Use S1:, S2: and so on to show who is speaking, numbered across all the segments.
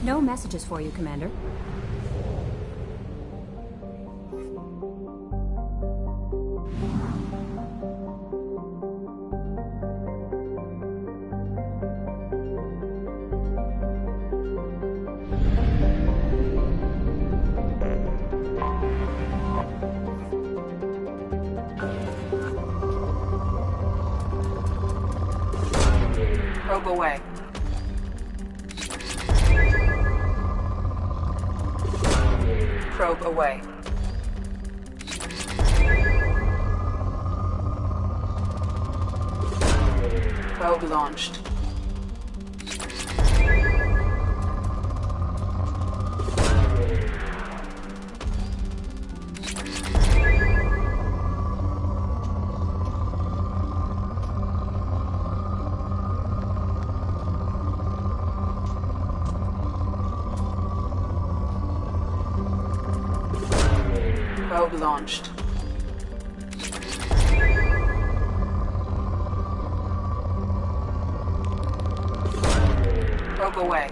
S1: No messages for you, Commander.
S2: Probe away. Probe away. Probe launched. Probe launched. Probe away.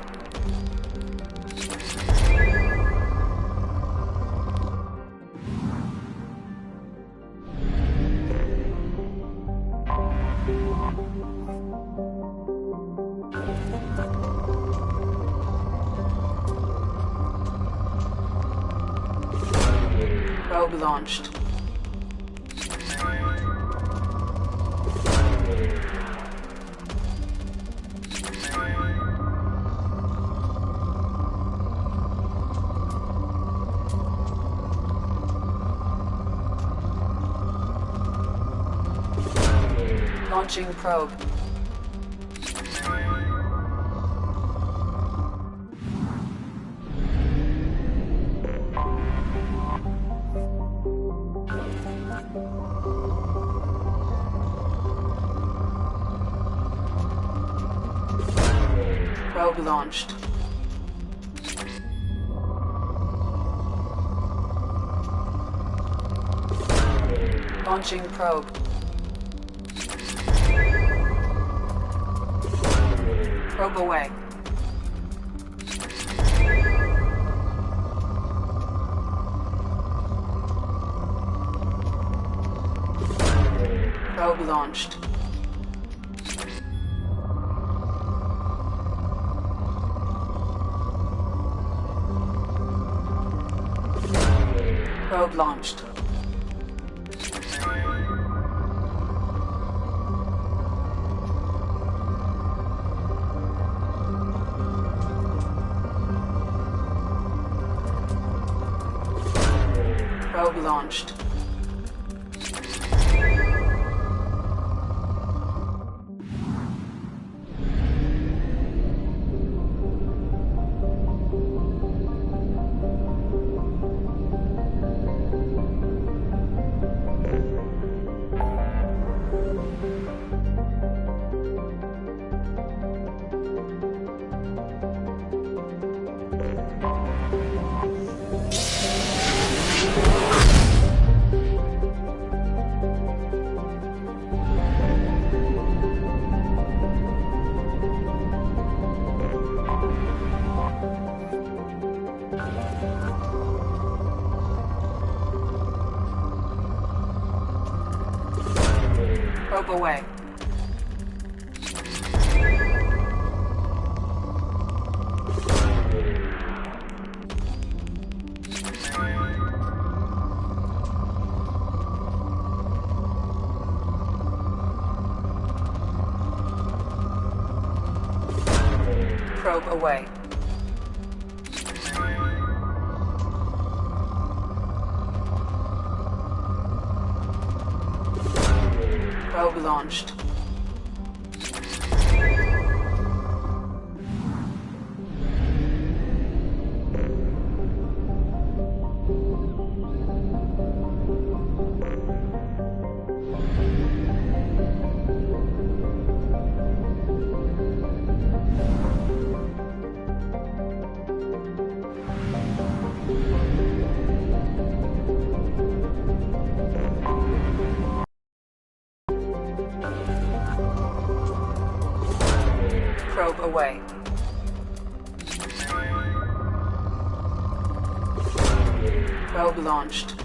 S2: Probe launched. Launching probe. Probe launched. Launching probe. Probe away. Probe launched. Probe launched. Probe launched. Probe away. Probe away. Probe launched. Probe away. Probe launched.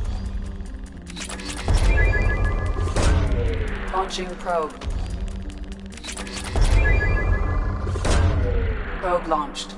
S2: Launching probe. Probe launched.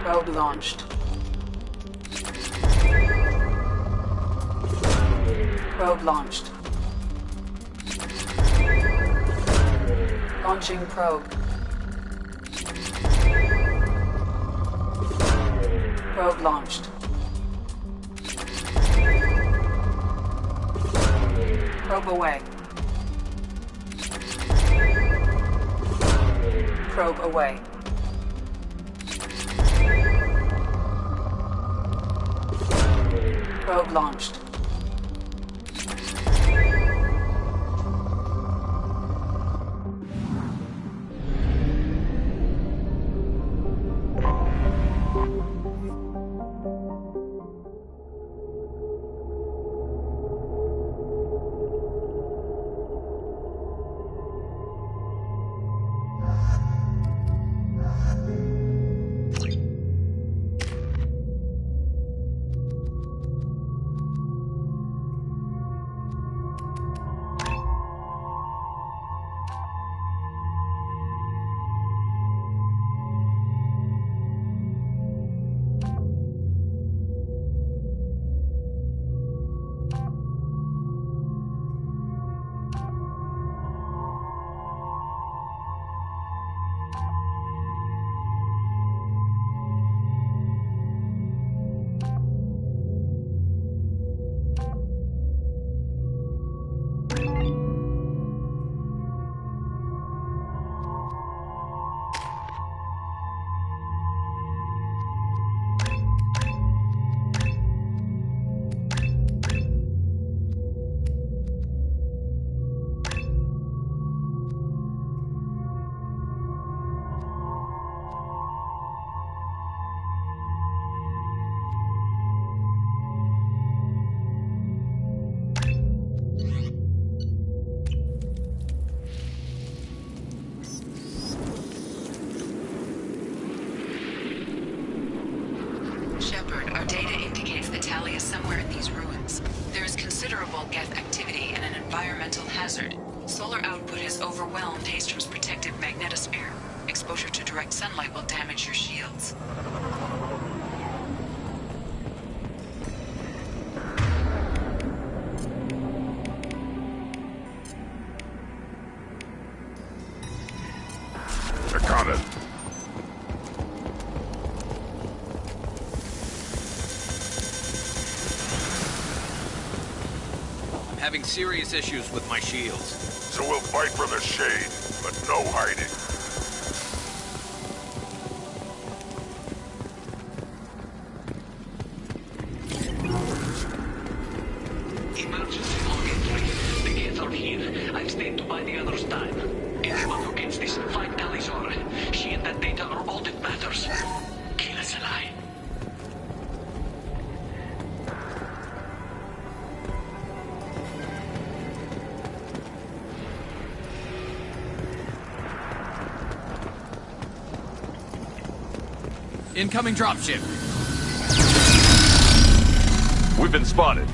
S2: Probe launched. Probe launched. Launching probe. Probe launched. Probe away. Probe away. Probe launched.
S1: Our data indicates that Tali is somewhere in these ruins. There is considerable Geth activity and an environmental hazard. Solar output has overwhelmed Haystrom's protective magnetosphere. Exposure to direct sunlight will damage your shields.
S3: Having serious issues with my shields.
S4: So we'll fight from the shade, but no hiding.
S5: Emergency login 3. The gates are here. I've stayed to buy the others time. Anyone who gets this, find Talizora. She and that data are all that matters. Kill us alive.
S3: Incoming dropship.
S4: We've been spotted.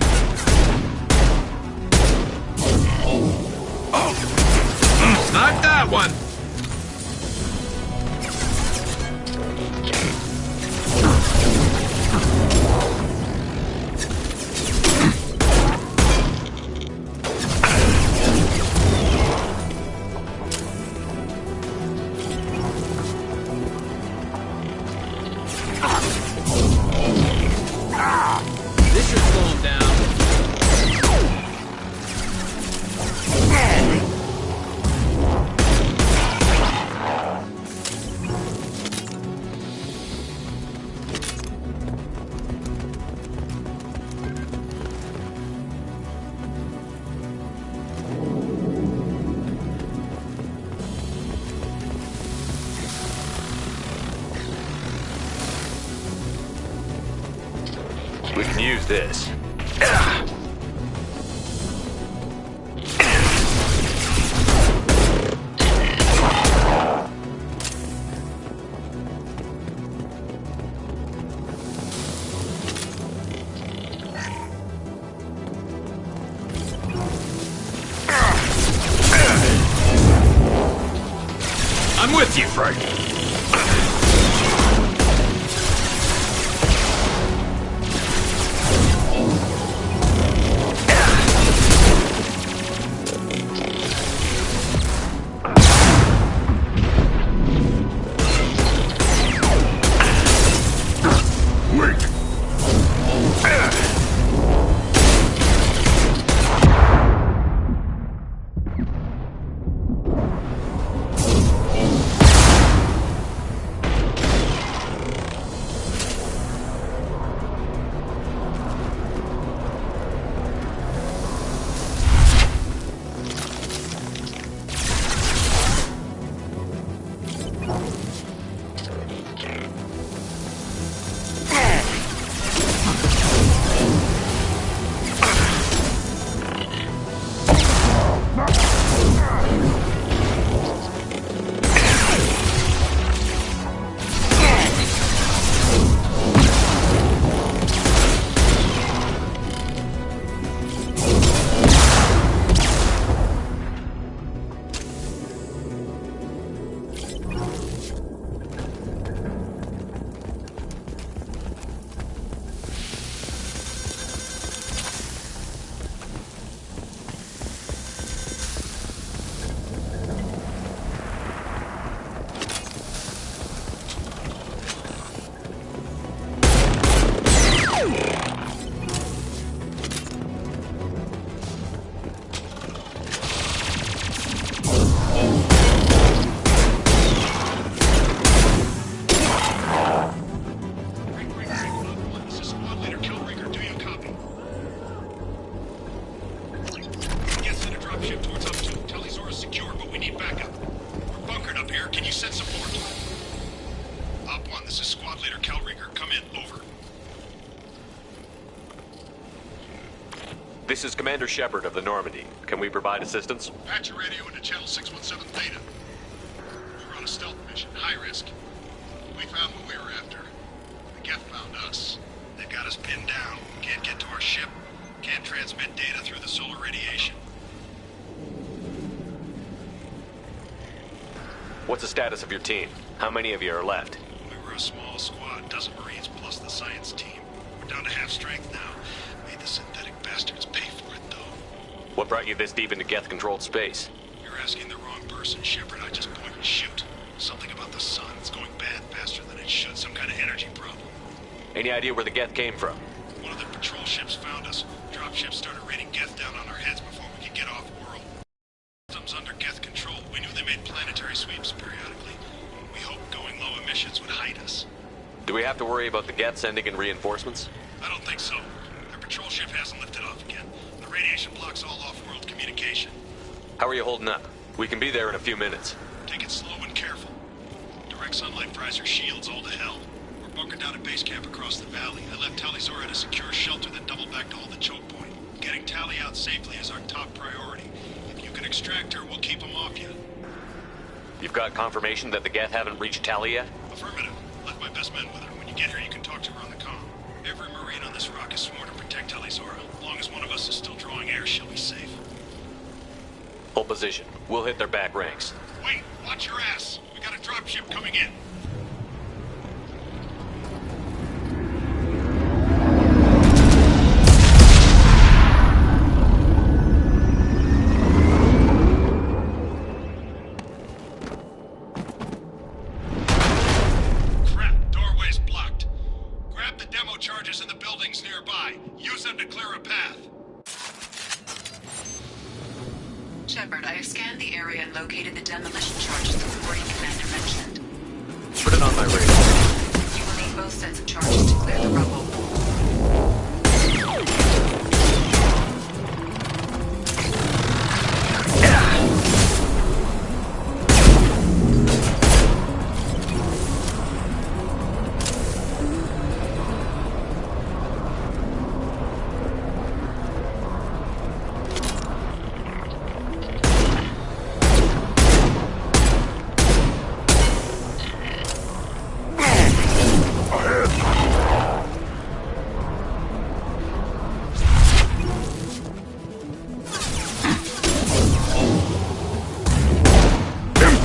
S3: Not that one!
S6: can use this.
S3: I'm with you, Frank.
S6: This is Commander Shepard of the Normandy. Can we provide assistance?
S4: Patch your radio into Channel 617 Theta. We were on a stealth mission, high risk. We found what we were after. The Geth found us. They've got us pinned down. Can't get to our ship. Can't transmit data through the solar radiation.
S6: What's the status of your team? How many of you are left?
S4: We were a small squad, dozen Marines plus the science team. We're down to half strength now. Made the synthetic bastards pay for it, though.
S6: What brought you this deep into Geth-controlled space?
S4: You're asking the wrong person, Shepard. I just point and shoot. Something about the sun. It's going bad faster than it should. Some kind of energy problem.
S6: Any idea where the Geth came from?
S4: One of the patrol ships found us. Dropships started raining Geth down on our heads before we could get off-world. Systems under Geth control. We knew they made planetary sweeps periodically. We hoped going low emissions would hide us.
S6: Do we have to worry about the Geth sending in reinforcements?
S4: I don't think so. Their patrol ship hasn't lifted off again. The radiation blocks all off-world communication.
S6: How are you holding up? We can be there in a few minutes.
S4: Take it slow and careful. Direct sunlight fries our shields all to hell. We're bunkered down at base camp across the valley. I left Tali'Zorah at a secure shelter, then doubled back to hold the choke point. Getting Tali out safely is our top priority. If you can extract her, we'll keep them off you.
S6: You've got confirmation that the Geth haven't reached Tali yet?
S4: Affirmative. Left my best men with her. When you get here, you can talk to her on the comm. Every Marine on this rock is sworn to protect Tali'Zorah. As long as one of us is still drawing air, she'll be safe.
S6: Hold position. We'll hit their back ranks.
S4: Wait! Watch your ass! We got a dropship coming in.
S1: Shepard, I have scanned the area and located the demolition charges the Marine commander mentioned.
S6: Put it on my radar.
S1: You will need both sets of charges to clear the rubble.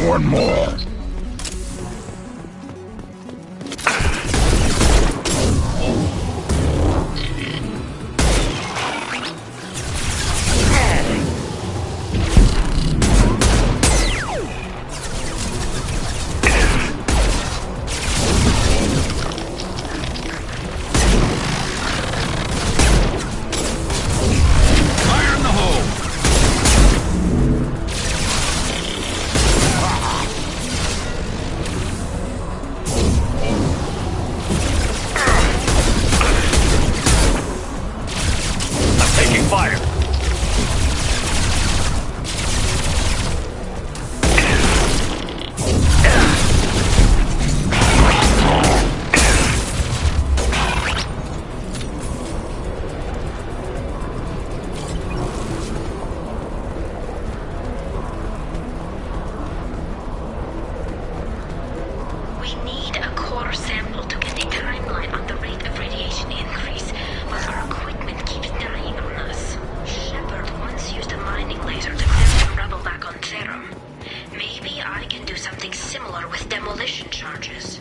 S7: One more.
S3: Fire in the hole!
S6: Taking fire.
S8: We need a core sample to get a timeline on the rate of radiation increase, but our equipment keeps dying on us. Shepard once used a mining laser to clear some rubble back on Therum. Maybe I can do something similar with demolition charges.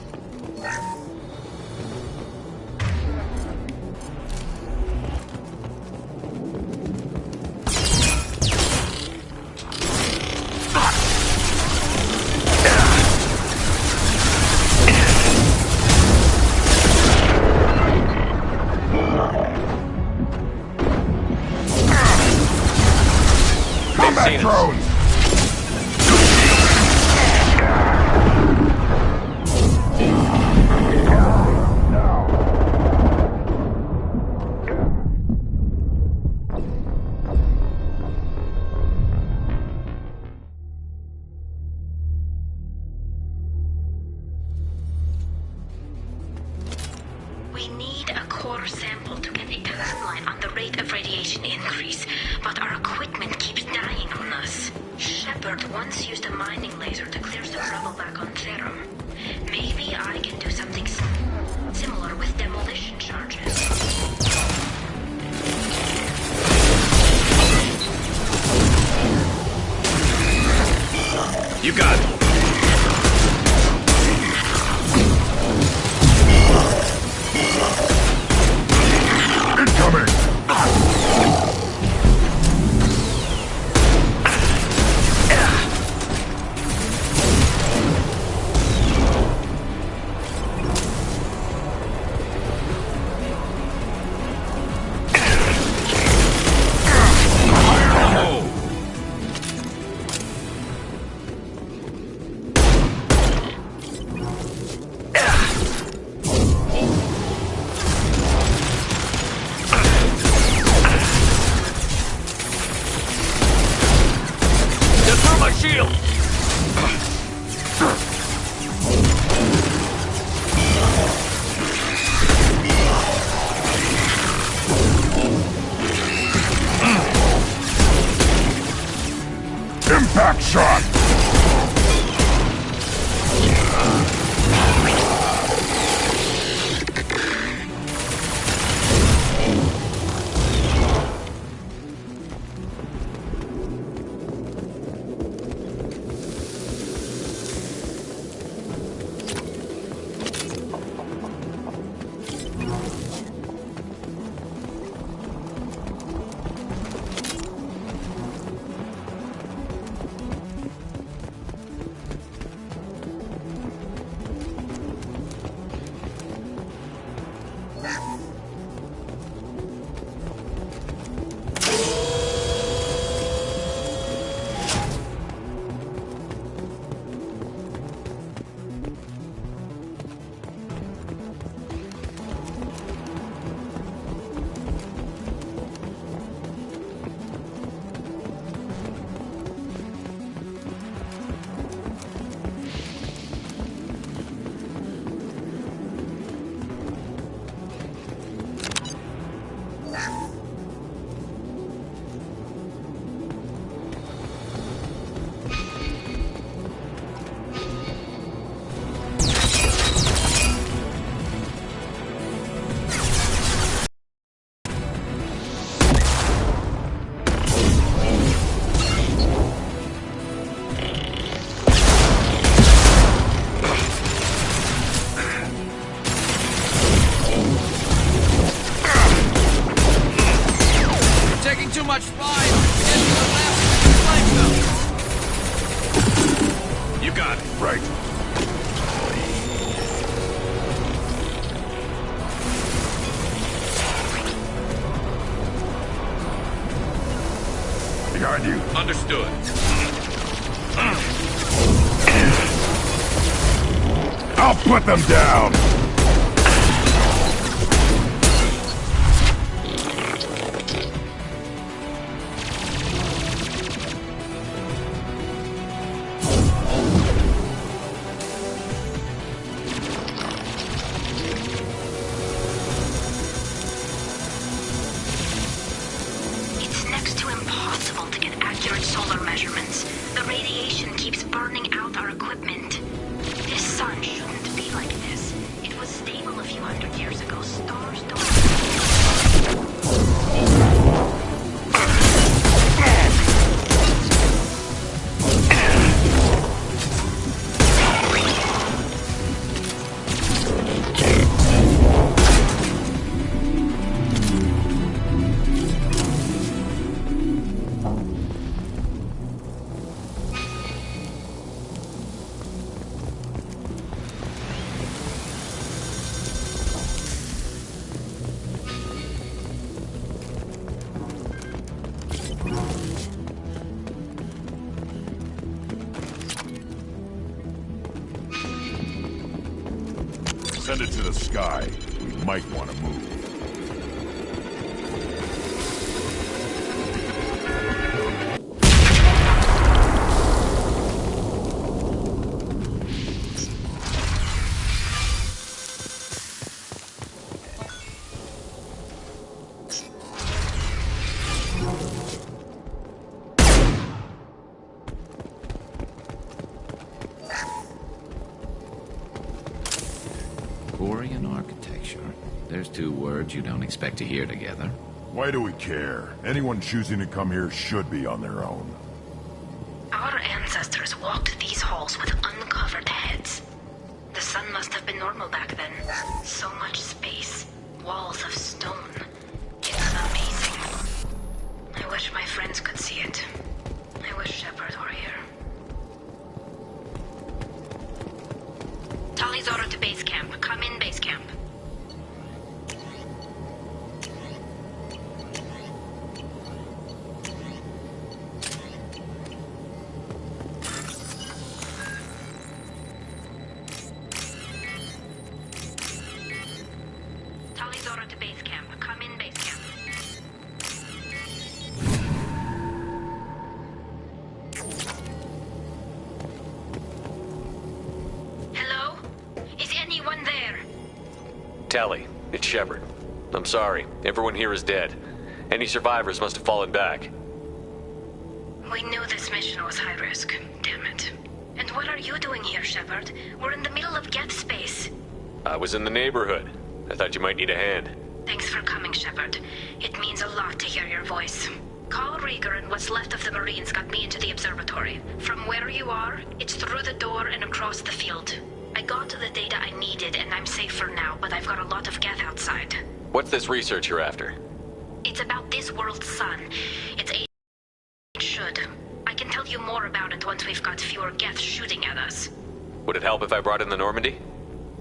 S7: Combat drones!
S8: We need a core sample to get a timeline on the rate of radiation increase, but our equipment keeps dying on us. Shepard once used a mining laser to clear some rubble back on Therum. Maybe I can do something similar with demolition charges.
S3: You got it.
S7: Incoming!
S6: Shield!
S7: Impact shot!
S3: rise! Head to the left! Flank them!
S7: You got it. Right. Behind you.
S6: Understood.
S7: I'll put them down!
S8: It's next to impossible to get accurate solar measurements. The radiation keeps burning out our equipment. This sun shouldn't be like this. It was stable a few hundred years ago. Stars don't...
S7: Send it to the sky. We might want to move.
S9: Victorian architecture. There's two words you don't expect to hear together.
S7: Why do we care? Anyone choosing to come here should be on their own.
S8: Our ancestors walked these halls with uncovered heads. The sun must have been normal back then. So much space. Walls of stone. It's amazing. I wish my friends could see it. I wish Shepard were here. Talizora to base camp. Come in, base camp. Talizora to base camp. Come in, base camp. Hello? Is anyone there?
S6: Tally, it's Shepard. I'm sorry. Everyone here is dead. Any survivors must have fallen back.
S8: We knew this mission was high risk. Damn it. And what are you doing here, Shepard? We're in the middle of Geth space.
S6: I was in the neighborhood. I thought you might need a hand.
S8: Thanks for coming, Shepard. It means a lot to hear your voice. Carl Rieger and what's left of the Marines got me into the observatory. From where you are, it's through the door and across the field. I got the data I needed and I'm safe for now, but I've got a lot of Geth outside.
S6: What's this research you're after?
S8: It's about this world's sun. It's a... It should. I can tell you more about it once we've got fewer Geth shooting at us.
S6: Would it help if I brought in the Normandy?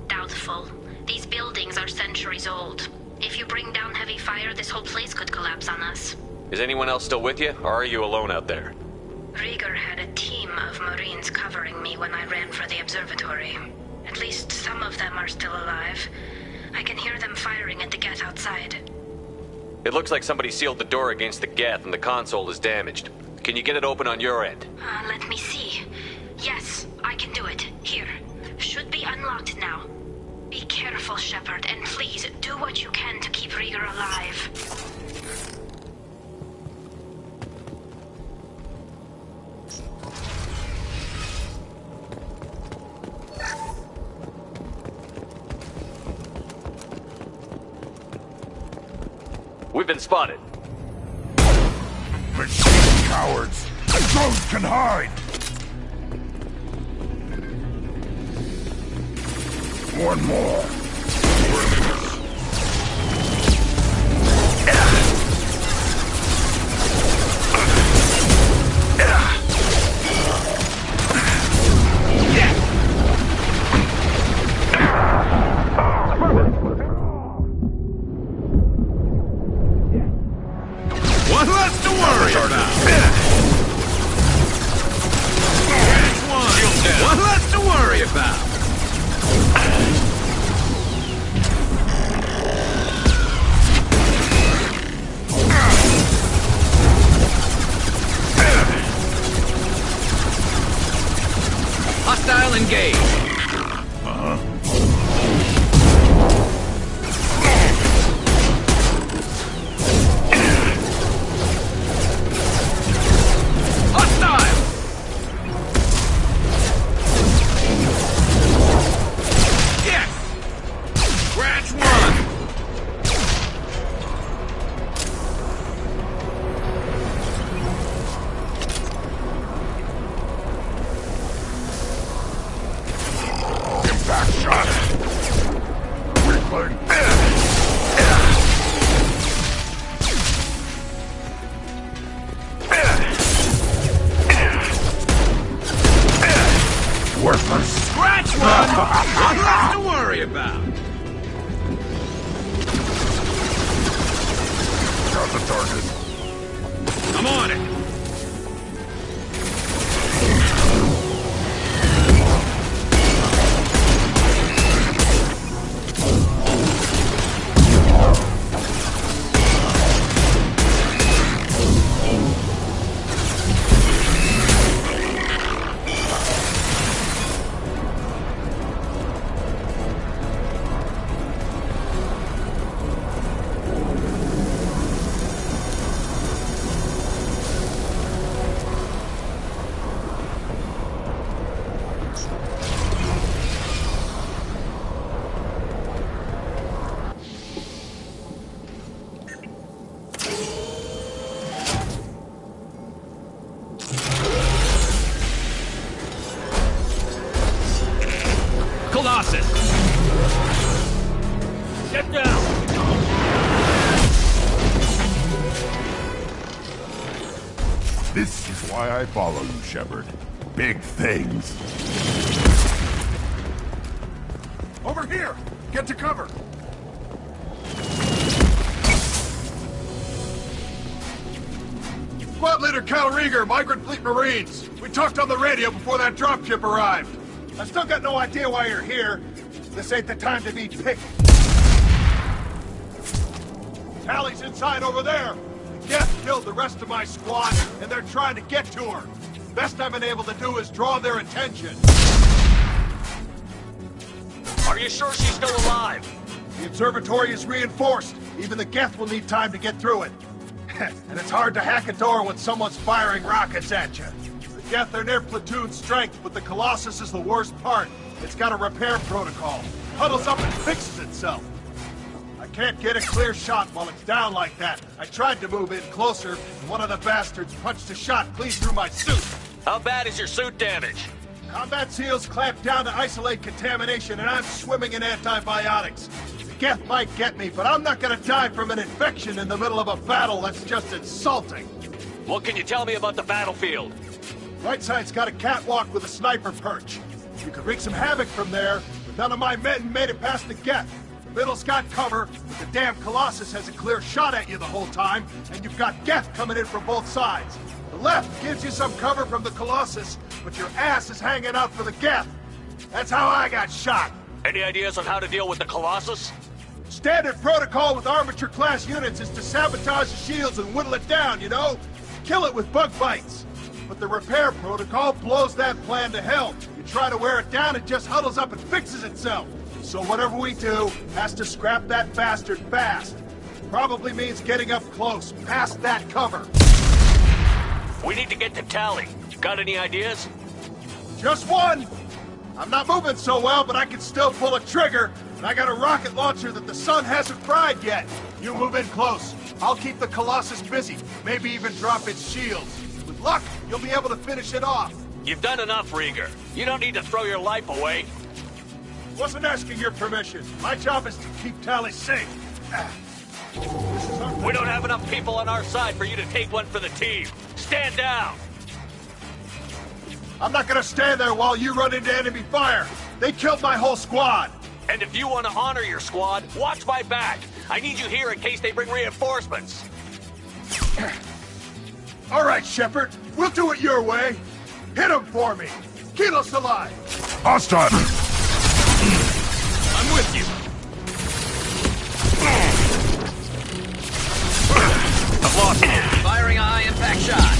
S8: Doubtful. These buildings are centuries old. If you bring down heavy fire, this whole place could collapse on us.
S6: Is anyone else still with you, or are you alone out there?
S8: Rieger had a team of Marines covering me when I ran for the observatory. At least some of them are still alive. I can hear them firing at the Geth outside.
S6: It looks like somebody sealed the door against the Geth and the console is damaged. Can you get it open on your end?
S8: Let me see. Yes, I can do it. Here. Should be unlocked now. Be careful, Shepard, and please do what you can to keep Rieger alive.
S6: We've been spotted.
S7: Machine cowards! The drones can hide! One more.
S3: Engage! Hostile! Yes! Scratch one!
S7: Back shot. Weakling. Worthless.
S3: Scratch one! Nothing left to worry about.
S7: Got the target.
S3: I'm on it. Colossus! Get down!
S7: This is why I follow you, Shepard. Big things.
S4: Over here! Get to cover! Squad Leader Cal Rieger, Migrant Fleet Marines. We talked on the radio before that dropship arrived. I still got no idea why you're here. This ain't the time to be picked. Tally's inside over there. Geth killed the rest of my squad, and they're trying to get to her. Best I've been able to do is draw their attention.
S5: Are you sure she's still alive?
S4: The observatory is reinforced. Even the Geth will need time to get through it. And it's hard to hack a door when someone's firing rockets at you. The Geth are near platoon strength, but the Colossus is the worst part. It's got a repair protocol. Huddles up and fixes itself. I can't get a clear shot while it's down like that. I tried to move in closer, and one of the bastards punched a shot clean through my suit.
S5: How bad is your suit damaged?
S4: Combat seals clamped down to isolate contamination, and I'm swimming in antibiotics. The Geth might get me, but I'm not gonna die from an infection in the middle of a battle. That's just insulting.
S5: What can you tell me about the battlefield?
S4: Right side's got a catwalk with a sniper perch. You could wreak some havoc from there, but none of my men made it past the Geth. The middle's got cover, but the damn Colossus has a clear shot at you the whole time, and you've got Geth coming in from both sides. The left gives you some cover from the Colossus, but your ass is hanging out for the Geth. That's how I got shot.
S5: Any ideas on how to deal with the Colossus?
S4: Standard protocol with armature-class units is to sabotage the shields and whittle it down, you know? Kill it with bug bites. But the repair protocol blows that plan to hell. You try to wear it down, it just huddles up and fixes itself. So whatever we do has to scrap that bastard fast. Probably means getting up close, past that cover.
S5: We need to get to Tally. Got any ideas?
S4: Just one! I'm not moving so well, but I can still pull a trigger, and I got a rocket launcher that the sun hasn't fried yet. You move in close. I'll keep the Colossus busy, maybe even drop its shields. With luck, you'll be able to finish it off.
S5: You've done enough, Rieger. You don't need to throw your life away.
S4: Wasn't asking your permission. My job is to keep Tally safe.
S5: We don't have enough people on our side for you to take one for the team. Stand down!
S4: I'm not gonna stand there while you run into enemy fire. They killed my whole squad.
S5: And if you want to honor your squad, watch my back. I need you here in case they bring reinforcements.
S4: All right, Shepard. We'll do it your way. Hit him for me. Kilos alive.
S7: Hostile!
S3: I'm with you. I've lost him. Firing a high-impact shot.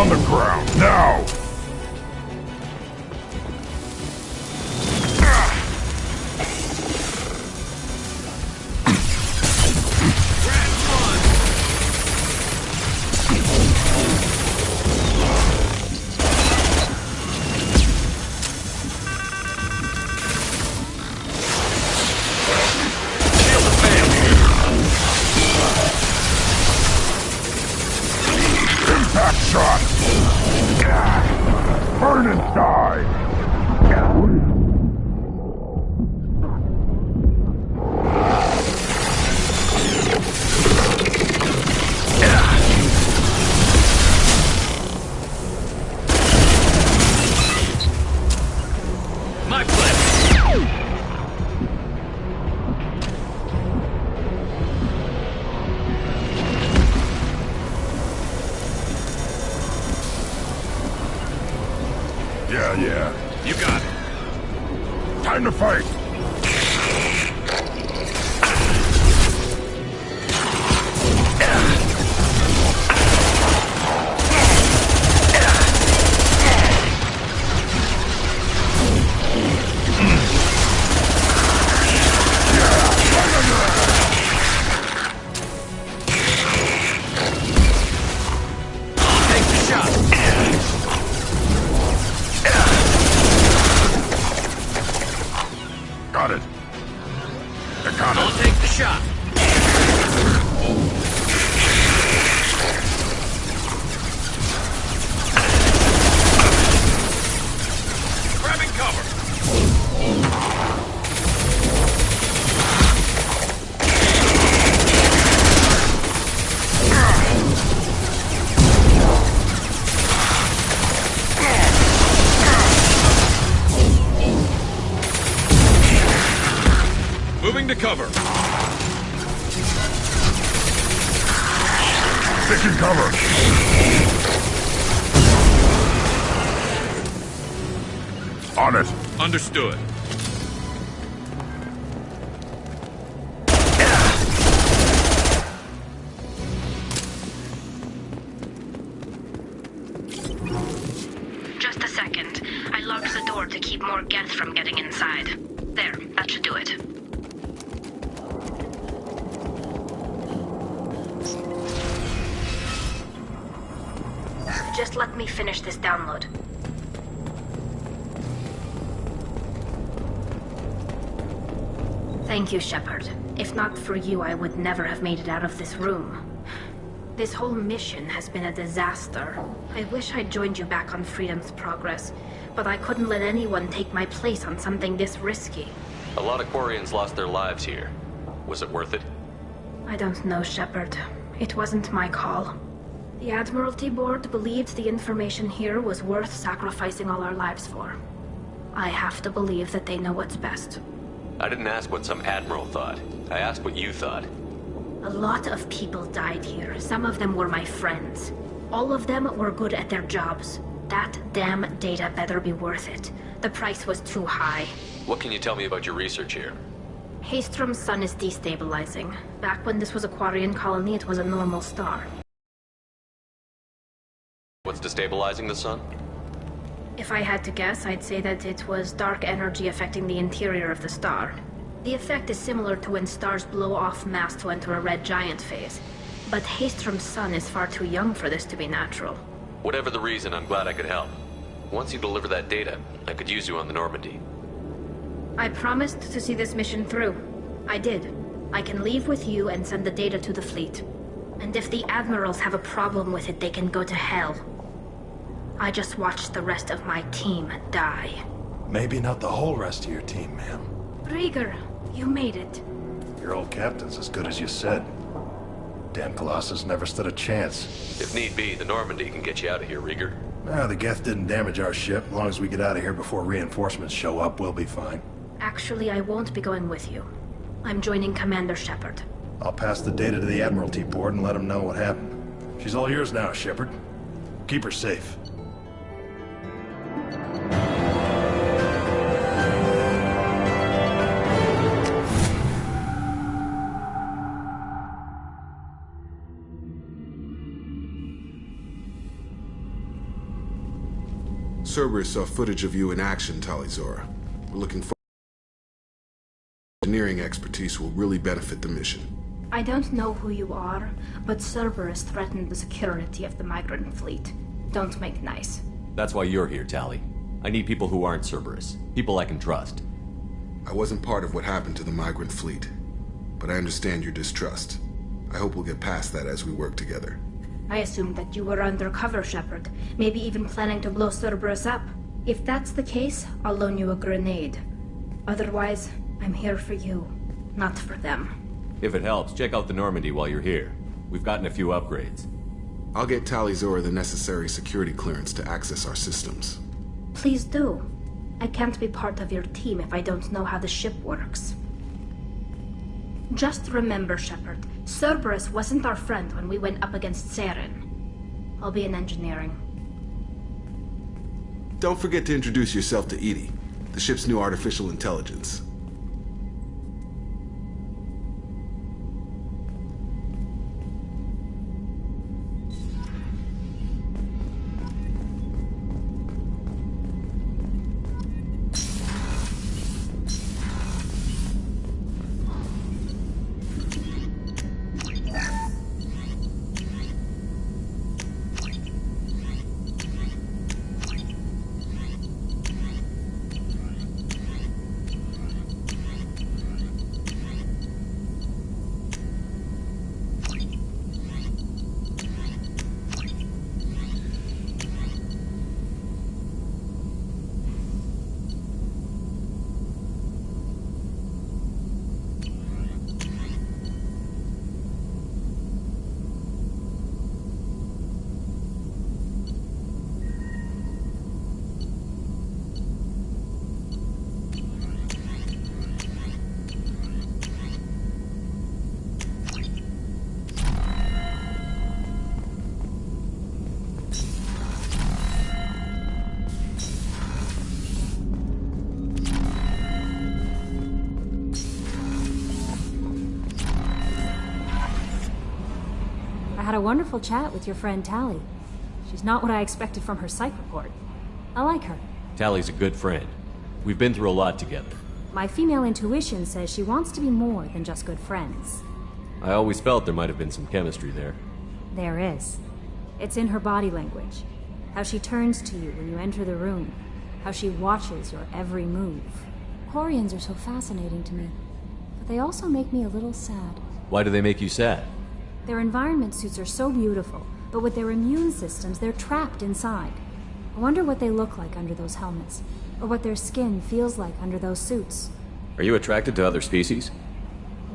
S7: On the ground, now! Impact shot! Burn and die!
S3: My pleasure.
S7: Yeah.
S3: You got it.
S7: Time to fight!
S3: Take the shot.
S7: Got it. Got
S3: I'll
S7: it.
S3: take the shot. Grabbing cover. Moving to cover.
S7: Taking cover. On it.
S3: Understood.
S8: Just a second. I locked the door to keep more Geth from getting inside. There, that should do it. Just let me finish this download. Thank you, Shepard. If not for you, I would never have made it out of this room. This whole mission has been a disaster. I wish I'd joined you back on Freedom's Progress, but I couldn't let anyone take my place on something this risky.
S6: A lot of Quarians lost their lives here. Was it worth it?
S8: I don't know, Shepard. It wasn't my call. The Admiralty Board believed the information here was worth sacrificing all our lives for. I have to believe that they know what's best.
S6: I didn't ask what some admiral thought. I asked what you thought.
S8: A lot of people died here. Some of them were my friends. All of them were good at their jobs. That damn data better be worth it. The price was too high.
S6: What can you tell me about your research here?
S8: Haestrom's sun is destabilizing. Back when this was a Quarian colony, it was a normal star.
S6: What's destabilizing the sun?
S8: If I had to guess, I'd say that it was dark energy affecting the interior of the star. The effect is similar to when stars blow off mass to enter a red giant phase. But Haestrom's sun is far too young for this to be natural.
S6: Whatever the reason, I'm glad I could help. Once you deliver that data, I could use you on the Normandy.
S8: I promised to see this mission through. I did. I can leave with you and send the data to the fleet. And if the admirals have a problem with it, they can go to hell. I just watched the rest of my team die.
S10: Maybe not the whole rest of your team, ma'am.
S8: Rieger, you made it.
S10: Your old captain's as good as you said. Damn Colossus never stood a chance.
S6: If need be, the Normandy can get you out of here, Rieger.
S10: Nah, the Geth didn't damage our ship. As long as we get out of here before reinforcements show up, we'll be fine.
S8: Actually, I won't be going with you. I'm joining Commander Shepard.
S10: I'll pass the data to the Admiralty Board and let them know what happened. She's all yours now, Shepard. Keep her safe.
S11: Cerberus saw footage of you in action, Talizora. We're looking for engineering expertise will really benefit the mission.
S8: I don't know who you are, but Cerberus threatened the security of the migrant fleet. Don't make nice.
S6: That's why you're here, Tali. I need people who aren't Cerberus. People I can trust.
S11: I wasn't part of what happened to the migrant fleet, but I understand your distrust. I hope we'll get past that as we work together.
S8: I assumed that you were undercover, Shepard. Maybe even planning to blow Cerberus up. If that's the case, I'll loan you a grenade. Otherwise, I'm here for you, not for them.
S6: If it helps, check out the Normandy while you're here. We've gotten a few upgrades.
S11: I'll get Talizora the necessary security clearance to access our systems.
S8: Please do. I can't be part of your team if I don't know how the ship works. Just remember, Shepard, Cerberus wasn't our friend when we went up against Saren. I'll be in engineering.
S11: Don't forget to introduce yourself to EDI, the ship's new artificial intelligence.
S12: I had a wonderful chat with your friend Tali. She's not what I expected from her psych report. I like her.
S6: Tali's a good friend. We've been through a lot together.
S12: My female intuition says she wants to be more than just good friends.
S6: I always felt there might have been some chemistry there.
S12: There is. It's in her body language. How she turns to you when you enter the room. How she watches your every move. Quarians are so fascinating to me, but they also make me a little sad.
S6: Why do they make you sad?
S12: Their environment suits are so beautiful, but with their immune systems, they're trapped inside. I wonder what they look like under those helmets, or what their skin feels like under those suits.
S6: Are you attracted to other species?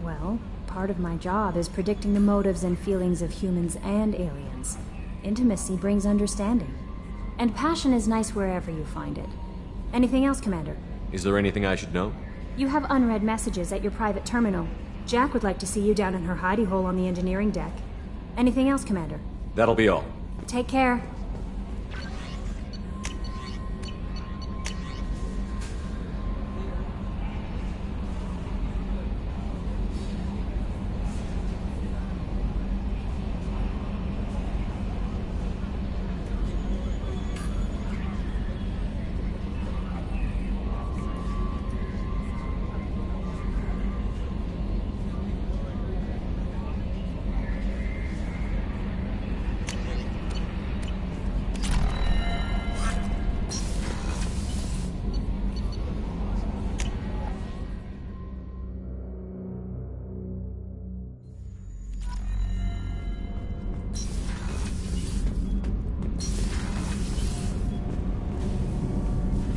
S12: Well, part of my job is predicting the motives and feelings of humans and aliens. Intimacy brings understanding. And passion is nice wherever you find it. Anything else, Commander?
S6: Is there anything I should know?
S12: You have unread messages at your private terminal. Jack would like to see you down in her hidey hole on the engineering deck. Anything else, Commander?
S6: That'll be all.
S12: Take care.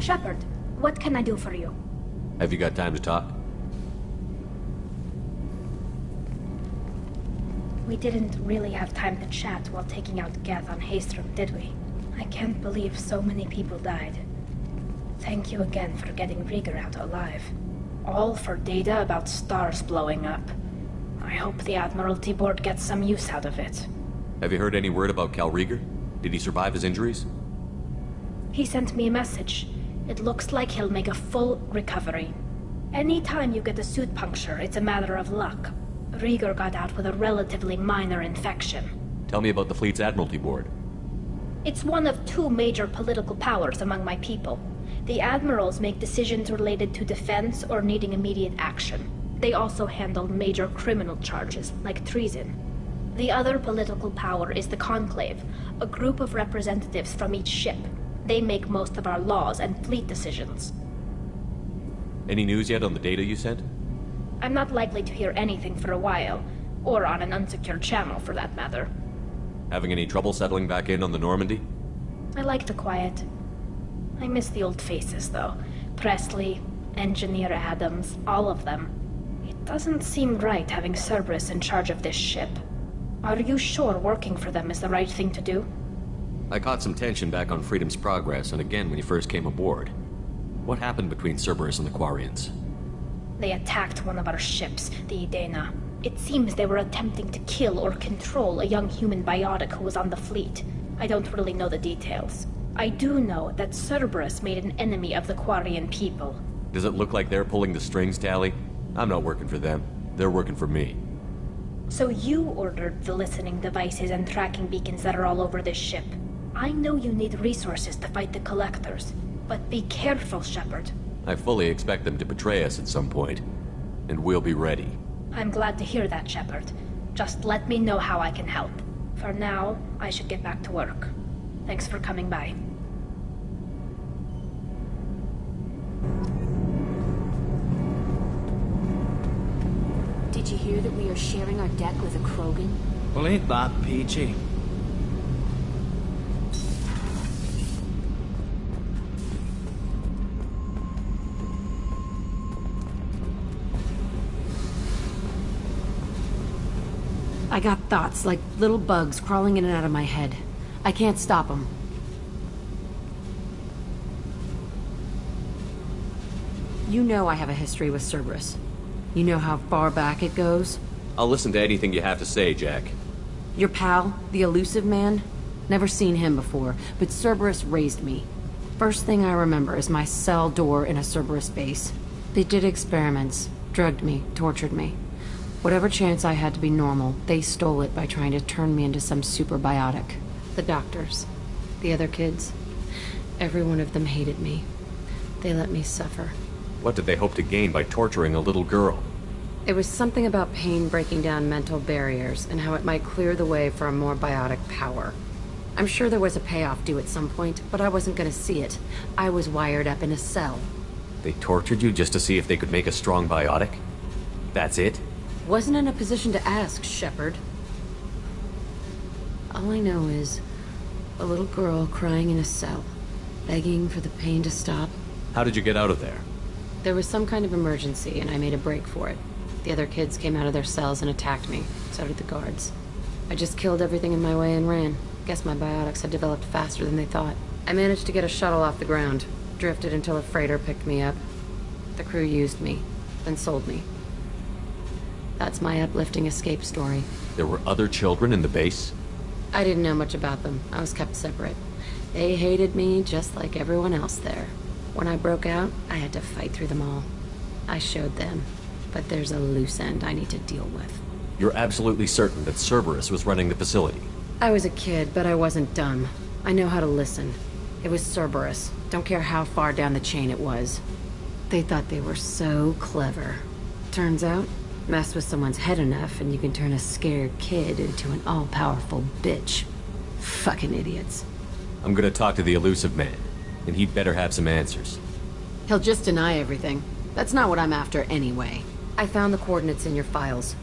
S12: Shepard, what can I do for you?
S6: Have you got time to talk?
S8: We didn't really have time to chat while taking out Geth on Haystrom, did we? I can't believe so many people died. Thank you again for getting Rieger out alive. All for data about stars blowing up. I hope the Admiralty Board gets some use out of it.
S6: Have you heard any word about Cal Rieger? Did he survive his injuries?
S8: He sent me a message. It looks like he'll make a full recovery. Anytime you get a suit puncture, it's a matter of luck. Rieger got out with a relatively minor infection.
S6: Tell me about the fleet's Admiralty Board.
S8: It's one of two major political powers among my people. The admirals make decisions related to defense or needing immediate action. They also handle major criminal charges, like treason. The other political power is the Conclave, a group of representatives from each ship. They make most of our laws and fleet decisions.
S6: Any news yet on the data you sent?
S8: I'm not likely to hear anything for a while, or on an unsecured channel for that matter.
S6: Having any trouble settling back in on the Normandy?
S8: I like the quiet. I miss the old faces, though. Presley, Engineer Adams, all of them. It doesn't seem right having Cerberus in charge of this ship. Are you sure working for them is the right thing to do?
S6: I caught some tension back on Freedom's Progress and again when you first came aboard. What happened between Cerberus and the Quarians?
S8: They attacked one of our ships, the Idena. It seems they were attempting to kill or control a young human biotic who was on the fleet. I don't really know the details. I do know that Cerberus made an enemy of the Quarian people.
S6: Does it look like they're pulling the strings, Tally? I'm not working for them. They're working for me.
S8: So you ordered the listening devices and tracking beacons that are all over this ship. I know you need resources to fight the Collectors, but be careful, Shepard.
S6: I fully expect them to betray us at some point, and we'll be ready.
S8: I'm glad to hear that, Shepard. Just let me know how I can help. For now, I should get back to work. Thanks for coming by.
S13: Did you hear that we are sharing our deck with a Krogan?
S14: Well, ain't that peachy?
S13: I got thoughts like little bugs crawling in and out of my head. I can't stop them. You know I have a history with Cerberus. You know how far back it goes?
S6: I'll listen to anything you have to say, Jack.
S13: Your pal, the elusive man? Never seen him before, but Cerberus raised me. First thing I remember is my cell door in a Cerberus base. They did experiments, drugged me, tortured me. Whatever chance I had to be normal, they stole it by trying to turn me into some super biotic. The doctors, the other kids, every one of them hated me. They let me suffer.
S6: What did they hope to gain by torturing a little girl?
S13: It was something about pain breaking down mental barriers and how it might clear the way for a more biotic power. I'm sure there was a payoff due at some point, but I wasn't gonna see it. I was wired up in a cell.
S6: They tortured you just to see if they could make a strong biotic? That's it?
S13: Wasn't in a position to ask, Shepard. All I know is a little girl crying in a cell, begging for the pain to stop.
S6: How did you get out of there?
S13: There was some kind of emergency, and I made a break for it. The other kids came out of their cells and attacked me. So did the guards. I just killed everything in my way and ran. Guess my biotics had developed faster than they thought. I managed to get a shuttle off the ground. Drifted until a freighter picked me up. The crew used me, then sold me. That's my uplifting escape story.
S6: There were other children in the base?
S13: I didn't know much about them. I was kept separate. They hated me just like everyone else there. When I broke out, I had to fight through them all. I showed them, but there's a loose end I need to deal with.
S6: You're absolutely certain that Cerberus was running the facility?
S13: I was a kid, but I wasn't dumb. I know how to listen. It was Cerberus. Don't care how far down the chain it was. They thought they were so clever. Turns out, mess with someone's head enough and you can turn a scared kid into an all-powerful bitch. Fucking idiots.
S6: I'm gonna talk to the elusive man, and he'd better have some answers.
S13: He'll just deny everything. That's not what I'm after anyway. I found the coordinates in your files.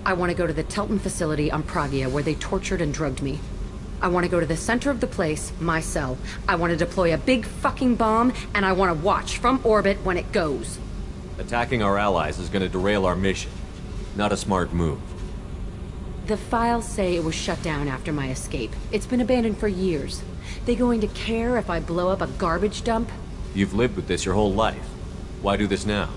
S13: I want to go to the Telton facility on Pragia where they tortured and drugged me. I want to go to the center of the place, my cell. I want to deploy a big fucking bomb, and I want to watch from orbit when it goes.
S6: Attacking our allies is gonna derail our mission. Not a smart move.
S13: The files say it was shut down after my escape. It's been abandoned for years. They going to care if I blow up a garbage dump?
S6: You've lived with this your whole life. Why do this now?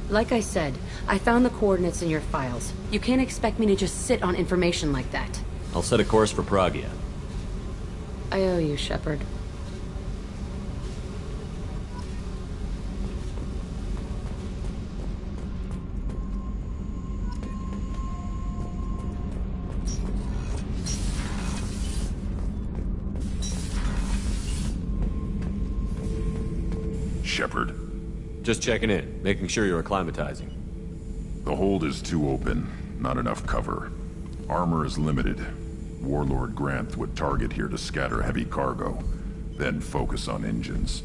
S13: Like I said, I found the coordinates in your files. You can't expect me to just sit on information like that.
S6: I'll set a course for Pragia.
S13: I owe you, Shepard.
S7: Shepard?
S6: Just checking in, making sure you're acclimatizing.
S7: The hold is too open. Not enough cover. Armor is limited. Warlord Grant would target here to scatter heavy cargo, then focus on engines.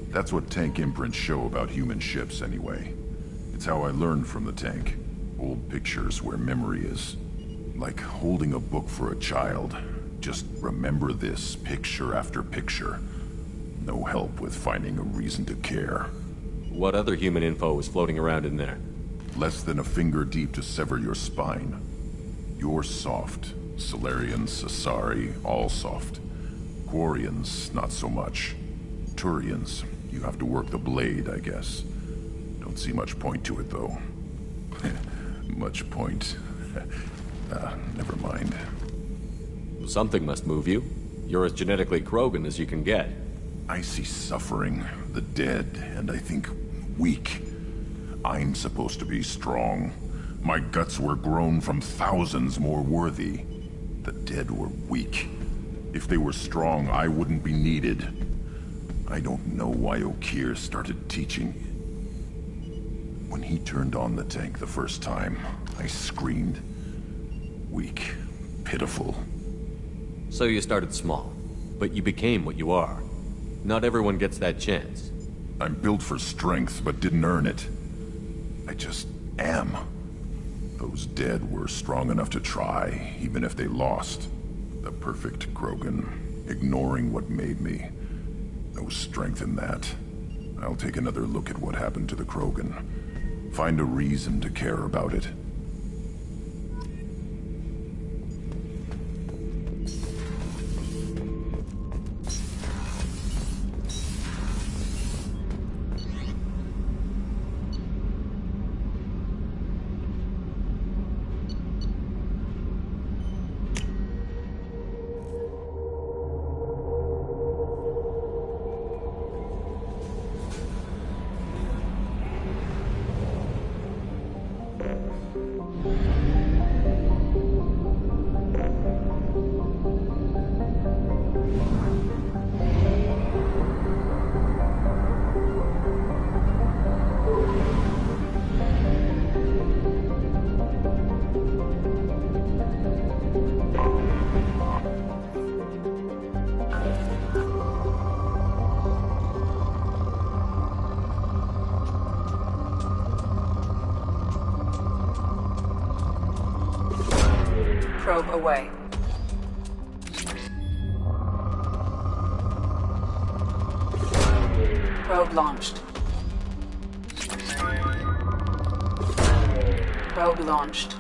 S7: That's what tank imprints show about human ships, anyway. It's how I learned from the tank. Old pictures where memory is. Like holding a book for a child. Just remember this, picture after picture. No help with finding a reason to care.
S6: What other human info was floating around in there?
S7: Less than a finger deep to sever your spine. You're soft. Solarians, Asari, all soft. Quarians, not so much. Turians, you have to work the blade, I guess. Don't see much point to it, though. Much point. Never mind.
S6: Something must move you. You're as genetically Krogan as you can get.
S7: I see suffering, the dead, and I think weak. I'm supposed to be strong. My guts were grown from thousands more worthy. The dead were weak. If they were strong, I wouldn't be needed. I don't know why Okeer started teaching. When he turned on the tank the first time, I screamed. Weak. Pitiful.
S6: So you started small, but you became what you are. Not everyone gets that chance.
S7: I'm built for strength, but didn't earn it. I just am. Those dead were strong enough to try, even if they lost. The perfect Krogan, ignoring what made me. No strength in that. I'll take another look at what happened to the Krogan. Find a reason to care about it.
S2: Probe away. Probe launched. Probe launched.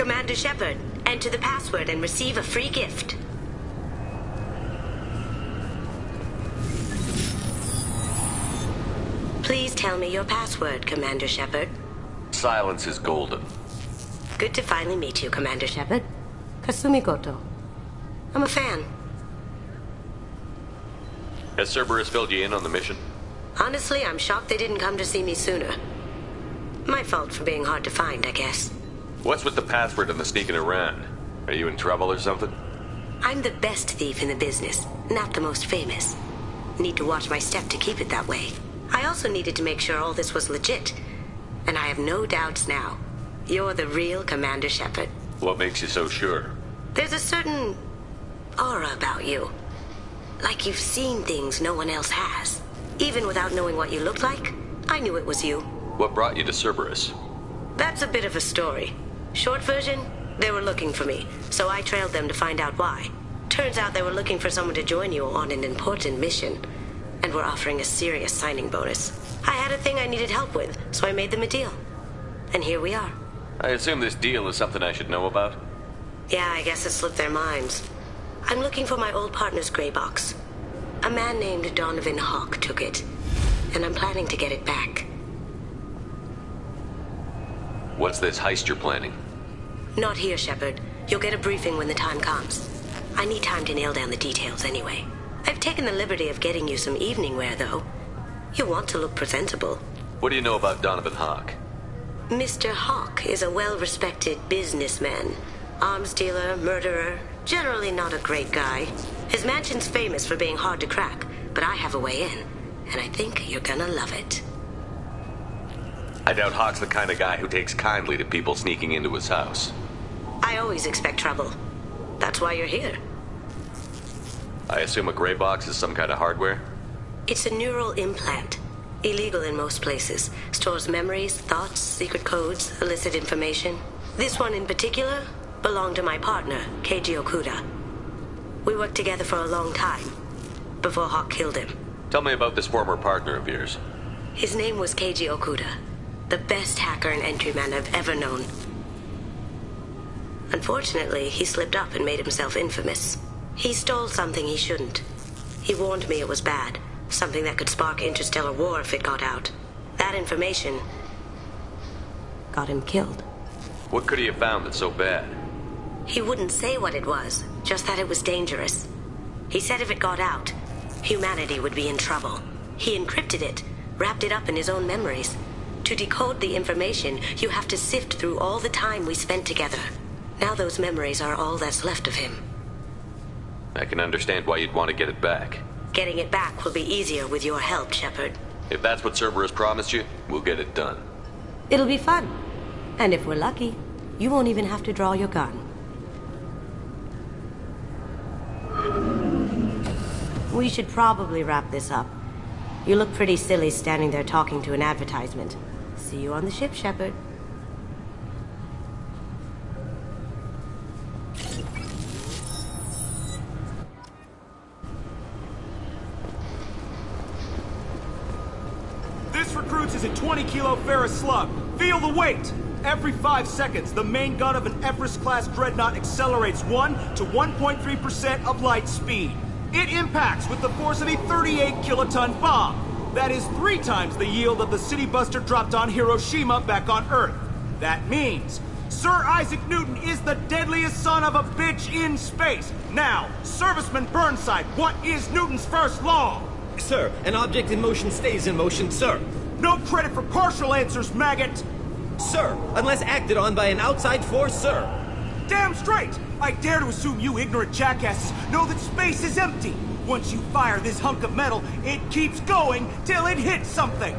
S8: Commander Shepard, enter the password and receive a free gift. Please tell me your password, Commander Shepard.
S6: Silence is golden.
S8: Good to finally meet you, Commander Shepard. Kasumi Goto. I'm a fan.
S6: Has Cerberus filled you in on the mission?
S8: Honestly, I'm shocked they didn't come to see me sooner. My fault for being hard to find, I guess.
S6: What's with the password and the sneaking around? Are you in trouble or something?
S8: I'm the best thief in the business, not the most famous. Need to watch my step to keep it that way. I also needed to make sure all this was legit. And I have no doubts now. You're the real Commander Shepard.
S6: What makes you so sure?
S8: There's a certain aura about you. Like you've seen things no one else has. Even without knowing what you looked like, I knew it was you.
S6: What brought you to Cerberus?
S8: That's a bit of a story. Short version, they were looking for me, so I trailed them to find out why. Turns out they were looking for someone to join you on an important mission, and were offering a serious signing bonus. I had a thing I needed help with, so I made them a deal. And here we are.
S6: I assume this deal is something I should know about?
S8: Yeah, I guess it slipped their minds. I'm looking for my old partner's gray box. A man named Donovan Hawk took it, and I'm planning to get it back.
S6: What's this heist you're planning?
S8: Not here, Shepard. You'll get a briefing when the time comes. I need time to nail down the details anyway. I've taken the liberty of getting you some evening wear, though. You want to look presentable.
S6: What do you know about Donovan Hawk?
S8: Mr. Hawk is a well-respected businessman. Arms dealer, murderer, generally not a great guy. His mansion's famous for being hard to crack, but I have a way in, and I think you're gonna love it.
S6: I doubt Hawk's the kind of guy who takes kindly to people sneaking into his house.
S8: I always expect trouble. That's why you're here.
S6: I assume a gray box is some kind of hardware?
S8: It's a neural implant. Illegal in most places. Stores memories, thoughts, secret codes, illicit information. This one in particular belonged to my partner, Keiji Okuda. We worked together for a long time, before Hawk killed him.
S6: Tell me about this former partner of yours.
S8: His name was Keiji Okuda, the best hacker and entryman I've ever known. Unfortunately, he slipped up and made himself infamous. He stole something he shouldn't. He warned me it was bad, something that could spark interstellar war if it got out. That information got him killed.
S6: What could he have found that's so bad?
S8: He wouldn't say what it was, just that it was dangerous. He said if it got out, humanity would be in trouble. He encrypted it, wrapped it up in his own memories. To decode the information, you have to sift through all the time we spent together. Now those memories are all that's left of him.
S6: I can understand why you'd want to get it back.
S8: Getting it back will be easier with your help, Shepard.
S6: If that's what Cerberus promised you, we'll get it done.
S8: It'll be fun. And if we're lucky, you won't even have to draw your gun. We should probably wrap this up. You look pretty silly standing there talking to an advertisement. See you on the ship, Shepard.
S15: This recruits is a 20-kilo ferrous slug. Feel the weight! Every 5 seconds, the main gun of an Everest-class dreadnought accelerates 1 to 1.3% of light speed. It impacts with the force of a 38-kiloton bomb. That is 3 times the yield of the city buster dropped on Hiroshima back on Earth. That means Sir Isaac Newton is the deadliest son of a bitch in space. Now, Serviceman Burnside, what is Newton's first law?
S14: Sir, an object in motion stays in motion, sir.
S15: No credit for partial answers, maggot!
S14: Sir, unless acted on by an outside force, sir.
S15: Damn straight! I dare to assume you ignorant jackasses know that space is empty. Once you fire this hunk of metal, it keeps going till it hits something.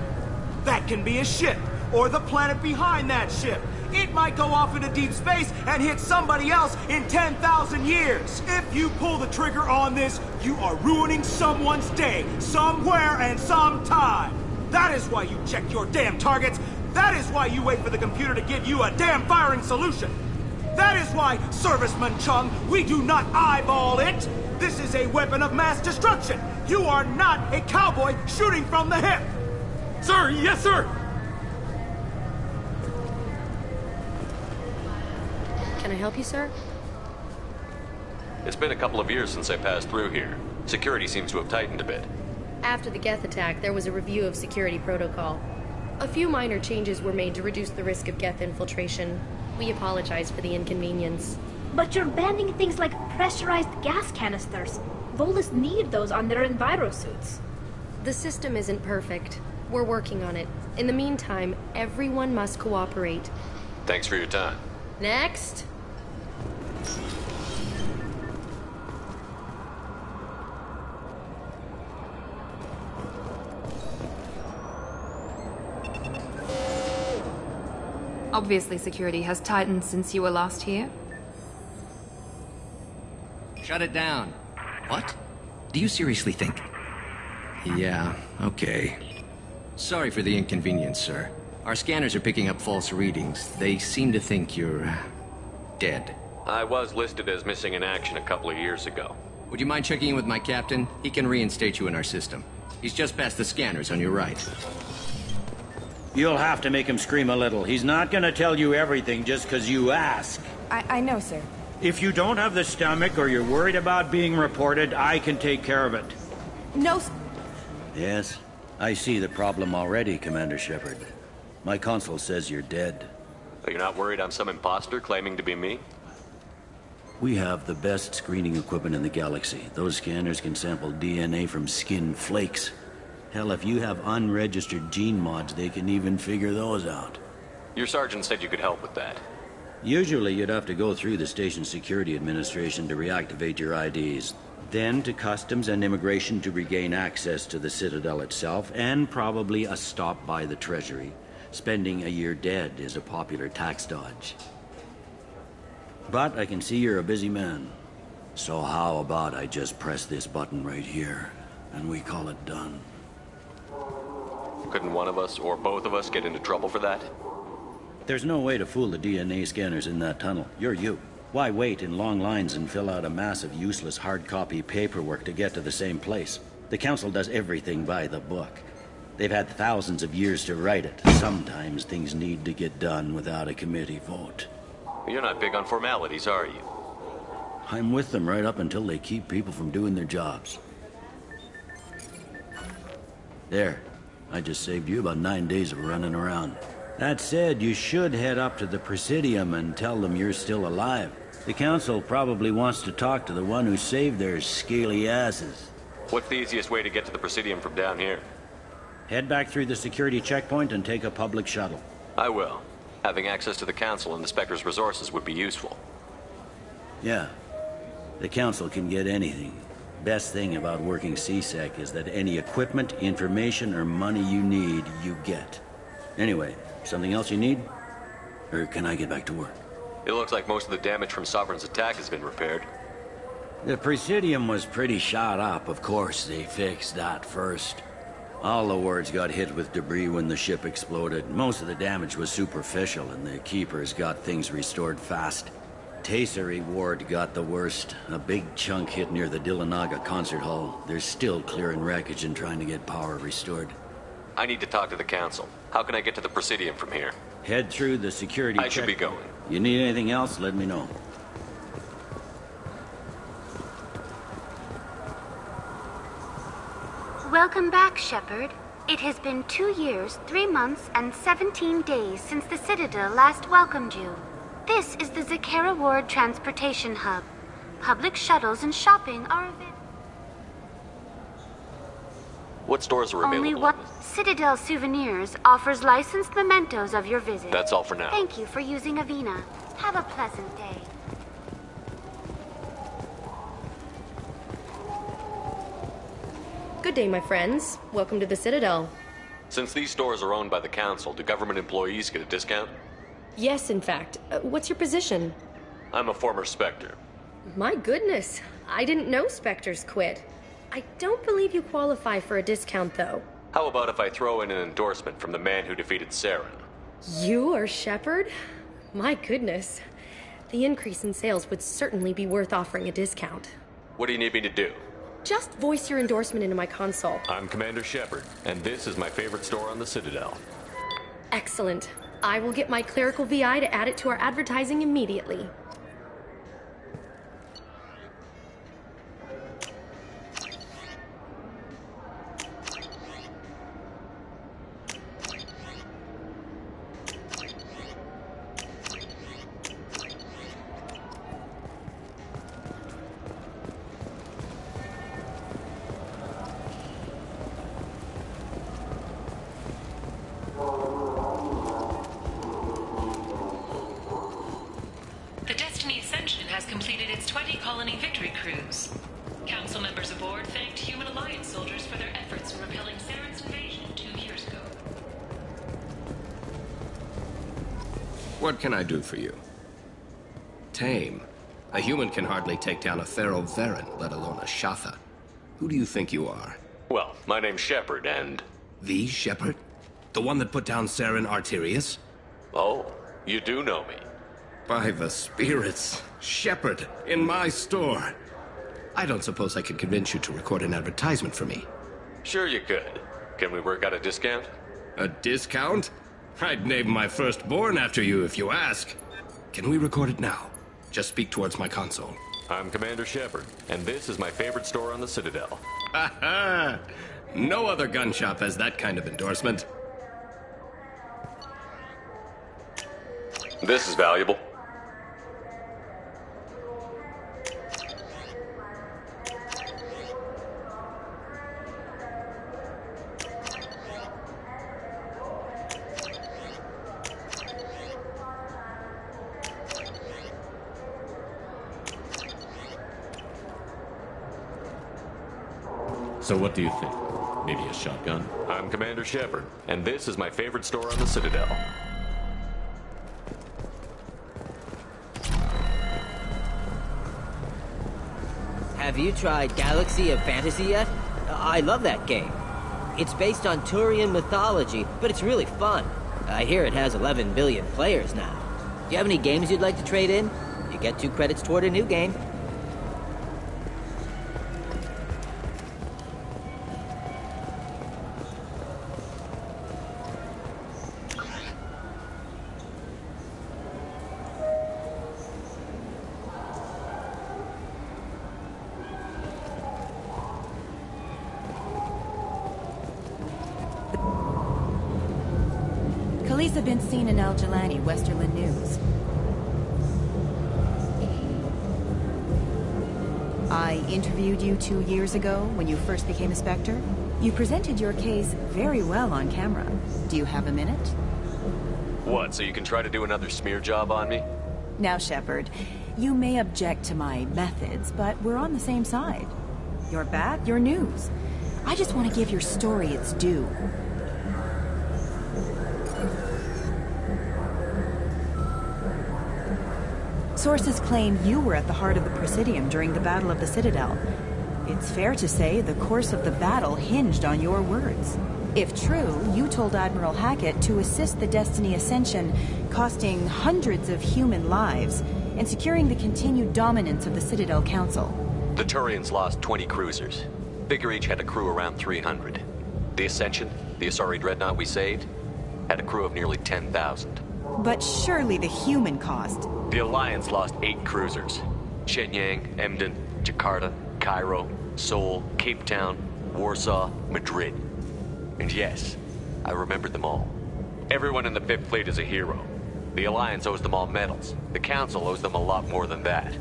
S15: That can be a ship, or the planet behind that ship. It might go off into deep space and hit somebody else in 10,000 years. If you pull the trigger on this, you are ruining someone's day, somewhere and sometime. That is why you check your damn targets. That is why you wait for the computer to give you a damn firing solution. That is why, Serviceman Chung, we do not eyeball it. This is a weapon of mass destruction. You are not a cowboy shooting from the hip.
S16: Sir, yes, sir.
S13: Can I help you, sir?
S6: It's been a couple of years since I passed through here. Security seems to have tightened a bit.
S16: After the Geth attack, there was a review of security protocol. A few minor changes were made to reduce the risk of Geth infiltration. We apologize for the inconvenience.
S8: But you're banning things like pressurized gas canisters. Volus need those on their envirosuits.
S16: The system isn't perfect. We're working on it. In the meantime, everyone must cooperate.
S6: Thanks for your time.
S16: Next!
S17: Obviously, security has tightened since you were last here.
S9: Shut it down. What? Do you seriously think? Yeah, okay. Sorry for the inconvenience, sir. Our scanners are picking up false readings. They seem to think you're dead.
S6: I was listed as missing in action a couple of years ago.
S9: Would you mind checking in with my captain? He can reinstate you in our system. He's just past the scanners on your right.
S18: You'll have to make him scream a little. He's not gonna tell you everything just because you ask.
S17: I know, sir.
S18: If you don't have the stomach or you're worried about being reported, I can take care of it.
S17: No,
S18: Yes, I see the problem already, Commander Shepard. My console says you're dead.
S6: You're not worried I'm some imposter claiming to be me?
S18: We have the best screening equipment in the galaxy. Those scanners can sample DNA from skin flakes. Hell, if you have unregistered gene mods, they can even figure those out.
S6: Your sergeant said you could help with that.
S18: Usually you'd have to go through the station security administration to reactivate your IDs. Then to customs and immigration to regain access to the Citadel itself, and probably a stop by the Treasury. Spending a year dead is a popular tax dodge. But I can see you're a busy man. So how about I just press this button right here, and we call it done?
S6: Couldn't one of us, or both of us, get into trouble for that?
S18: There's no way to fool the DNA scanners in that tunnel. You're you. Why wait in long lines and fill out a mass of useless hard copy paperwork to get to the same place? The Council does everything by the book. They've had thousands of years to write it. Sometimes things need to get done without a committee vote.
S6: You're not big on formalities, are you?
S18: I'm with them right up until they keep people from doing their jobs. There. I just saved you about 9 days of running around. That said, you should head up to the Presidium and tell them you're still alive. The Council probably wants to talk to the one who saved their scaly asses.
S6: What's the easiest way to get to the Presidium from down here?
S18: Head back through the security checkpoint and take a public shuttle.
S6: I will. Having access to the Council and the Spectre's resources would be useful.
S18: Yeah. The Council can get anything. Best thing about working CSEC is that any equipment, information, or money you need, you get. Anyway, something else you need? Or can I get back to work?
S6: It looks like most of the damage from Sovereign's attack has been repaired.
S18: The Presidium was pretty shot up. Of course, they fixed that first. All the wards got hit with debris when the ship exploded. Most of the damage was superficial, and the Keepers got things restored fast. Tasery Ward got the worst. A big chunk hit near the Dillanaga concert hall. They're still clearing wreckage and trying to get power restored.
S6: I need to talk to the Council. How can I get to the Presidium from here?
S18: Head through the security
S6: I should be going.
S18: You need anything else, let me know.
S8: Welcome back, Shepard. It has been 2 years, 3 months, and 17 days since the Citadel last welcomed you. This is the Zakera Ward Transportation Hub. Public shuttles and shopping are available.
S6: What stores are available?
S8: Only what Citadel Souvenirs offers licensed mementos of your visit.
S6: That's all for now.
S8: Thank you for using Avina. Have a pleasant day.
S16: Good day, my friends. Welcome to the Citadel.
S6: Since these stores are owned by the Council, do government employees get a discount?
S16: Yes, in fact. What's your position?
S6: I'm a former Spectre.
S16: My goodness. I didn't know Spectres quit. I don't believe you qualify for a discount, though.
S6: How about if I throw in an endorsement from the man who defeated Saren?
S16: You are Shepard? My goodness. The increase in sales would certainly be worth offering a discount.
S6: What do you need me to do?
S16: Just voice your endorsement into my console.
S6: I'm Commander Shepard, and this is my favorite store on the Citadel.
S16: Excellent. I will get my clerical VI to add it to our advertising immediately.
S1: completed its 20-colony victory cruise. Council members aboard thanked Human Alliance soldiers for their efforts in repelling Saren's invasion 2 years ago.
S9: What can I do for you? Tame. A human can hardly take down a Pharaoh Varen, let alone a Shatha. Who do you think you are?
S6: Well, my name's Shepard, and...
S9: The Shepard? The one that put down Saren Arterius?
S6: Oh, you do know me.
S9: By the spirits. Shepard, in my store. I don't suppose I could convince you to record an advertisement for me.
S6: Sure you could. Can we work out a discount?
S9: A discount? I'd name my firstborn after you if you ask. Can we record it now? Just speak towards my console.
S6: I'm Commander Shepard, and this is my favorite store on the Citadel.
S9: Ha ha! No other gun shop has that kind of endorsement.
S6: This is valuable.
S19: So what do you think? Maybe a shotgun?
S6: I'm Commander Shepard, and this is my favorite store on the Citadel.
S20: Have you tried Galaxy of Fantasy yet? I love that game. It's based on Turian mythology, but it's really fun. I hear it has 11 billion players now. Do you have any games you'd like to trade in? You get 2 credits toward a new game.
S21: Khaleesa been seen in Al Jalani, Westerland News. I interviewed you 2 years ago when you first became a Spectre. You presented your case very well on camera. Do you have a minute?
S6: What, so you can try to do another smear job on me?
S21: Now, Shepard, you may object to my methods, but we're on the same side. You're back, you're news. I just want to give your story its due. Sources claim you were at the heart of the Presidium during the Battle of the Citadel. It's fair to say the course of the battle hinged on your words. If true, you told Admiral Hackett to assist the Destiny Ascension, costing hundreds of human lives, and securing the continued dominance of the Citadel Council.
S6: The Turians lost 20 cruisers. Figure each had a crew around 300. The Ascension, the Asari dreadnought we saved, had a crew of nearly 10,000.
S21: But surely the human cost.
S6: The Alliance lost 8 cruisers. Shenyang, Emden, Jakarta, Cairo, Seoul, Cape Town, Warsaw, Madrid. And yes, I remembered them all. Everyone in the 5th Fleet is a hero. The Alliance owes them all medals. The Council owes them a lot more than that.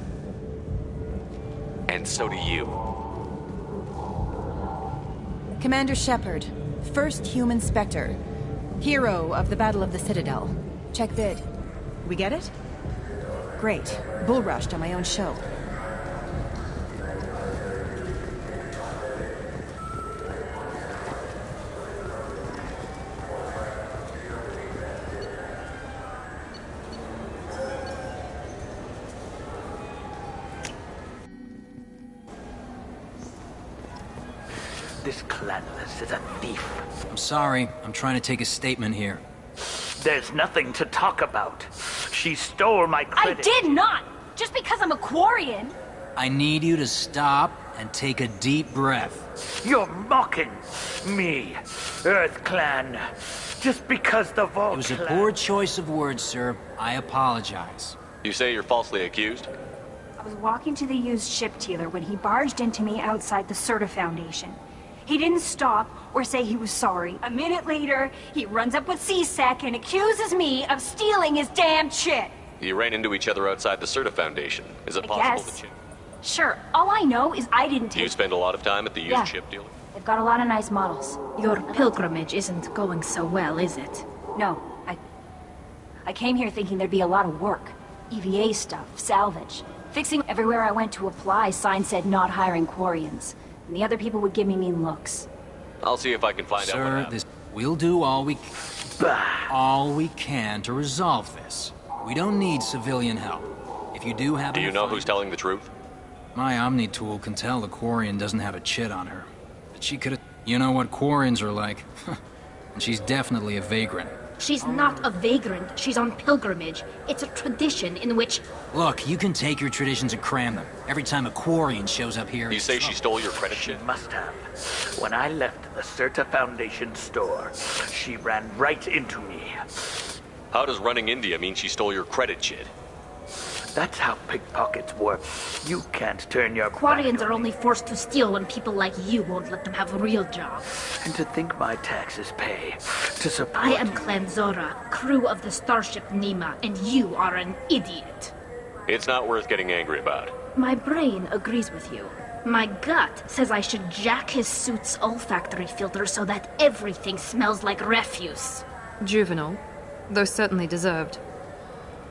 S6: And so do you.
S21: Commander Shepard, first human Spectre. Hero of the Battle of the Citadel. Check vid. We get it? Great. Bull rushed on my own show.
S5: This Clanless is a thief.
S22: I'm sorry. I'm trying to take a statement here.
S5: There's nothing to talk about. She stole my credit.
S23: I did not! Just because I'm a Quarian!
S22: I need you to stop and take a deep breath.
S5: You're mocking me, Earth Clan. Just because the Vault
S22: It was a
S5: Clan...
S22: poor choice of words, sir. I apologize.
S6: You say you're falsely accused?
S23: I was walking to the used ship dealer when he barged into me outside the Serta Foundation. He didn't stop or say he was sorry. A minute later, he runs up with C-Sec and accuses me of stealing his damn shit.
S6: You ran into each other outside the Serta Foundation. Is it
S23: I
S6: possible
S23: guess.
S6: that you...
S23: Sure, all I know is I didn't take...
S6: You spend a lot of time at the used
S23: Yeah.
S6: ship dealer?
S23: They've got a lot of nice models.
S8: Your pilgrimage isn't going so well, is it?
S23: No, I came here thinking there'd be a lot of work. EVA stuff, salvage, Fixing everywhere I went to apply, signs said not hiring Quarians. And the other people would give me mean looks.
S6: I'll see if I can find out what happened.
S22: We'll do all we can to resolve this. We don't need civilian help. If you do happen
S6: Do you know who's telling the truth?
S22: My Omni tool can tell the Quarian doesn't have a chit on her. But she could've... You know what Quarians are like. And she's definitely a vagrant.
S8: She's not a vagrant. She's on pilgrimage. It's a tradition in which...
S22: Look, you can take your traditions and cram them. Every time a Quarian shows up here...
S6: You say she stole your credit chit?
S5: She must have. When I left the Certa Foundation store, she ran right into me.
S6: How does running India mean she stole your credit chit?
S5: That's how pickpockets work. You can't turn your
S8: Quarians are only forced to steal when people like you won't let them have a real job.
S5: And to think my taxes pay to support
S8: I am Clan Zora, crew of the starship Nima, and you are an idiot.
S6: It's not worth getting angry about.
S8: My brain agrees with you. My gut says I should jack his suit's olfactory filter so that everything smells like refuse.
S17: Juvenile, though certainly deserved.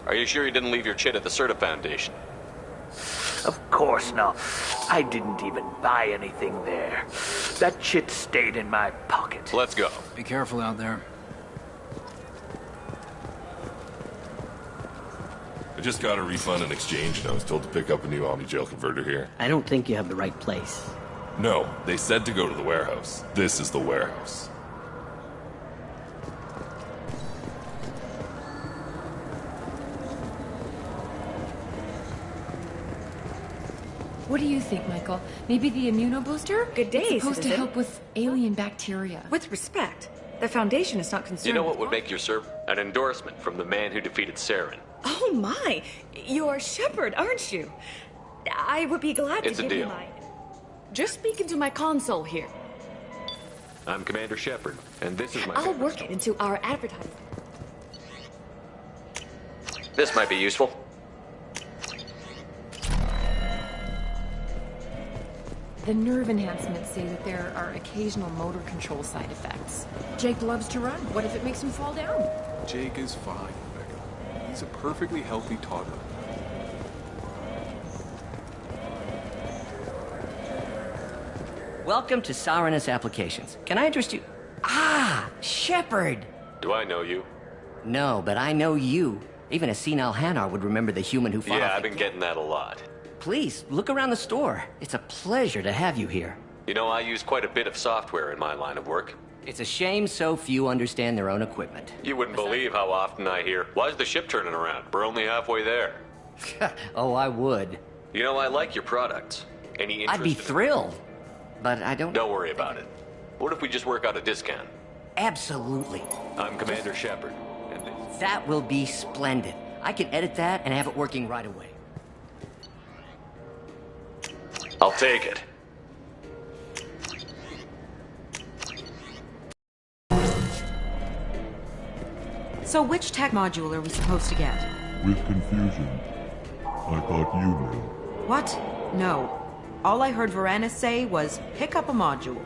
S6: Are you sure you didn't leave your chit at the Certa Foundation?
S5: Of course not. I didn't even buy anything there. That chit stayed in my pocket.
S6: Let's go.
S22: Be careful out there.
S3: I just got a refund and exchange, and I was told to pick up a new Omni Jail converter here.
S4: I don't think you have the right place.
S3: No, they said to go to the warehouse. This is the warehouse.
S10: What do you think, Michael? Maybe the immunobooster?
S24: Good day,
S10: It's supposed
S24: citizen.
S10: to help with alien bacteria.
S24: With respect, the Foundation is not concerned.
S6: You know what would make your serve? An endorsement from the man who defeated Saren.
S24: Oh my! You're Shepard, aren't you? I would be glad
S6: It's
S24: to
S6: a
S24: give you
S6: deal.
S24: my... Just speak into my console here.
S6: I'm Commander Shepard, and this is my...
S24: I'll work it into our advertising.
S6: This might be useful.
S10: The nerve enhancements say that there are occasional motor control side effects. Jake loves to run. What if it makes him fall down?
S25: Jake is fine, Becca. He's a perfectly healthy toddler.
S20: Welcome to Saranus Applications. Can I interest you? Ah, Shepard!
S6: Do I know you?
S20: No, but I know you. Even a senile Hanar would remember the human who fought.
S6: Yeah, I've been getting that a lot.
S20: Please, look around the store. It's a pleasure to have you here.
S6: You know, I use quite a bit of software in my line of work.
S20: It's a shame so few understand their own equipment.
S6: You wouldn't believe how often I hear, "Why's the ship turning around? We're only halfway there."
S20: Oh, I would.
S6: You know, I like your products. Any interest
S20: I'd be
S6: in
S20: thrilled, but I don't...
S6: Don't worry about it. What if we just work out a discount?
S20: Absolutely.
S6: I'm Commander Shepard.
S20: That will be splendid. I can edit that and have it working right away.
S6: I'll take it.
S21: So which tech module are we supposed to get?
S26: With confusion. I thought you knew.
S21: What? No. All I heard Varanus say was, pick up a module.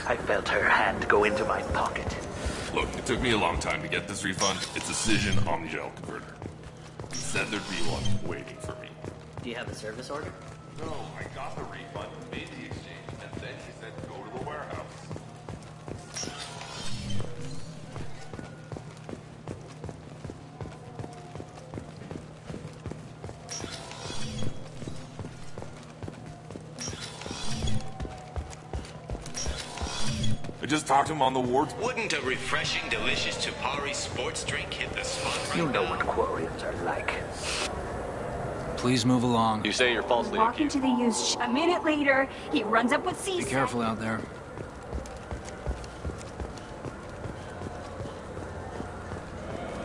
S5: I felt her hand go into my pocket.
S3: Look, it took me a long time to get this refund. It's a Cision Omnigel converter. He said there'd be one waiting for me.
S4: Do you have a service order?
S3: No, I got the refund, made the exchange, and then he said to go to the warehouse. I just talked to him on the wards.
S27: Wouldn't a refreshing, delicious Tupari sports drink hit the spot right
S5: You know
S27: now?
S5: what Quarians are like.
S22: Please move along.
S6: You say you're falsely
S23: Walking
S6: accused.
S23: to the used A minute later, he runs up with
S22: Be
S23: C-Sec.
S22: careful out there.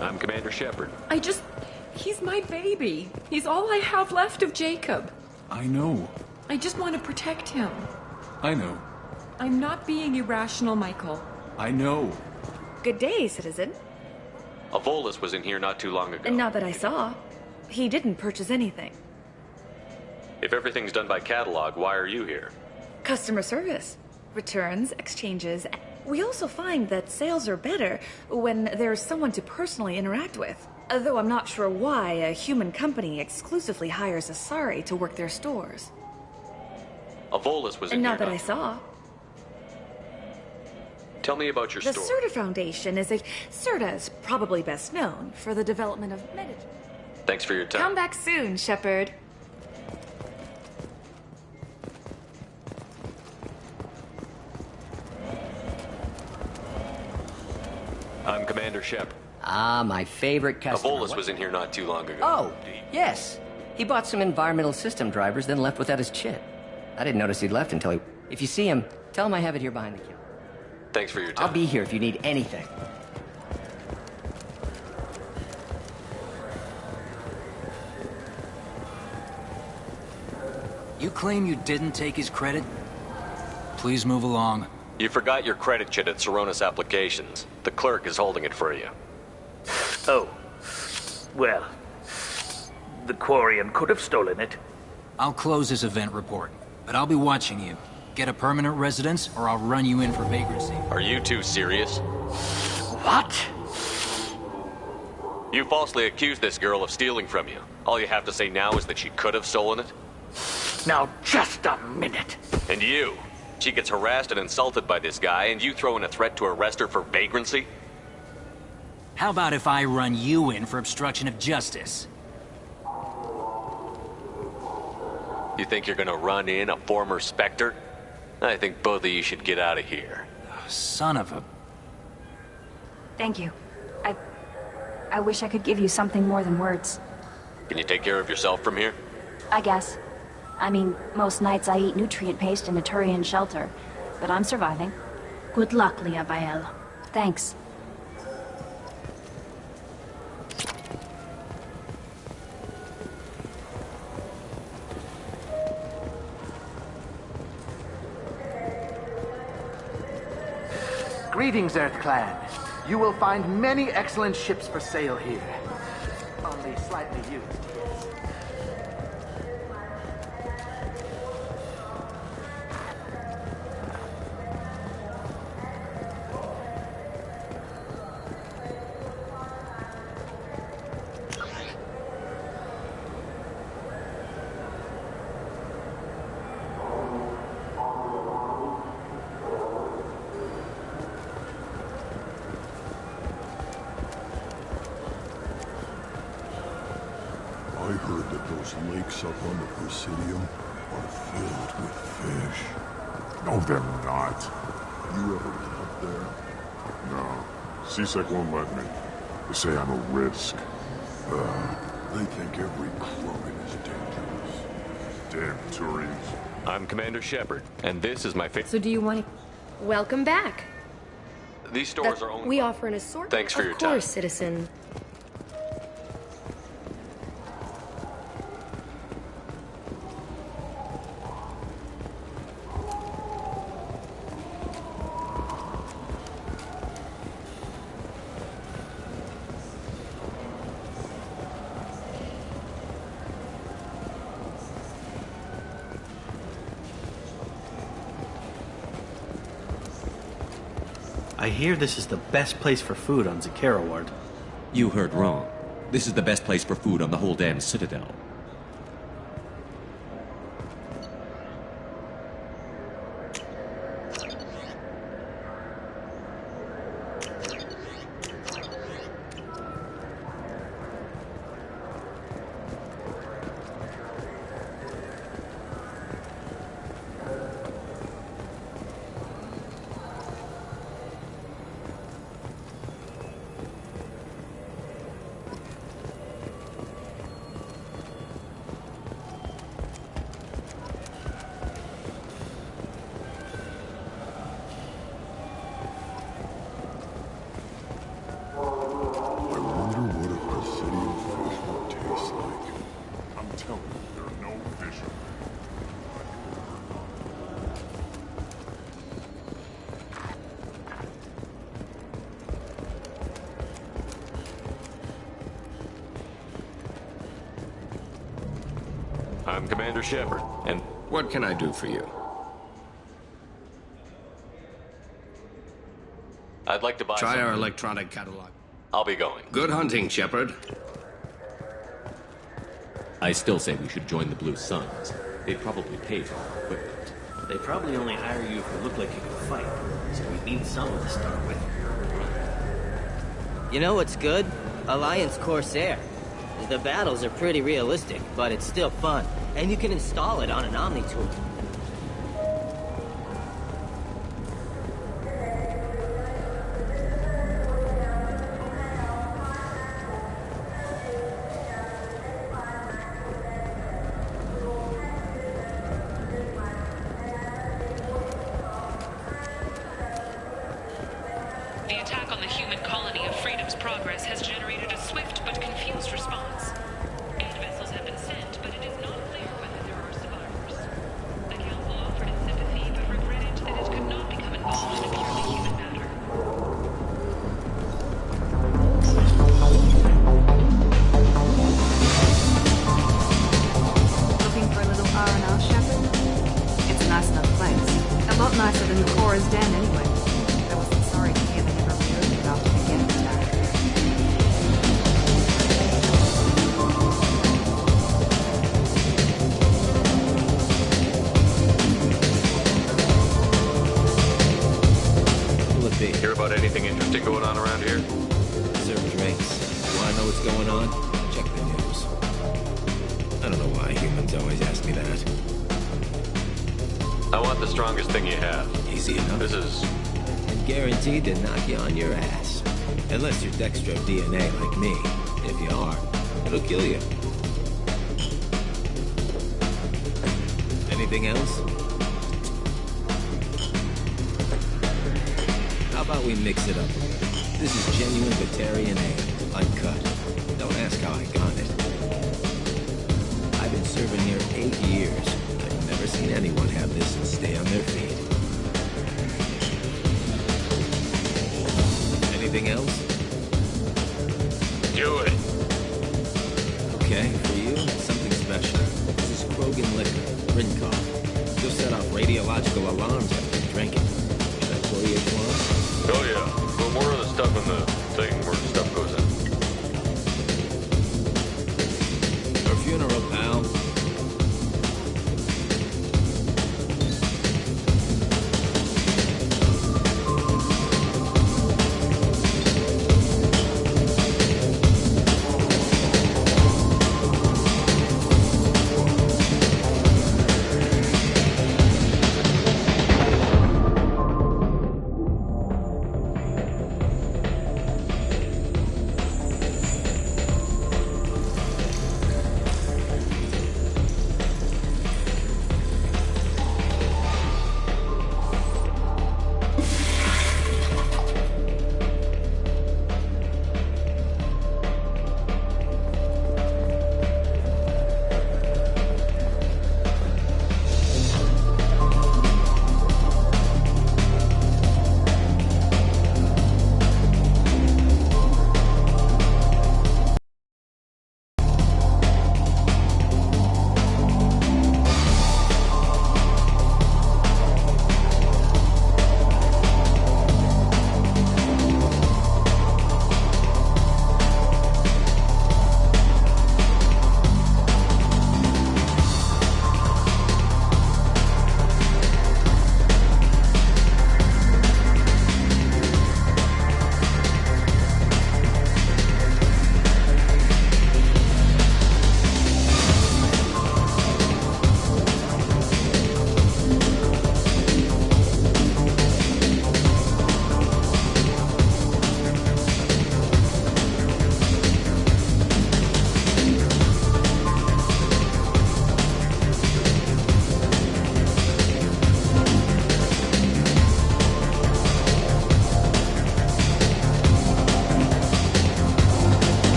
S6: I'm Commander Shepard.
S10: He's my baby. He's all I have left of Jacob.
S25: I know.
S10: I just want to protect him.
S25: I know.
S10: I'm not being irrational, Michael.
S25: I know.
S24: Good day, citizen.
S6: Avolis was in here not too long ago.
S24: Not that I saw. He didn't purchase anything.
S6: If everything's done by catalog, why are you here?
S24: Customer service. Returns, exchanges. We also find that sales are better when there's someone to personally interact with. Though I'm not sure why a human company exclusively hires Asari to work their stores.
S6: Avolis was in
S24: Not
S6: here
S24: that I saw.
S6: Tell me about your
S24: The
S6: store.
S24: Serta Foundation is a... Serta is probably best known for the development of
S6: Thanks for your time.
S24: Come back soon, Shepard.
S6: I'm Commander Shepard.
S9: Ah, my favorite customer.
S6: Avolis was in here not too long ago.
S9: Oh, yes. He bought some environmental system drivers, then left without his chit. I didn't notice he'd left until he... If you see him, tell him I have it here behind the counter.
S6: Thanks for your time.
S9: I'll be here if you need anything.
S22: You claim you didn't take his credit? Please move along.
S6: You forgot your credit chit at Saronis Applications. The clerk is holding it for you.
S2: Oh. Well, the Quarian could have stolen it.
S22: I'll close this event report, but I'll be watching you. Get a permanent residence, or I'll run you in for vagrancy.
S6: Are you two serious?
S2: What?
S6: You falsely accused this girl of stealing from you. All you have to say now is that she could have stolen it?
S2: Now, just a minute.
S6: And you? She gets harassed and insulted by this guy, and you throw in a threat to arrest her for vagrancy?
S22: How about if I run you in for obstruction of justice?
S6: You think you're gonna run in a former Spectre? I think both of you should get out of here.
S22: Son of a...
S23: Thank you. I wish I could give you something more than words.
S6: Can you take care of yourself from here?
S23: I guess. I mean, most nights I eat nutrient paste in a Turian shelter, but I'm surviving.
S8: Good luck, Leah Bael.
S23: Thanks.
S7: Greetings, Earth Clan. You will find many excellent ships for sale here. Only slightly used, yes.
S26: I heard that those lakes up on the Presidium are filled with fish.
S11: No, they're not.
S26: You ever been up there?
S11: No. CSEC won't let me. They say I'm a risk.
S26: They think every Krogan is dangerous.
S11: Damn Turians.
S6: I'm Commander Shepard, and this is my
S16: So do you want to... Welcome back.
S6: These stores are owned...
S16: We offer an assortment.
S6: Thanks for your time.
S16: Of course, citizen.
S12: I hear this is the best place for food on Zakara Ward.
S13: You heard wrong. This is the best place for food on the whole damn Citadel.
S6: I'm Commander Shepard, and...
S9: What can I do for you?
S6: I'd like to buy
S9: Try
S6: some...
S9: our electronic catalog.
S6: I'll be going.
S9: Good hunting, Shepard.
S13: I still say we should join the Blue Suns. They probably pay for our equipment.
S4: They probably only hire you if you look like you can fight, so we need someone to start with.
S1: You know what's good? Alliance Corsair. The battles are pretty realistic, but it's still fun, and you can install it on an Omni tool.
S10: The attack on the human colony of Freedom's Progress has generated a swift but confused response. 8 vessels have been sent, but it is not clear whether there are survivors. The Council offered its sympathy, but regretted that it could not become involved in a purely human matter.
S21: Looking for a little R&R, Shepard? It's a nice enough place. A lot nicer than Cora's den, anyway. I wasn't sorry to hear they never reopened after the Geth attack.
S9: Will it be?
S6: Hear about anything interesting going on around here?
S9: Serve drinks. Want to know what's going on? Check the news. I don't know why humans always ask me that.
S6: I want the strongest thing you have.
S9: Easy enough.
S6: This is...
S9: And guaranteed to knock you on your ass. Unless you're Dextro DNA like me. If you are, it'll kill you. Anything else? How about we mix it up a bit? This is genuine Batarian ale, uncut. Don't ask how I got it. I've been serving here 8 years. I've never seen anyone have this and stay on their feet. Anything else?
S6: Do it.
S9: Okay, for you, something special. This is Krogan liquor, Rincon. You'll set off radiological alarms after you drink it. Should I pour you a glass?
S6: Oh yeah. Put more of the stuff in the thing where stuff goes in.
S9: Your funeral, pal.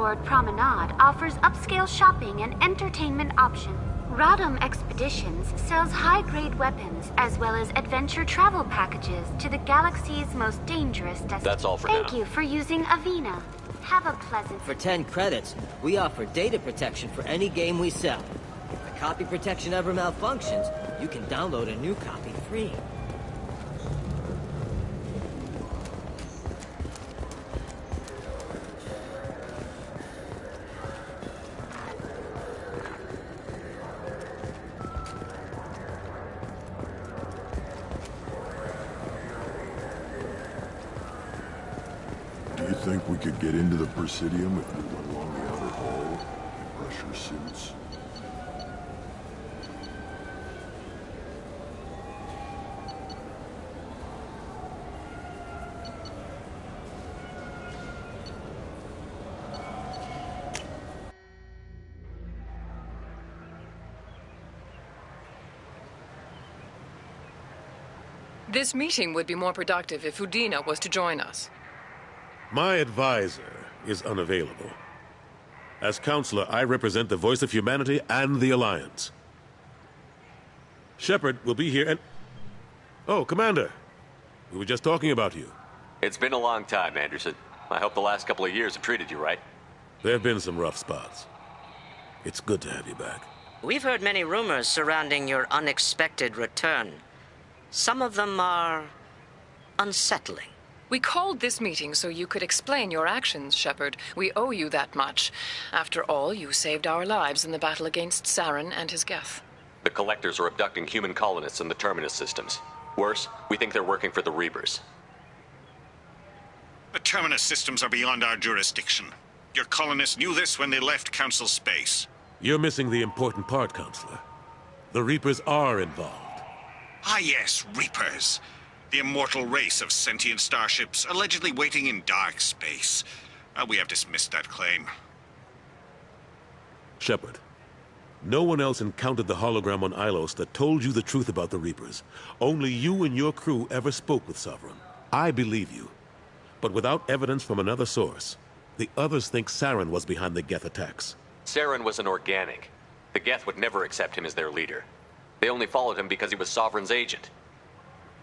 S3: Seaboard Promenade offers upscale shopping and entertainment options. Rodham Expeditions sells high-grade weapons as well as adventure travel packages to the galaxy's most dangerous destinations.
S6: That's all for now.
S3: Thank you for using Avena. Have a pleasant...
S1: For 10 credits, we offer data protection for any game we sell. If the copy protection ever malfunctions, you can download a new copy free.
S26: Do you think we could get into the Presidium if we went along the outer hall in pressure suits?
S14: This meeting would be more productive if Udina was to join us.
S15: My advisor is unavailable. As counselor, I represent the voice of humanity and the Alliance. Shepard will be here and... Oh, Commander. We were just talking about you.
S6: It's been a long time, Anderson. I hope the last couple of years have treated you right.
S15: There have been some rough spots. It's good to have you back.
S17: We've heard many rumors surrounding your unexpected return. Some of them are unsettling.
S14: We called this meeting so you could explain your actions, Shepard. We owe you that much. After all, you saved our lives in the battle against Saren and his Geth.
S6: The Collectors are abducting human colonists in the Terminus systems. Worse, we think they're working for the Reapers.
S18: The Terminus systems are beyond our jurisdiction. Your colonists knew this when they left Council space.
S15: You're missing the important part, Counselor. The Reapers are involved.
S18: Ah yes, Reapers. The immortal race of sentient starships allegedly waiting in dark space. We have dismissed that claim.
S15: Shepard, no one else encountered the hologram on Ilos that told you the truth about the Reapers. Only you and your crew ever spoke with Sovereign. I believe you. But without evidence from another source, the others think Saren was behind the Geth attacks.
S6: Saren was an organic. The Geth would never accept him as their leader. They only followed him because he was Sovereign's agent.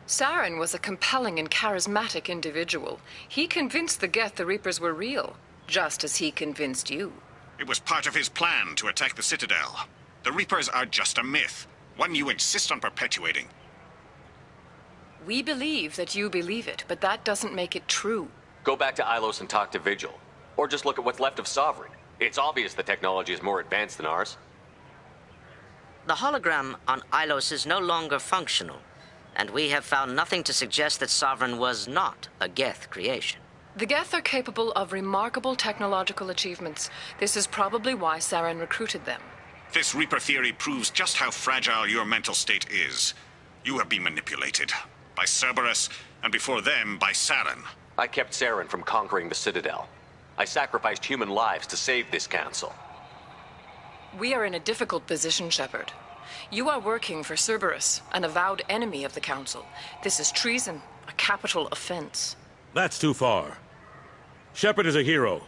S14: Saren was a compelling and charismatic individual. He convinced the Geth the Reapers were real, just as he convinced you.
S18: It was part of his plan to attack the Citadel. The Reapers are just a myth, one you insist on perpetuating.
S14: We believe that you believe it, but that doesn't make it true.
S6: Go back to Ilos and talk to Vigil. Or just look at what's left of Sovereign. It's obvious the technology is more advanced than ours.
S17: The hologram on Ilos is no longer functional, and we have found nothing to suggest that Sovereign was not a Geth creation.
S14: The Geth are capable of remarkable technological achievements. This is probably why Saren recruited them.
S18: This Reaper theory proves just how fragile your mental state is. You have been manipulated. By Cerberus, and before them, by Saren.
S6: I kept Saren from conquering the Citadel. I sacrificed human lives to save this council.
S14: We are in a difficult position, Shepard. You are working for Cerberus, an avowed enemy of the Council. This is treason, a capital offense.
S15: That's too far. Shepard is a hero.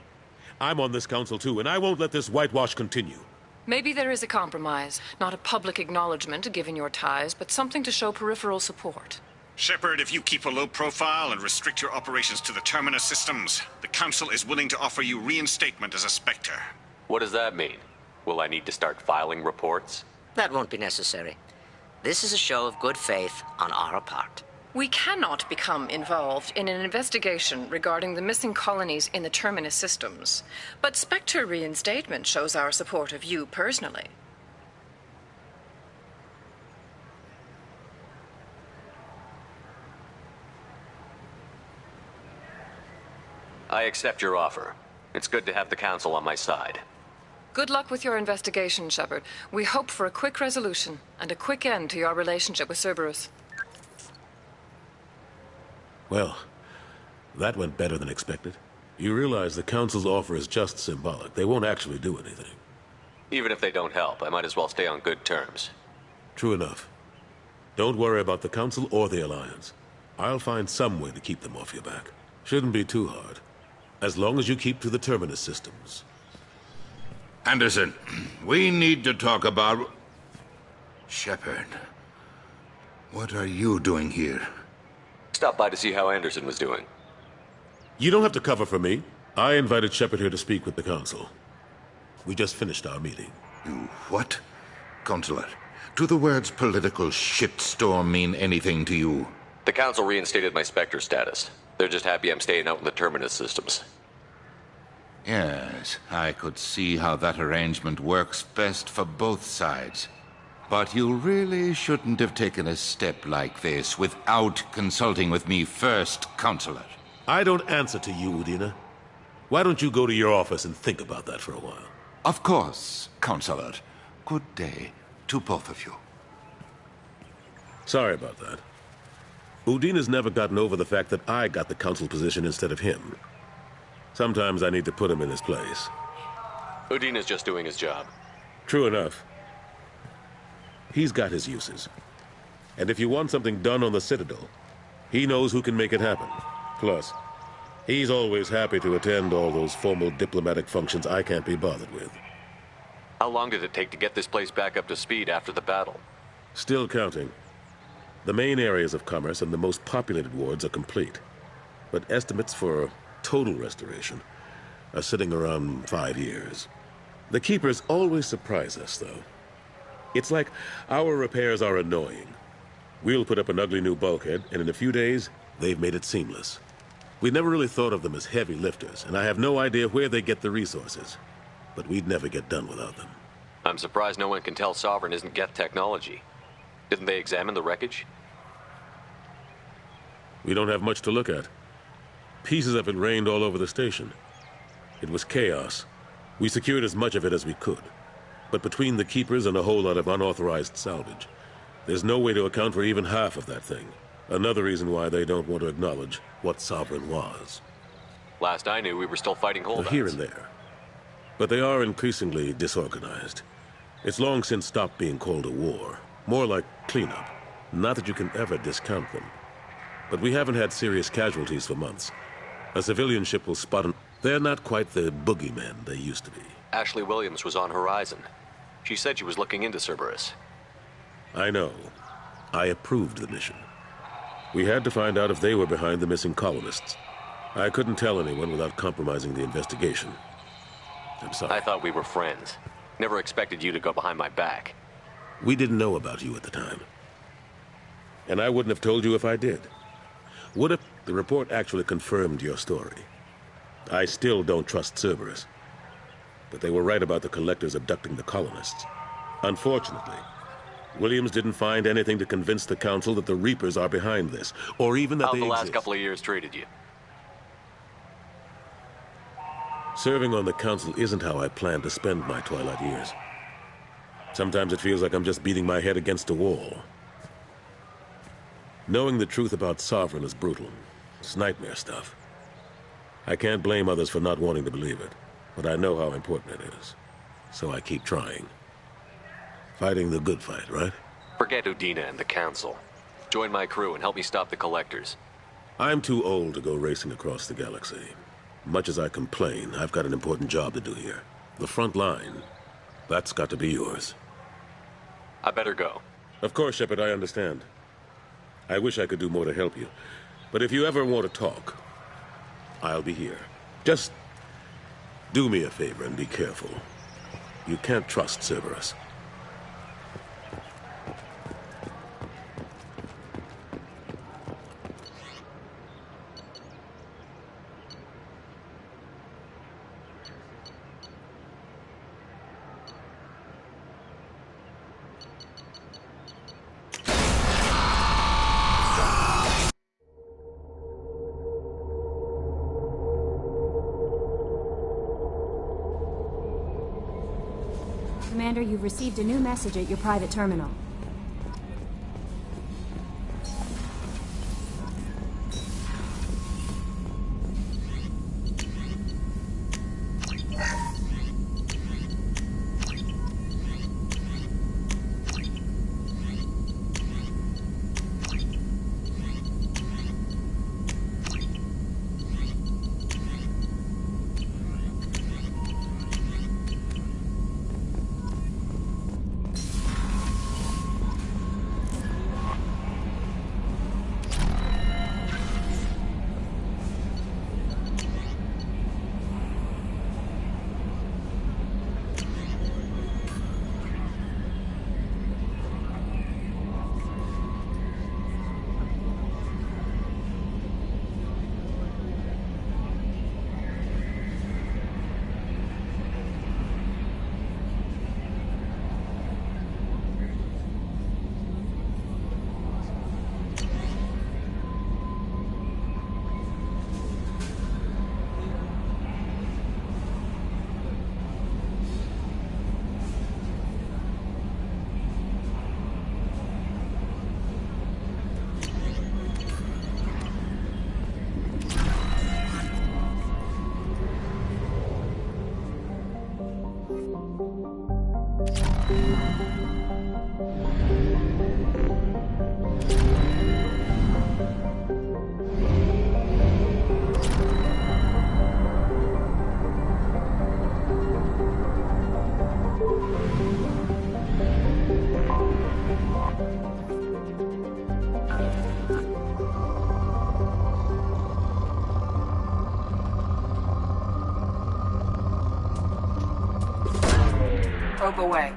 S15: I'm on this council too, and I won't let this whitewash continue.
S14: Maybe there is a compromise. Not a public acknowledgement given your ties, but something to show peripheral support.
S18: Shepard, if you keep a low profile and restrict your operations to the Terminus systems, the Council is willing to offer you reinstatement as a Spectre.
S6: What does that mean? Will I need to start filing reports?
S17: That won't be necessary. This is a show of good faith on our part.
S14: We cannot become involved in an investigation regarding the missing colonies in the Terminus systems. But Spectre reinstatement shows our support of you personally.
S6: I accept your offer. It's good to have the Council on my side.
S14: Good luck with your investigation, Shepard. We hope for a quick resolution and a quick end to your relationship with Cerberus.
S15: Well, that went better than expected. You realize the Council's offer is just symbolic. They won't actually do anything.
S6: Even if they don't help, I might as well stay on good terms.
S15: True enough. Don't worry about the Council or the Alliance. I'll find some way to keep them off your back. Shouldn't be too hard. As long as you keep to the Terminus systems.
S2: Anderson, we need to talk about... Shepard. What are you doing here?
S6: Stopped by to see how Anderson was doing.
S15: You don't have to cover for me. I invited Shepard here to speak with the Council. We just finished our meeting.
S2: You what? Counselor, do the words political shitstorm mean anything to you?
S6: The Council reinstated my Spectre status. They're just happy I'm staying out in the Terminus systems.
S2: Yes, I could see how that arrangement works best for both sides. But you really shouldn't have taken a step like this without consulting with me first, Counselor.
S15: I don't answer to you, Udina. Why don't you go to your office and think about that for a while?
S2: Of course, Counselor. Good day to both of you.
S15: Sorry about that. Udina's never gotten over the fact that I got the Council position instead of him. Sometimes I need to put him in his place.
S6: Udina's just doing his job.
S15: True enough. He's got his uses. And if you want something done on the Citadel, he knows who can make it happen. Plus, he's always happy to attend all those formal diplomatic functions I can't be bothered with.
S6: How long did it take to get this place back up to speed after the battle?
S15: Still counting. The main areas of commerce and the most populated wards are complete. But estimates for total restoration are sitting around 5 years. The Keepers always surprise us, though. It's like our repairs are annoying. We'll put up an ugly new bulkhead, and in a few days, they've made it seamless. We never really thought of them as heavy lifters, and I have no idea where they get the resources. But we'd never get done without them.
S6: I'm surprised no one can tell Sovereign isn't Geth technology. Didn't they examine the wreckage?
S15: We don't have much to look at. Pieces of it rained all over the station. It was chaos. We secured as much of it as we could. But between the Keepers and a whole lot of unauthorized salvage, there's no way to account for even half of that thing. Another reason why they don't want to acknowledge what Sovereign was.
S6: Last I knew, we were still fighting holdouts.
S15: Here and there. But they are increasingly disorganized. It's long since stopped being called a war. More like cleanup. Not that you can ever discount them. But we haven't had serious casualties for months. A civilian ship will spot them. They're not quite the boogeymen they used to be.
S6: Ashley Williams was on Horizon. She said she was looking into Cerberus.
S15: I know. I approved the mission. We had to find out if they were behind the missing colonists. I couldn't tell anyone without compromising the investigation. I'm sorry.
S6: I thought we were friends. Never expected you to go behind my back.
S15: We didn't know about you at the time. And I wouldn't have told you if I did. What if the report actually confirmed your story? I still don't trust Cerberus. But they were right about the collectors abducting the colonists. Unfortunately, Williams didn't find anything to convince the Council that the Reapers are behind this, or even that
S6: How
S15: they
S6: the last
S15: exist.
S6: couple of years treated you?
S15: Serving on the Council isn't how I plan to spend my twilight years. Sometimes it feels like I'm just beating my head against a wall. Knowing the truth about Sovereign is brutal. It's nightmare stuff. I can't blame others for not wanting to believe it, but I know how important it is. So I keep trying. Fighting the good fight, right?
S6: Forget Udina and the Council. Join my crew and help me stop the Collectors.
S15: I'm too old to go racing across the galaxy. Much as I complain, I've got an important job to do here. The front line. That's got to be yours.
S6: I better go.
S15: Of course, Shepard, I understand. I wish I could do more to help you. But if you ever want to talk, I'll be here. Just do me a favor and be careful. You can't trust Cerberus.
S5: Commander, you've received a new message at your private terminal.
S8: Probe away.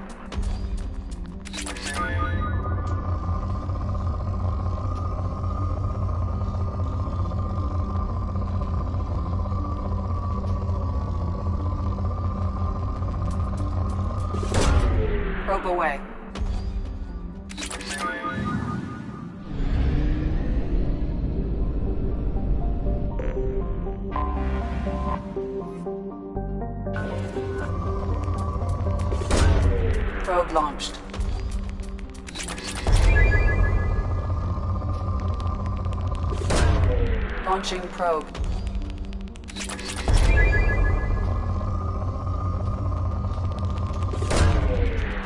S8: Probe away. Probe launched. Launching probe.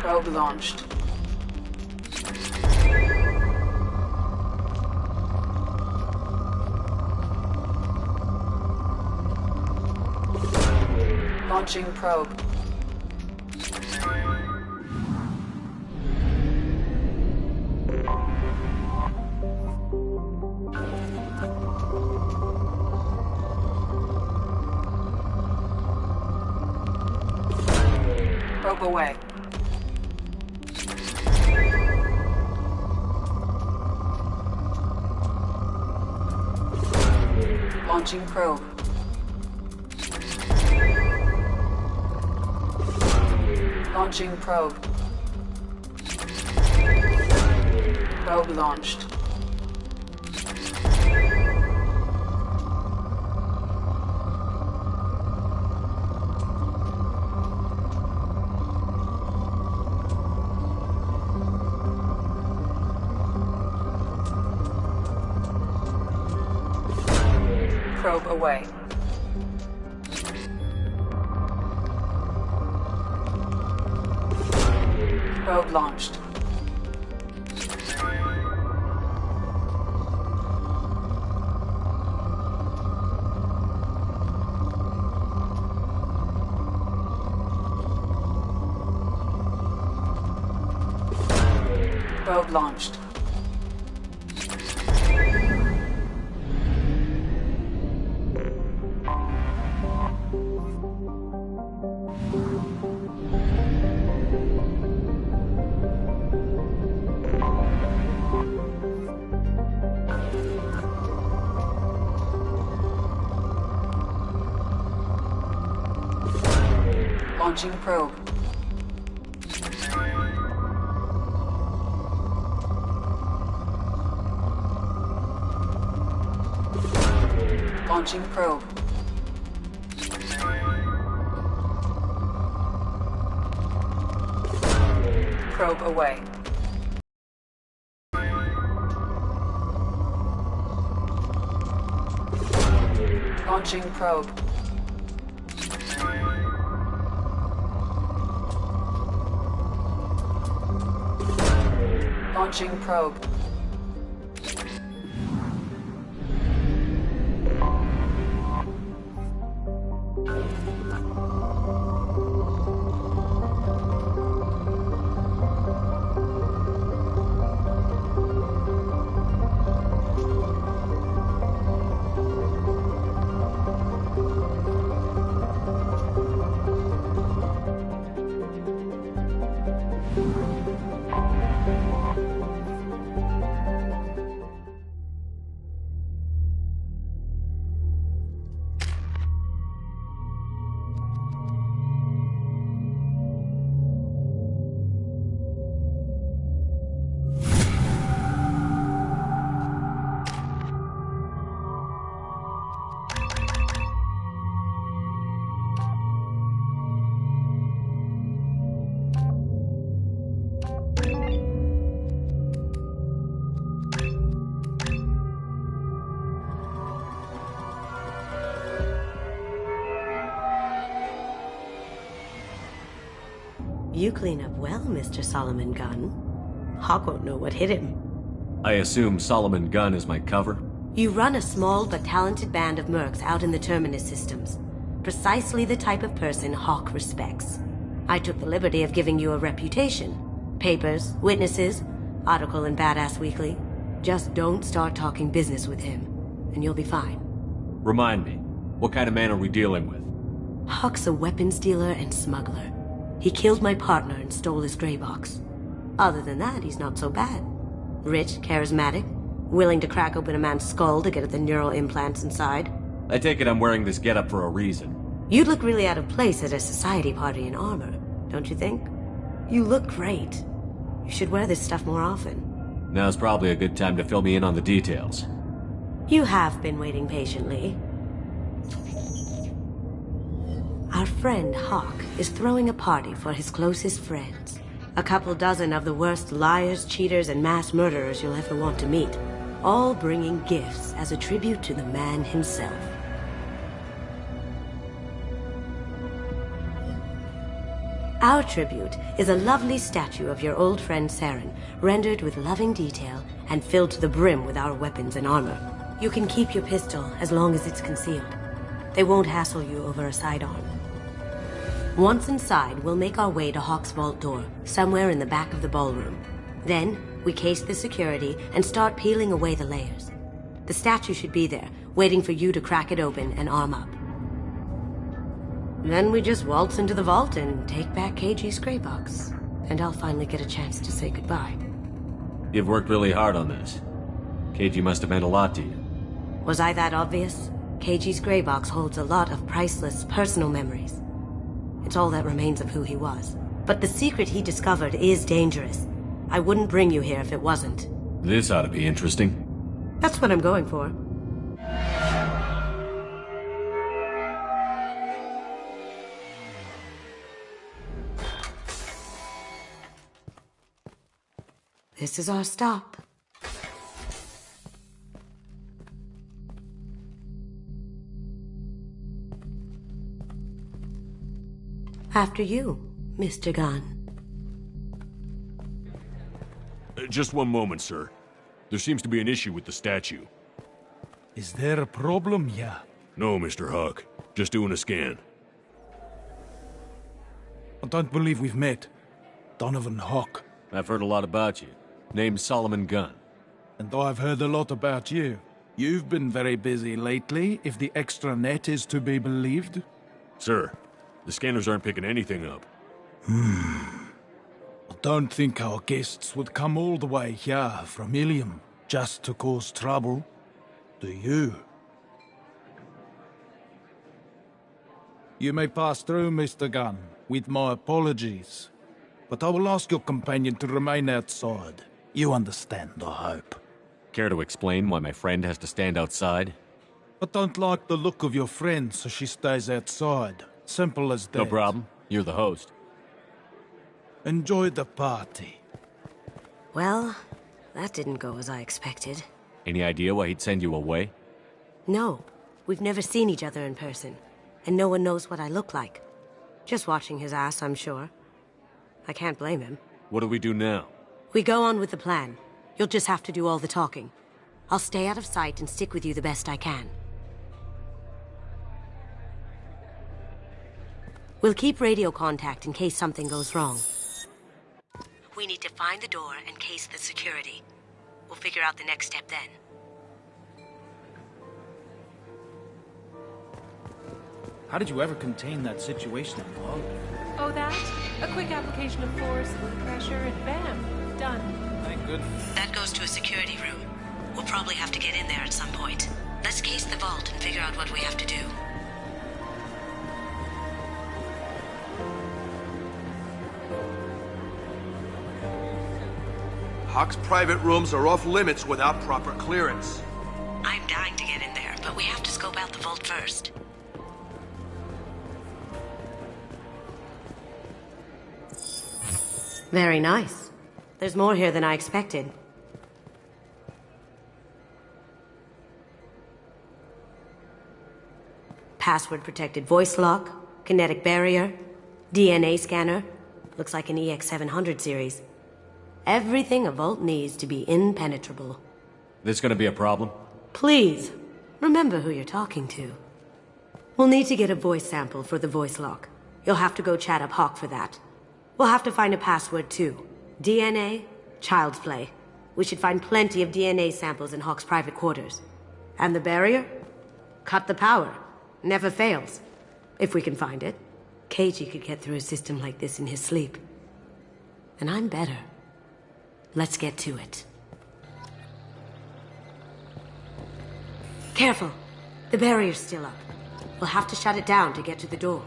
S8: Probe launched. Launching probe. Probe away. Launching probe. Launching probe. Probe launched. Probe away. Probe launched. Probe launched. Launching probe. Launching probe. Probe away. Launching probe. Launching probe.
S19: You clean up well, Mr. Solomon Gunn. Hawk won't know what hit him.
S6: I assume Solomon Gunn is my cover?
S19: You run a small but talented band of mercs out in the Terminus systems. Precisely the type of person Hawk respects. I took the liberty of giving you a reputation. Papers, witnesses, article in Badass Weekly. Just don't start talking business with him, and you'll be fine.
S6: Remind me, what kind of man are we dealing with?
S19: Hawk's a weapons dealer and smuggler. He killed my partner and stole his gray box. Other than that, he's not so bad. Rich, charismatic, willing to crack open a man's skull to get at the neural implants inside.
S6: I take it I'm wearing this getup for a reason.
S19: You'd look really out of place at a society party in armor, don't you think? You look great. You should wear this stuff more often.
S6: Now's probably a good time to fill me in on the details.
S19: You have been waiting patiently. Our friend Hawk is throwing a party for his closest friends. A couple dozen of the worst liars, cheaters, and mass murderers you'll ever want to meet. All bringing gifts as a tribute to the man himself. Our tribute is a lovely statue of your old friend Saren, rendered with loving detail and filled to the brim with our weapons and armor. You can keep your pistol as long as it's concealed. They won't hassle you over a sidearm. Once inside, we'll make our way to Hawk's vault door, somewhere in the back of the ballroom. Then, we case the security and start peeling away the layers. The statue should be there, waiting for you to crack it open and arm up. Then we just waltz into the vault and take back KG's gray box. And I'll finally get a chance to say goodbye.
S6: You've worked really hard on this. KG must have meant a lot to you.
S19: Was I that obvious? KG's gray box holds a lot of priceless personal memories. It's all that remains of who he was. But the secret he discovered is dangerous. I wouldn't bring you here if it wasn't.
S6: This ought to be interesting.
S19: That's what I'm going for. This is our stop. After you, Mr. Gunn.
S15: Just one moment, sir. There seems to be an issue with the statue.
S20: Is there a problem here?
S15: No, Mr. Hawk. Just doing a scan.
S20: I don't believe we've met. Donovan Hawk.
S6: I've heard a lot about you. Name's Solomon Gunn.
S20: And I've heard a lot about you. You've been very busy lately, if the extranet is to be believed.
S15: Sir, the scanners aren't picking anything up.
S20: I don't think our guests would come all the way here from Ilium just to cause trouble. Do you? You may pass through, Mr. Gunn, with my apologies. But I will ask your companion to remain outside. You understand, I hope.
S6: Care to explain why my friend has to stand outside?
S20: I don't like the look of your friend, so she stays outside. Simple as that.
S6: No problem. You're the host.
S20: Enjoy the party.
S19: Well, that didn't go as I expected.
S6: Any idea why he'd send you away?
S19: No. We've never seen each other in person. And no one knows what I look like. Just watching his ass, I'm sure. I can't blame him.
S6: What do we do now?
S19: We go on with the plan. You'll just have to do all the talking. I'll stay out of sight and stick with you the best I can. We'll keep radio contact in case something goes wrong. We need to find the door and case the security. We'll figure out the next step then.
S12: How did you ever contain that situation in log?
S10: Oh, that? A quick application of force, a little pressure, and bam, done.
S12: Thank goodness.
S19: That goes to a security room. We'll probably have to get in there at some point. Let's case the vault and figure out what we have to do.
S22: Hawk's private rooms are off limits without proper clearance.
S19: I'm dying to get in there, but we have to scope out the vault first. Very nice. There's more here than I expected. Password-protected voice lock, kinetic barrier, DNA scanner. Looks like an EX700 series. Everything a vault needs to be impenetrable.
S7: This gonna be a problem?
S19: Please, remember who you're talking to. We'll need to get a voice sample for the voice lock. You'll have to go chat up Hawk for that. We'll have to find a password too. DNA, child's play. We should find plenty of DNA samples in Hawk's private quarters. And the barrier? Cut the power. Never fails. If we can find it. Keiji could get through a system like this in his sleep. And I'm better. Let's get to it. Careful. The barrier's still up. We'll have to shut it down to get to the door.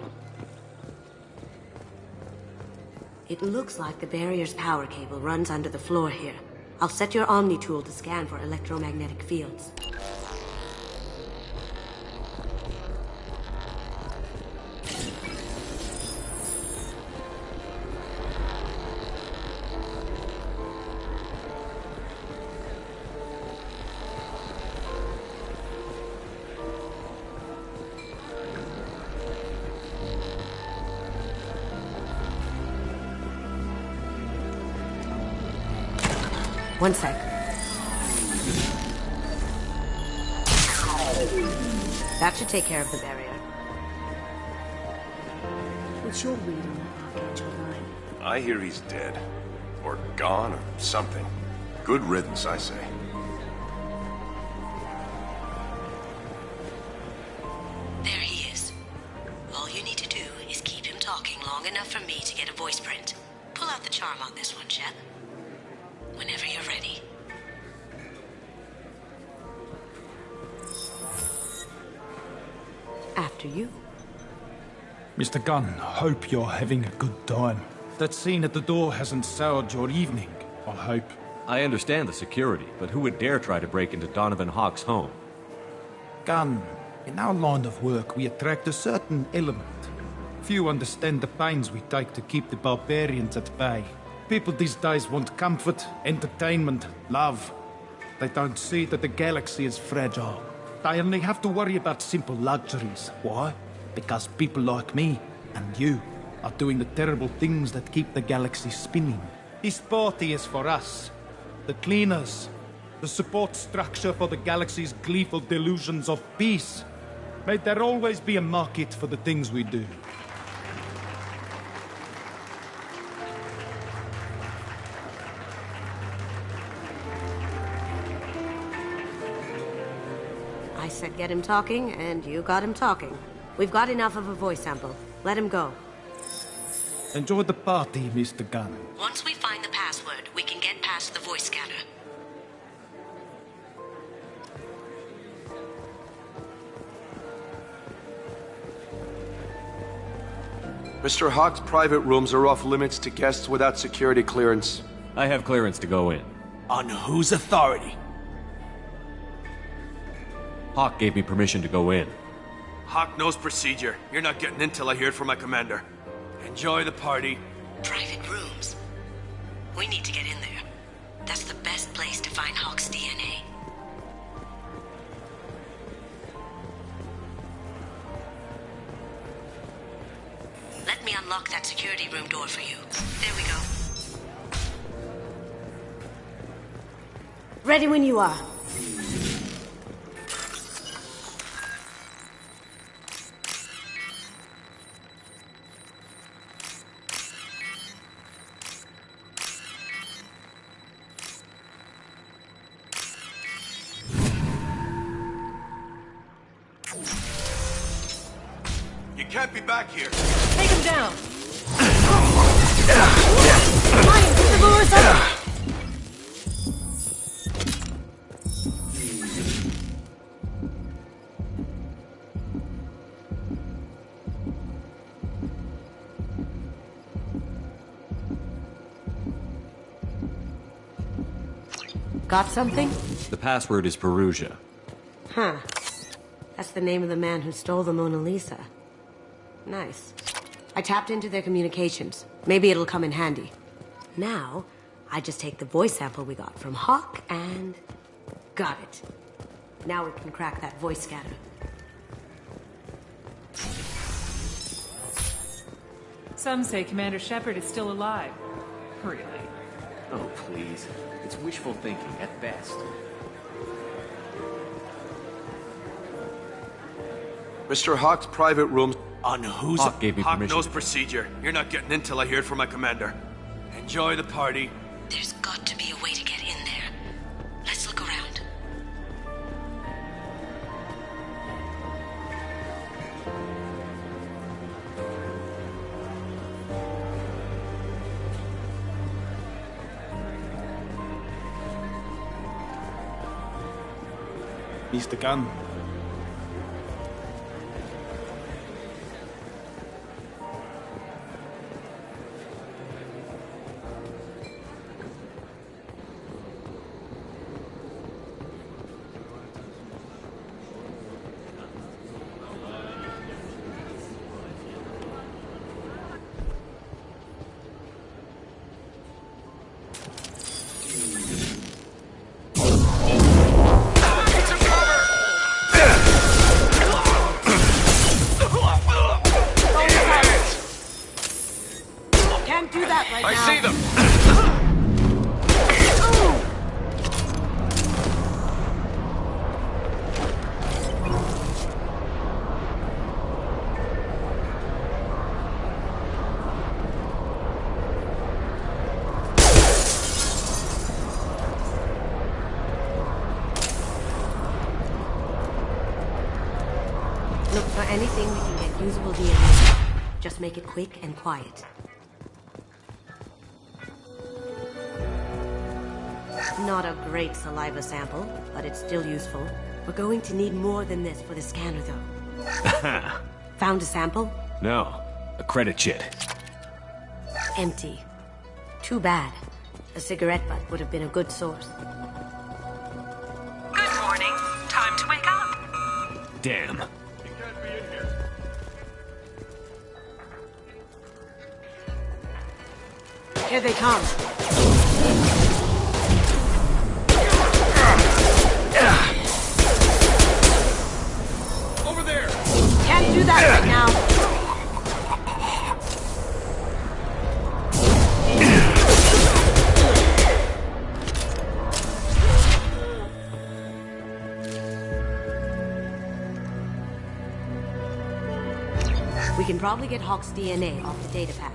S19: It looks like the barrier's power cable runs under the floor here. I'll set your Omni tool to scan for electromagnetic fields. One sec. That should take care of the barrier. What's your read on that Archangel line?
S22: I hear he's dead. Or gone, or something. Good riddance, I say.
S19: There he is. All you need to do is keep him talking long enough for me to get a voice print. Pull out the charm on this one, Shep. Whenever you're ready. After you.
S20: Mr. Gunn, hope you're having a good time. That scene at the door hasn't soured your evening, I hope.
S7: I understand the security, but who would dare try to break into Donovan Hawk's home?
S20: Gunn, in our line of work, we attract a certain element. Few understand the pains we take to keep the barbarians at bay. People these days want comfort, entertainment, love. They don't see that the galaxy is fragile. They only have to worry about simple luxuries. Why? Because people like me and you are doing the terrible things that keep the galaxy spinning. This party is for us, the cleaners, the support structure for the galaxy's gleeful delusions of peace. May there always be a market for the things we do.
S19: I said get him talking, and you got him talking. We've got enough of a voice sample. Let him go.
S20: Enjoy the party, Mr. Gunn.
S19: Once we find the password, we can get past the voice scanner.
S22: Mr. Hawk's private rooms are off limits to guests without security clearance.
S7: I have clearance to go in.
S22: On whose authority?
S7: Hawk gave me permission to go in.
S22: Hawk knows procedure. You're not getting in till I hear it from my commander. Enjoy the party.
S19: Private rooms. We need to get in there. That's the best place to find Hawk's DNA. Let me unlock that security room door for you. There we go. Ready when you are.
S22: You can't be back here.
S14: Take him down!
S19: My invisible reserve! Got something?
S7: The password is Perugia.
S19: Huh. That's the name of the man who stole the Mona Lisa. Nice. I tapped into their communications. Maybe it'll come in handy. Now, I just take the voice sample we got from Hawk and... got it. Now we can crack that voice scanner.
S10: Some say Commander Shepard is still alive. Really?
S4: Oh, please. It's wishful thinking at best.
S22: Mr. Hawk's private room.
S7: On whose... Hawk gave me
S22: Hawk
S7: permission.
S22: knows procedure. You're not getting in till I hear it from my commander. Enjoy the party.
S19: There's got to be a way to get in there. Let's look around.
S20: Mr. Gunn.
S22: I see them!
S19: Look for anything we can get usable DNA. Just make it quick and quiet. Not a great saliva sample, but it's still useful. We're going to need more than this for the scanner, though. Found a sample?
S7: No. A credit chit.
S19: Empty. Too bad. A cigarette butt would have been a good source.
S11: Good morning. Time to wake up.
S7: Damn.
S19: Here they come.
S22: Over there!
S19: Can't do that right now. We can probably get Hawk's DNA off the datapad.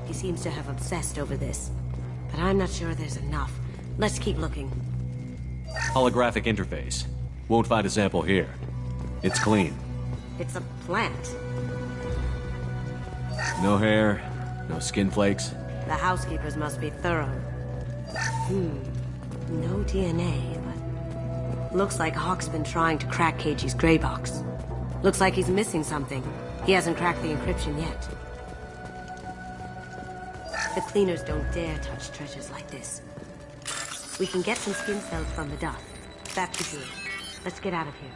S19: He seems to have obsessed over this. But I'm not sure there's enough. Let's keep looking.
S7: Holographic interface. Won't find a sample here. It's clean.
S19: It's a plant.
S7: No hair, no skin flakes.
S19: The housekeepers must be thorough. No DNA, but... Looks like Hawk's been trying to crack KG's gray box. Looks like he's missing something. He hasn't cracked the encryption yet. The cleaners don't dare touch treasures like this. We can get some skin cells from the dust. That should do it. Let's get out of here.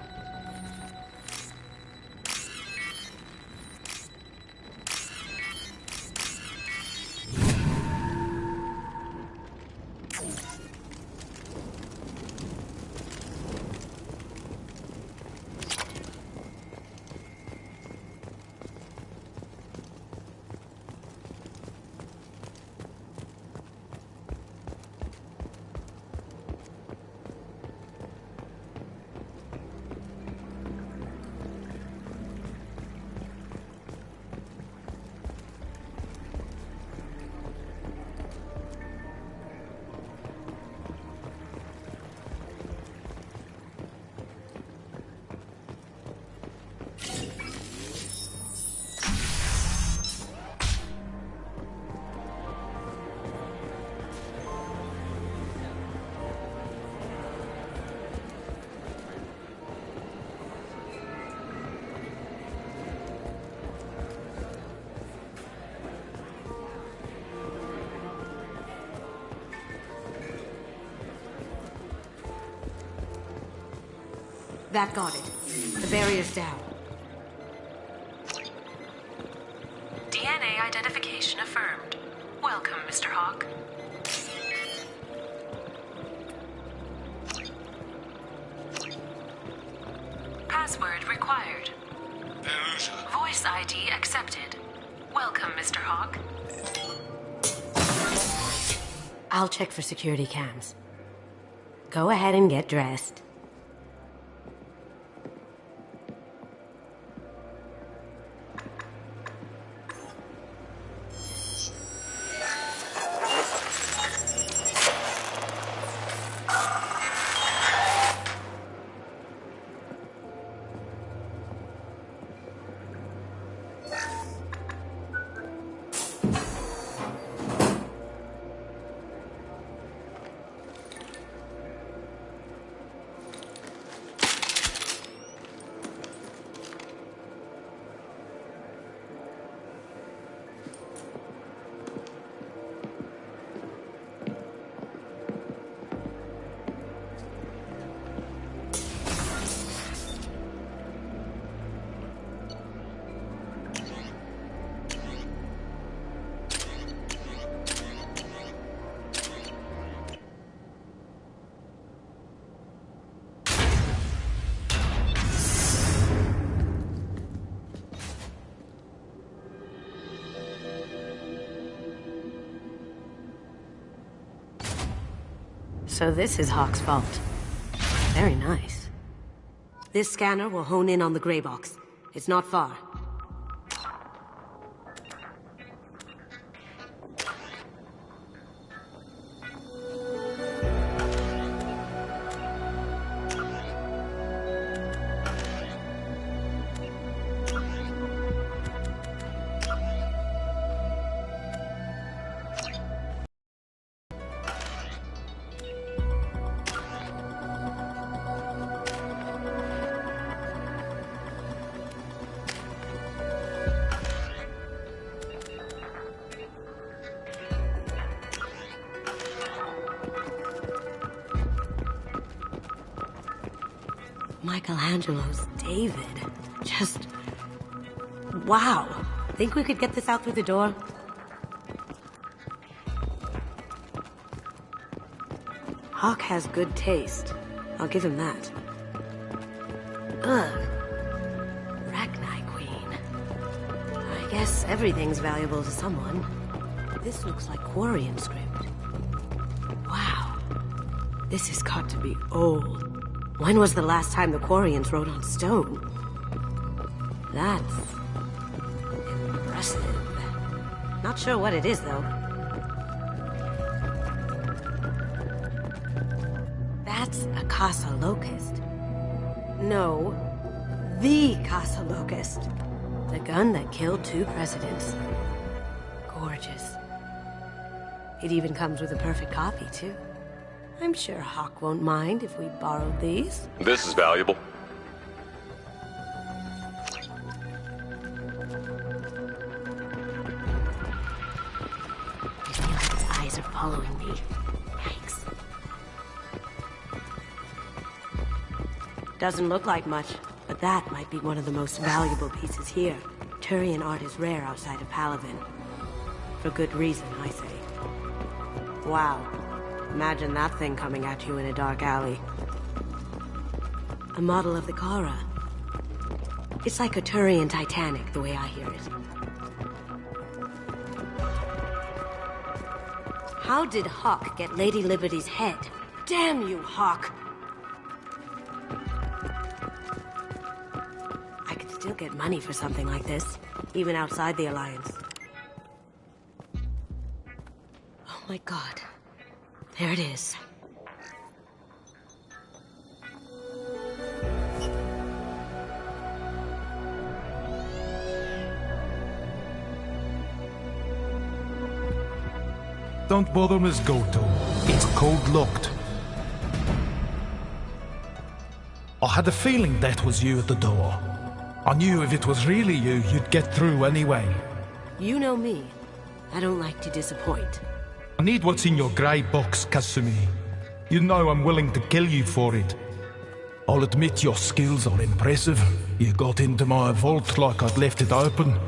S19: That got it. The barrier's down.
S11: DNA identification affirmed. Welcome, Mr. Hawk. Password required. Voice ID accepted. Welcome, Mr. Hawk.
S19: I'll check for security cams. Go ahead and get dressed. So this is Hawk's vault. Very nice. This scanner will hone in on the gray box. It's not far. Michelangelo's David. Just... wow. Think we could get this out through the door? Hawk has good taste. I'll give him that. Ugh. Rachni Queen. I guess everything's valuable to someone. This looks like Quarian script. Wow. This has got to be old. When was the last time the Quarians wrote on stone? That's... impressive. Not sure what it is, though. That's a Casa Locust. No, the Casa Locust. The gun that killed 2 presidents. Gorgeous. It even comes with a perfect copy, too. I'm sure Hawk won't mind if we borrowed these.
S6: This is valuable.
S19: I feel like his eyes are following me. Yikes. Doesn't look like much, but that might be one of the most valuable pieces here. Turian art is rare outside of Palavin. For good reason, I say. Wow. Imagine that thing coming at you in a dark alley. A model of the Kara. It's like a Turian Titanic, the way I hear it. How did Hawk get Lady Liberty's head? Damn you, Hawk! I could still get money for something like this, even outside the Alliance. Oh my god. There it is.
S20: Don't bother, Miss Goto. It's code-locked. I had a feeling that was you at the door. I knew if it was really you, you'd get through anyway.
S19: You know me. I don't like to disappoint.
S20: I need what's in your grey box, Kasumi. You know I'm willing to kill you for it. I'll admit your skills are impressive. You got into my vault like I'd left it open,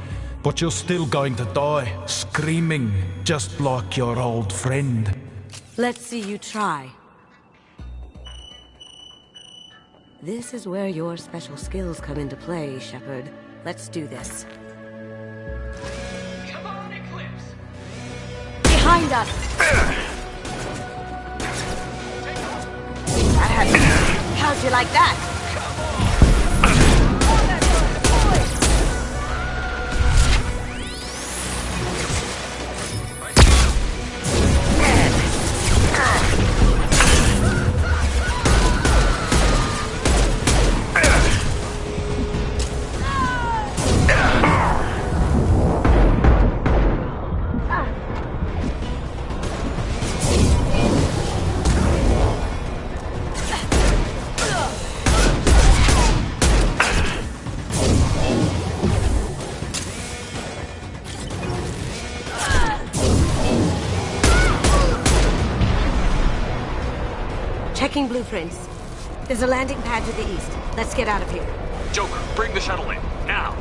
S20: but you're still going to die, screaming, just like your old friend.
S19: Let's see you try. This is where your special skills come into play, Shepard. Let's do this. behind us! How'd you like that? Checking blueprints. There's a landing pad to the east. Let's get out of here.
S6: Joker, bring the shuttle in, now!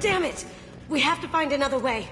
S19: Damn it! We have to find another way.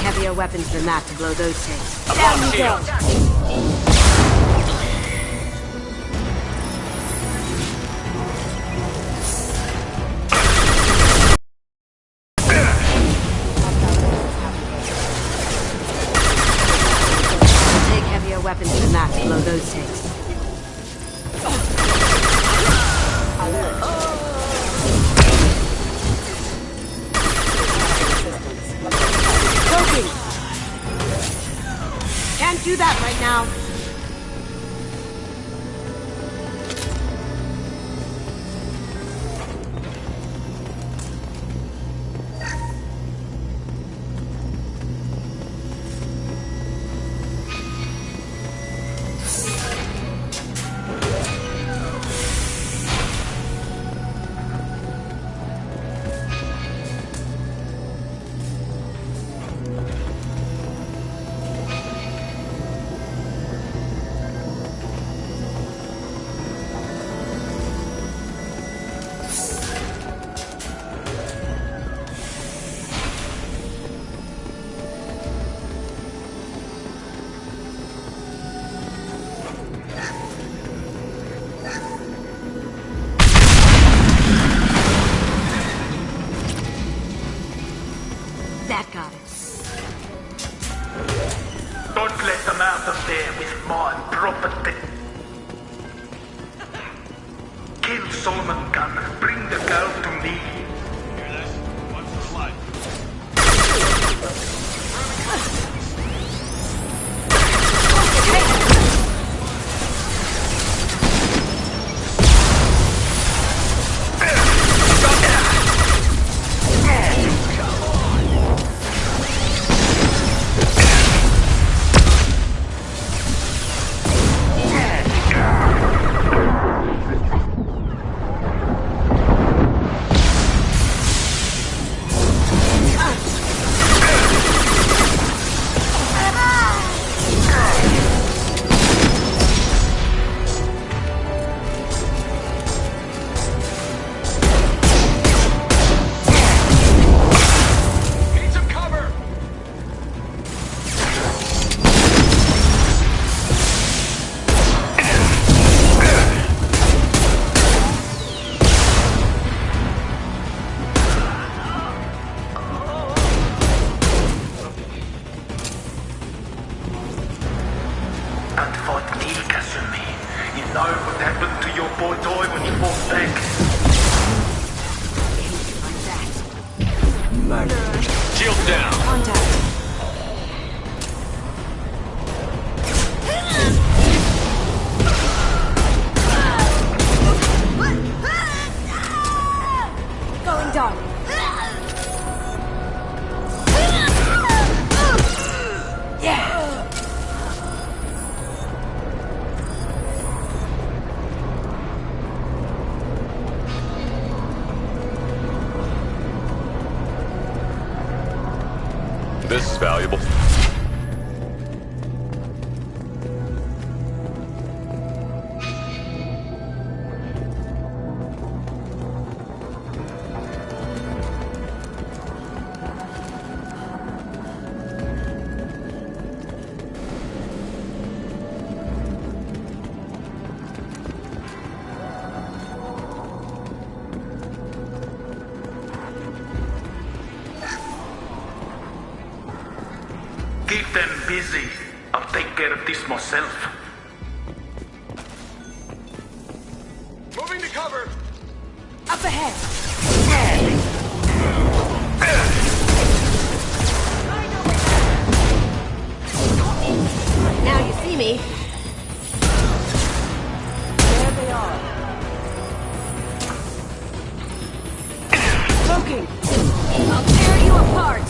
S19: Heavier weapons than that to blow those things. Down you go! Take heavier weapons than that to blow those things. Can't do that right now.
S13: Solomon gun. Bring the girl to me.
S22: Hear this? Watch the slide.
S13: Shield down.
S5: Contact. Going dark. Yeah.
S22: This is valuable.
S13: Keep them busy. I'll take care of this myself.
S22: Moving to cover.
S5: Up ahead.
S19: Now you see me.
S5: There they are. Smoking. I'll tear you apart.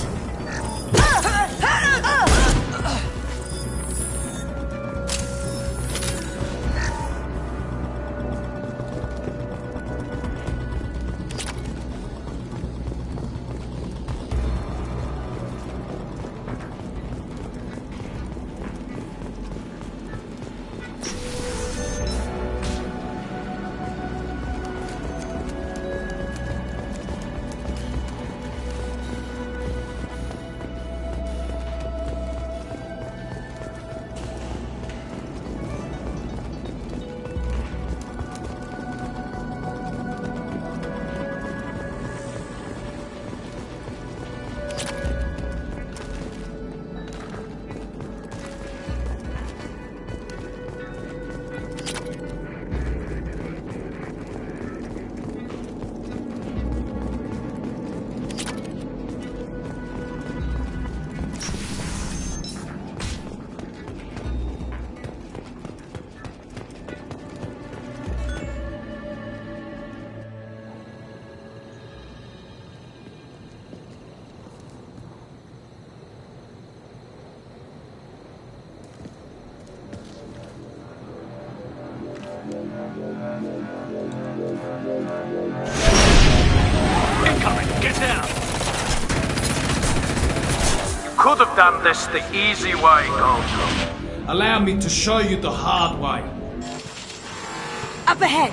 S13: Incoming. Get down. Could have done this the easy way, Goldblum.
S20: Allow me to show you the hard way.
S5: Up ahead.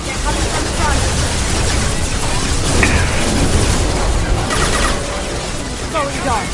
S5: They're coming from the front. Going dark.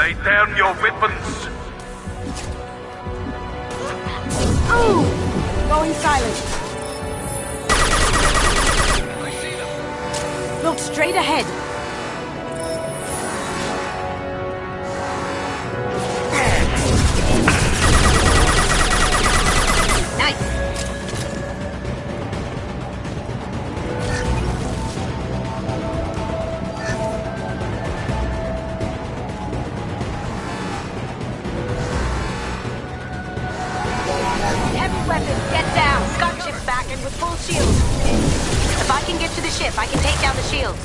S13: Lay down your weapons.
S19: Oh! Going silent. Look straight ahead. Nice.
S9: Heavy weapons, get down. Gun ship's back and with full shield. If I can get to the ship, I can take down the shields.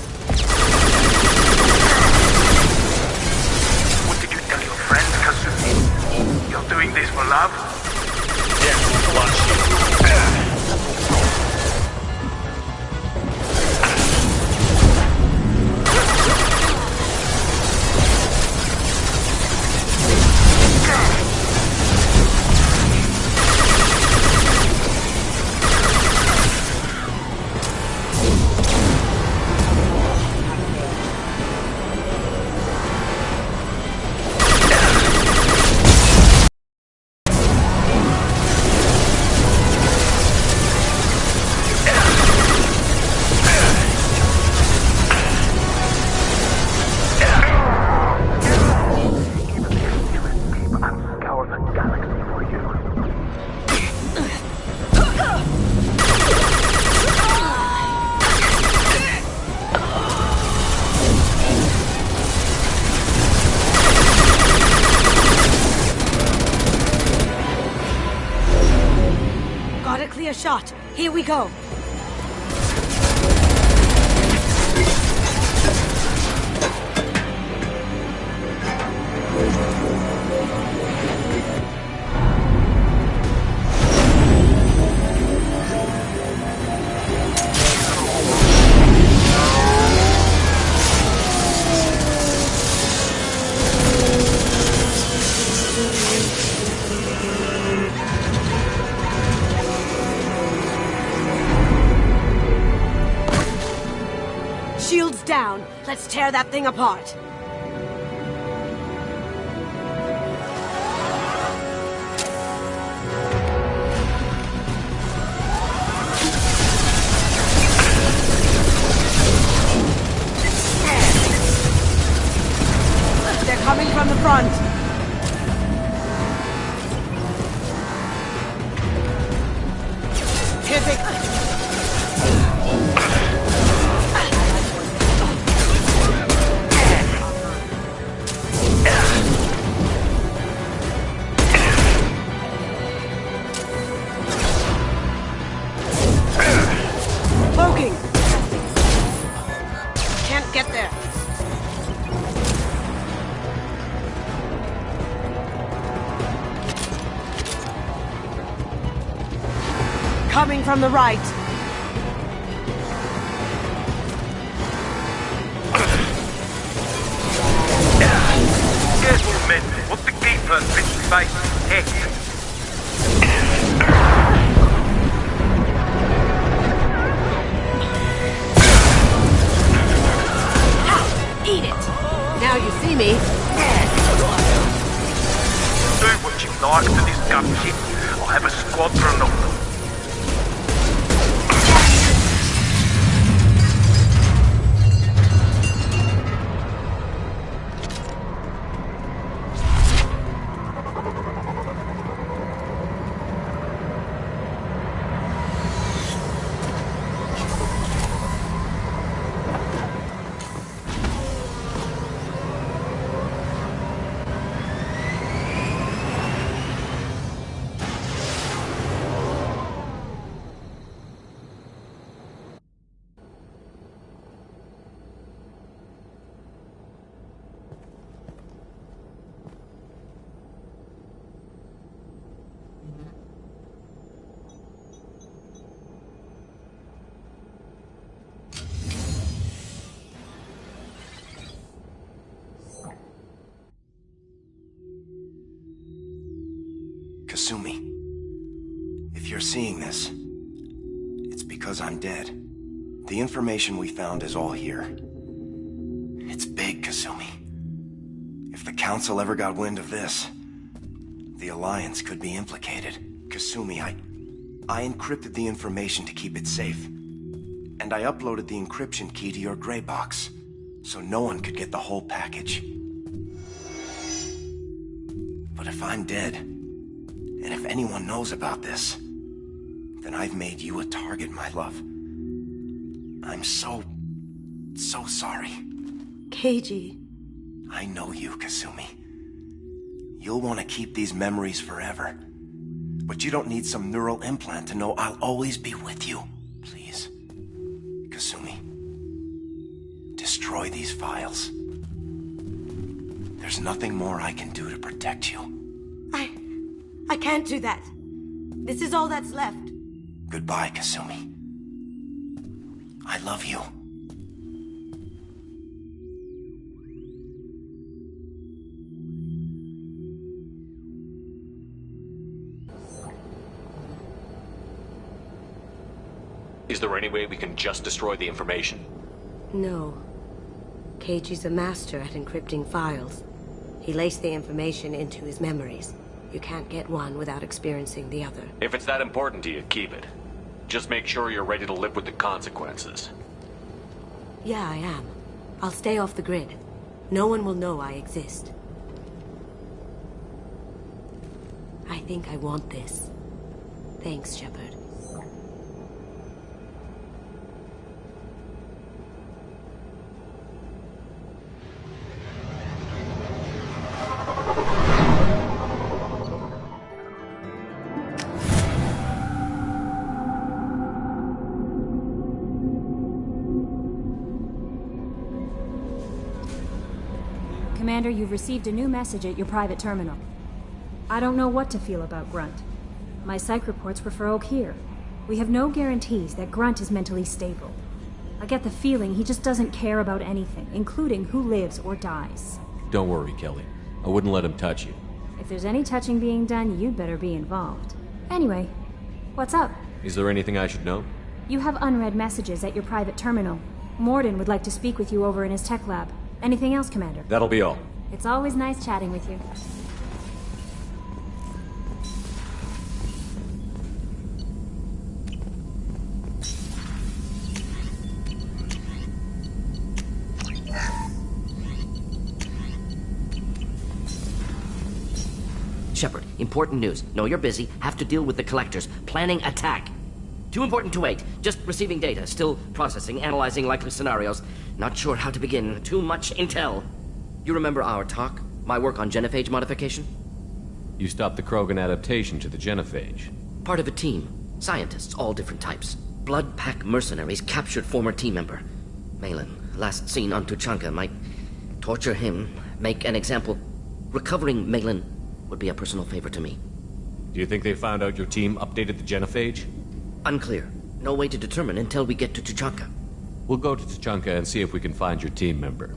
S13: What did you tell your friends, Kasumi? You're doing this for love?
S22: Yes, watch you.
S19: Got a clear shot. Here we go. Shields down. Let's tear that thing apart. They're coming from the front. Pivot. Poking. Can't get there. Coming from the right.
S13: Careful, men. What the keeper fits face heck.
S19: Eat it. Now you see me.
S13: Do what you like to this gunship. I'll have a squadron of them.
S16: Kasumi, if you're seeing this, it's because I'm dead. The information we found is all here. It's big, Kasumi. If the Council ever got wind of this, the Alliance could be implicated. Kasumi, I encrypted the information to keep it safe. And I uploaded the encryption key to your gray box, so no one could get the whole package. But if I'm dead, and if anyone knows about this, then I've made you a target, my love. I'm so sorry.
S19: Keiji.
S16: I know you, Kasumi. You'll want to keep these memories forever. But you don't need some neural implant to know I'll always be with you. Please, Kasumi, destroy these files. There's nothing more I can do to protect you.
S19: I can't do that. This is all that's left.
S16: Goodbye, Kasumi. I love you.
S6: Is there any way we can just destroy the information?
S19: No. Keiji's a master at encrypting files. He laced the information into his memories. You can't get one without experiencing the other.
S6: If it's that important to you, keep it. Just make sure you're ready to live with the consequences.
S19: Yeah, I am. I'll stay off the grid. No one will know I exist. I think I want this. Thanks, Shepard.
S5: Commander, you've received a new message at your private terminal. I don't know what to feel about Grunt. My psych reports were for Oak here. We have no guarantees that Grunt is mentally stable. I get the feeling he just doesn't care about anything, including who lives or dies.
S7: Don't worry, Kelly. I wouldn't let him touch you.
S5: If there's any touching being done, you'd better be involved. Anyway, what's up?
S7: Is there anything I should know?
S5: You have unread messages at your private terminal. Morden would like to speak with you over in his tech lab. Anything else, Commander?
S7: That'll be all.
S5: It's always nice chatting with you.
S1: Shepard, important news. Know you're busy. Have to deal with the collectors. Planning attack. Too important to wait. Just receiving data. Still processing, analyzing likely scenarios. Not sure how to begin. Too much intel. You remember our talk? My work on genophage modification?
S7: You stopped the Krogan adaptation to the genophage.
S1: Part of a team. Scientists, all different types. Blood Pack mercenaries captured former team member. Malin, last seen on Tuchanka, might torture him, make an example. Recovering Malin would be a personal favor to me.
S7: Do you think they found out your team updated the genophage?
S1: Unclear. No way to determine until we get to Tuchanka.
S7: We'll go to Tuchanka and see if we can find your team member.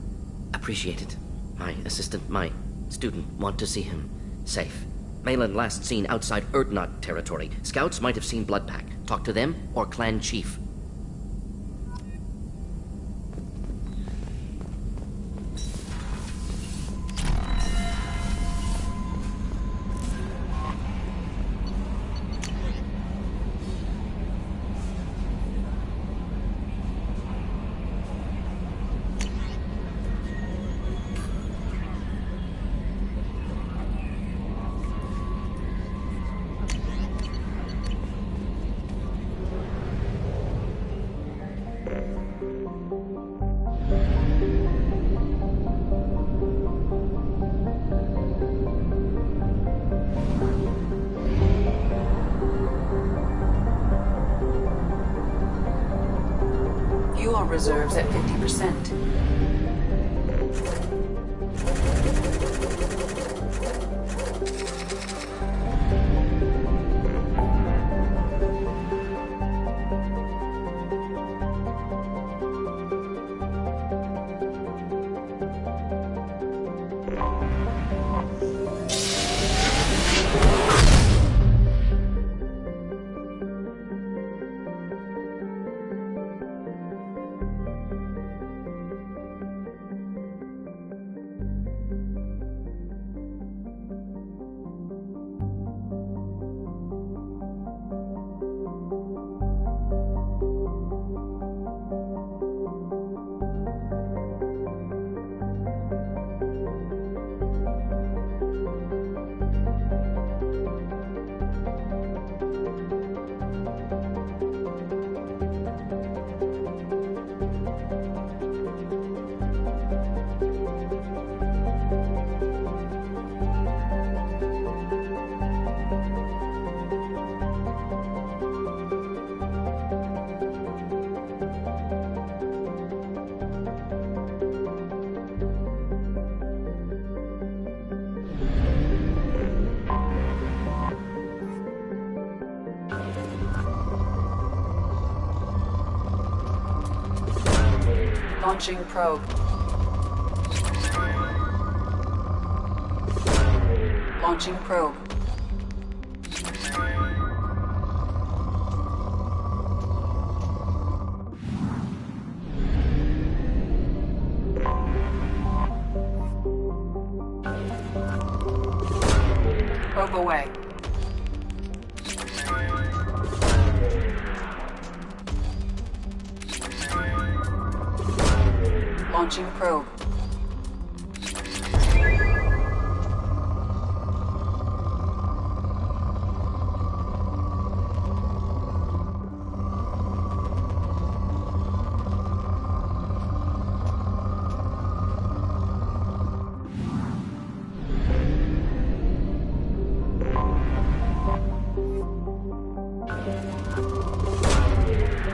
S1: Appreciate it. My assistant, my student, want to see him safe. Malin last seen outside Urdnot territory. Scouts might have seen Bloodpack. Talk to them or clan chief.
S8: Reserves at 50%. Launching probe. Launching probe. Probe away. Launching probe.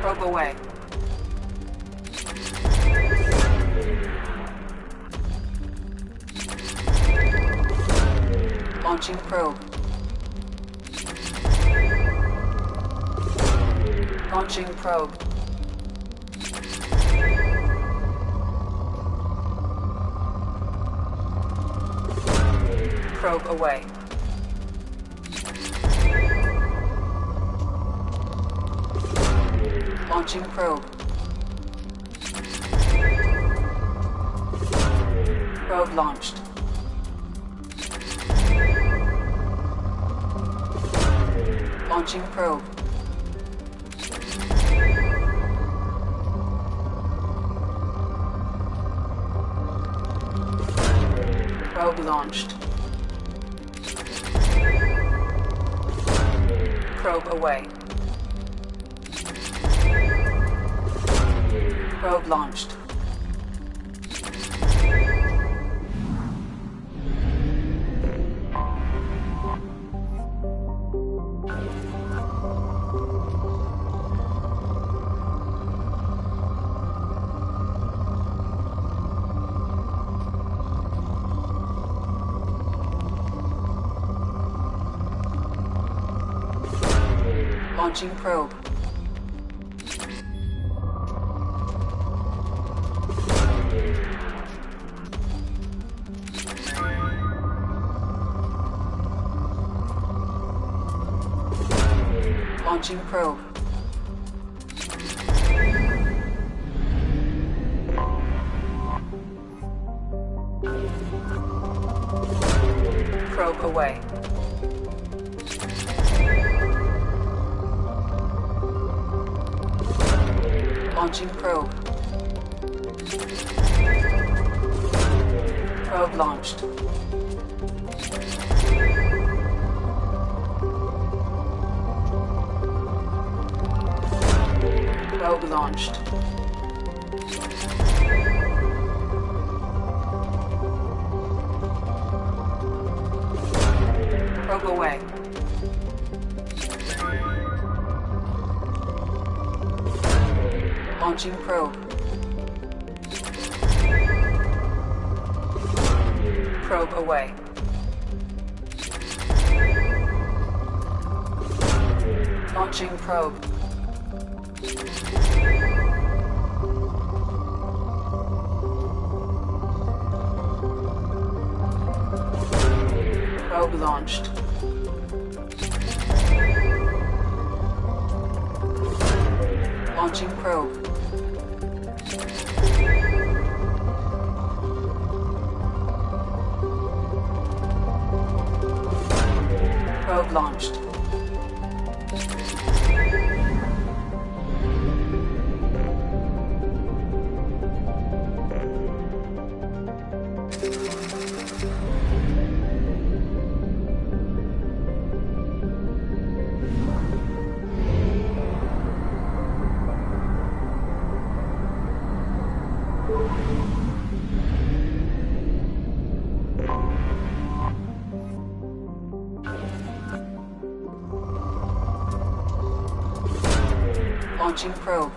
S8: Probe away. Launching probe. Launching probe. Probe away. Launching probe. Probe launched. Launching probe. Probe launched. Probe away. Probe launched. Launching probe. Launching probe. Probe away. Launching probe. Probe launched. Probe launched. Probe away. Launching probe. Probe away. Launching probe. Probe launched. Launching probe. Probe launched. Launching probe.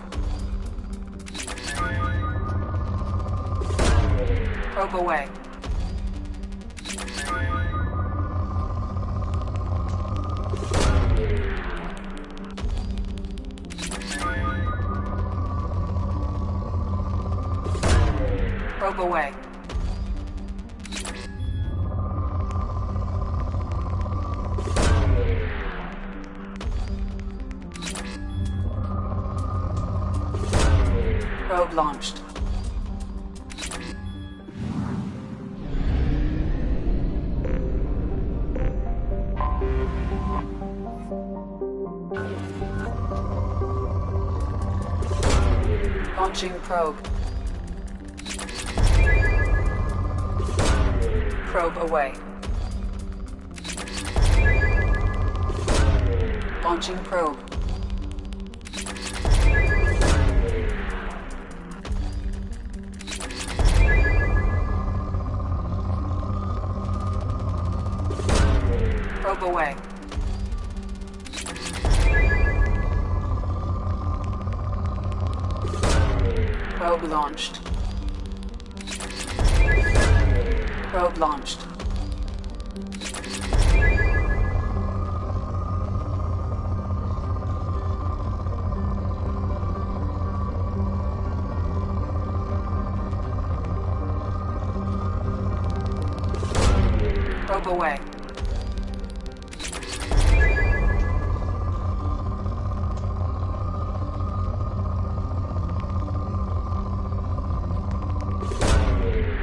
S8: Probe away. away. Probe launched. Launching probe. Probe away. Launching probe. Probe away. Probe launched. Probe launched. Probe away.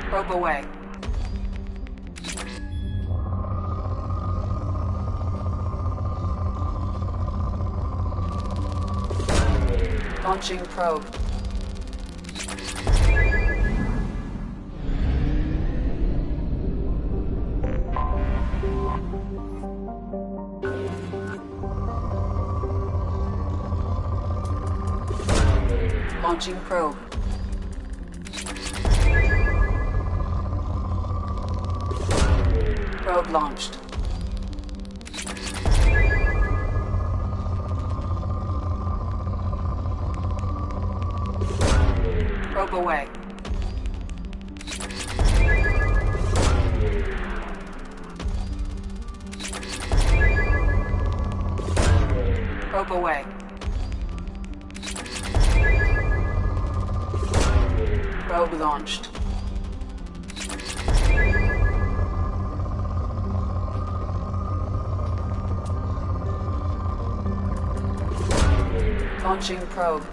S8: Probe away. Launching probe. Launching probe. Probe launched. Probe away. Probe away. Probe launched. Launching probe.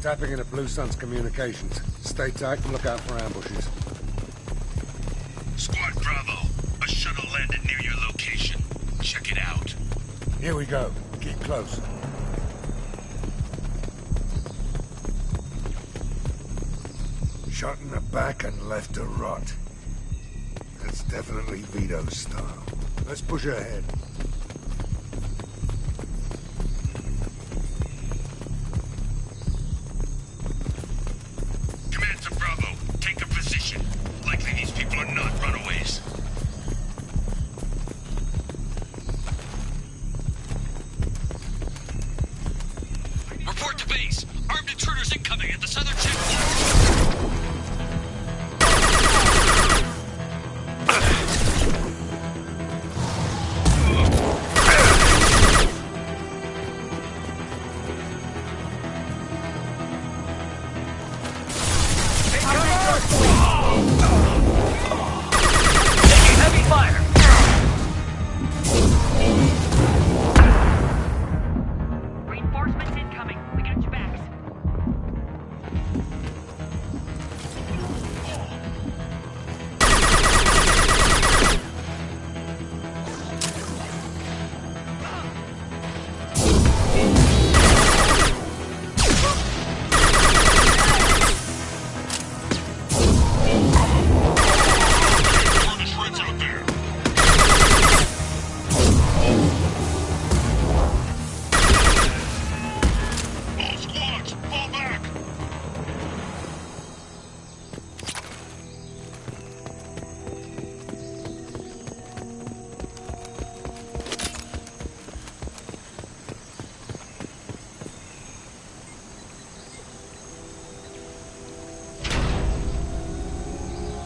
S3: Tapping into Blue Sun's communications. Stay tight and look out for ambushes.
S18: Squad Bravo, a shuttle landed near your location. Check it out.
S3: Here we go. Keep close. Shot in the back and left to rot. That's definitely Vito's style. Let's push ahead.
S17: enemy at the southern checkpoint. Taking heavy fire.
S10: Reinforcements incoming. We got your backs.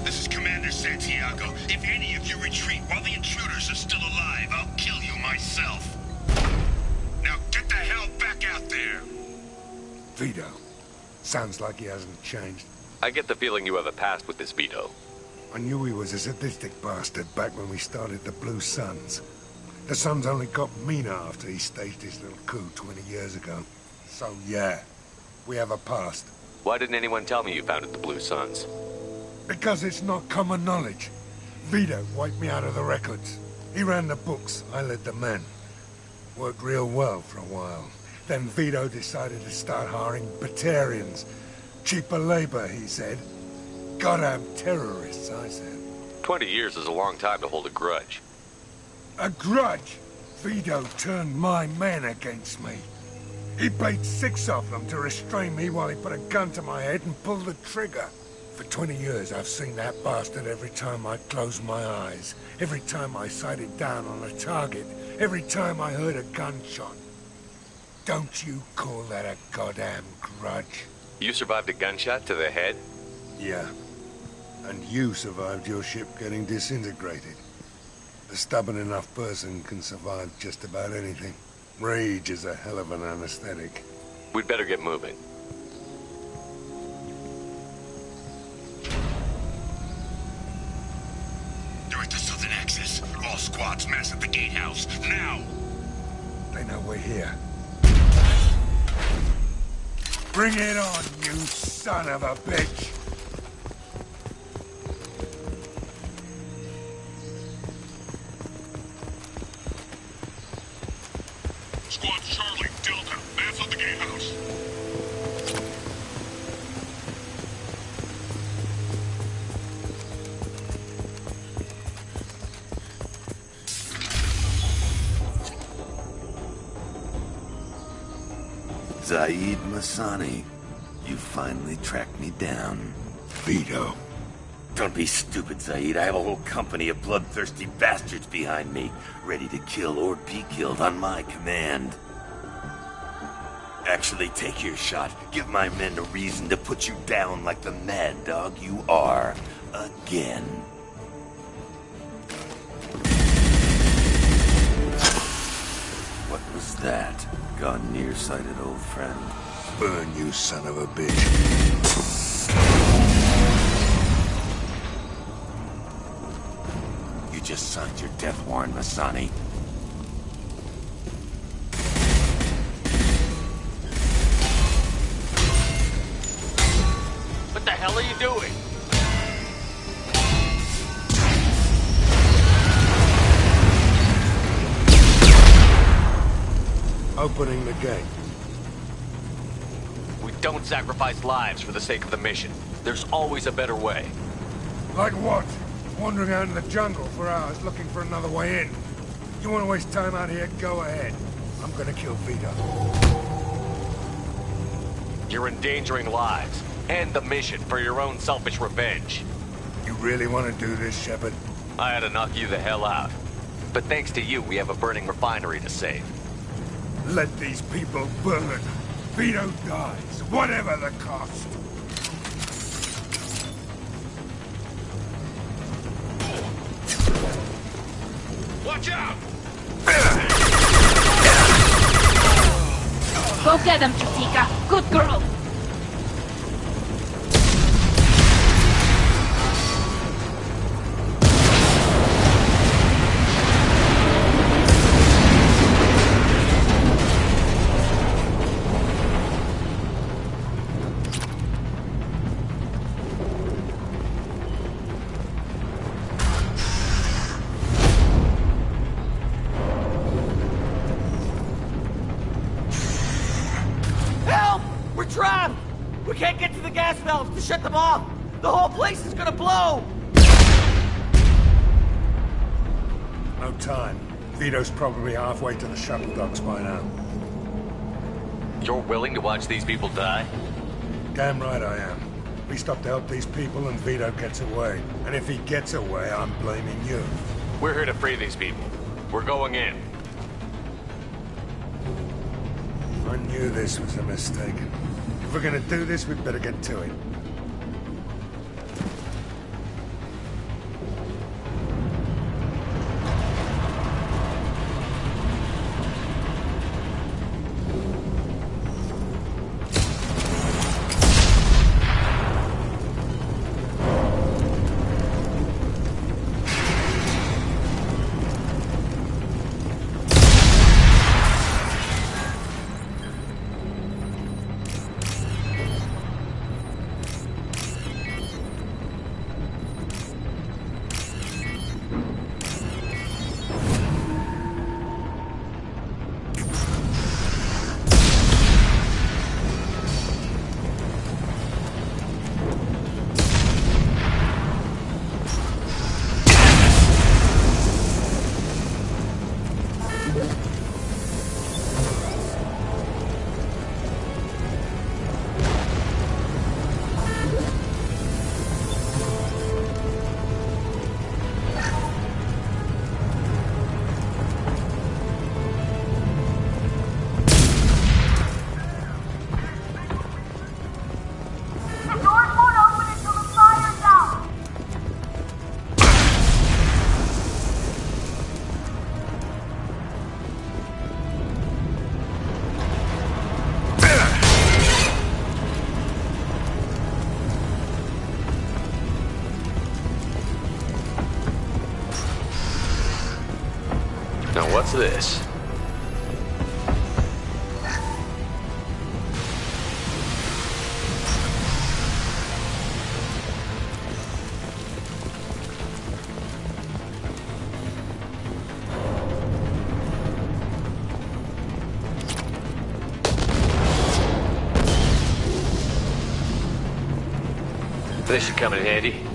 S18: This is Commander Santiago. If any of you retreat while the intruders are still alive, I'll kill you myself. Now get the hell back out there!
S3: Vito. Sounds like he hasn't changed.
S6: I get the feeling you have a past with this Vito.
S3: I knew he was a sadistic bastard back when we started the Blue Suns. The Suns only got meaner after he staged his little coup 20 years ago. So yeah, we have a past.
S6: Why didn't anyone tell me you founded the Blue Suns?
S3: Because it's not common knowledge. Vito wiped me out of the records. He ran the books, I led the men. Worked real well for a while. Then Vito decided to start hiring Batarians. Cheaper labor, he said. Goddamn terrorists, I said.
S6: 20 years is a long time to hold a grudge.
S3: A grudge? Vito turned my men against me. He paid 6 of them to restrain me while he put a gun to my head and pulled the trigger. For 20 years, I've seen that bastard every time I closed my eyes. Every time I sighted down on a target. Every time I heard a gunshot. Don't you call that a goddamn grudge?
S6: You survived a gunshot to the head?
S3: Yeah. And you survived your ship getting disintegrated. A stubborn enough person can survive just about anything. Rage is a hell of an anesthetic.
S6: We'd better get moving.
S18: They're at the southern axis. All squads mass at the gatehouse. Now!
S3: They know we're here. Bring it on, you son of a bitch!
S18: Squad Charlie, Delta, mass at the gatehouse.
S21: Zaid Masani, you finally tracked me down.
S3: Vito.
S21: Don't be stupid, Zaid. I have a whole company of bloodthirsty bastards behind me, ready to kill or be killed on my command. Actually, take your shot. Give my men a reason to put you down like the mad dog you are. Again. What was that? Gone nearsighted, old friend.
S3: Burn, you son of a bitch.
S21: You just signed your death warrant, Masani.
S6: What the hell are you doing?
S3: Opening the gate.
S6: We don't sacrifice lives for the sake of the mission. There's always a better way.
S3: Like what? Wandering out in the jungle for hours looking for another way in. You want to waste time out here? Go ahead. I'm gonna kill Vito.
S6: You're endangering lives and the mission for your own selfish revenge.
S3: You really want to do this, Shepard?
S6: I had to knock you the hell out. But thanks to you, we have a burning refinery to save.
S3: Let these people burn. Vito dies, whatever the cost.
S17: Watch out!
S9: Go get him, Chatika. Good girl.
S17: To shut them off! The whole place is gonna blow!
S3: No time. Vito's probably halfway to the shuttle docks by now.
S6: You're willing to watch these people die?
S3: Damn right I am. We stop to help these people and Vito gets away. And if he gets away, I'm blaming you.
S6: We're here to free these people. We're going in.
S3: I knew this was a mistake. If we're gonna do this, we'd better get to it.
S6: What's this? This should come in handy.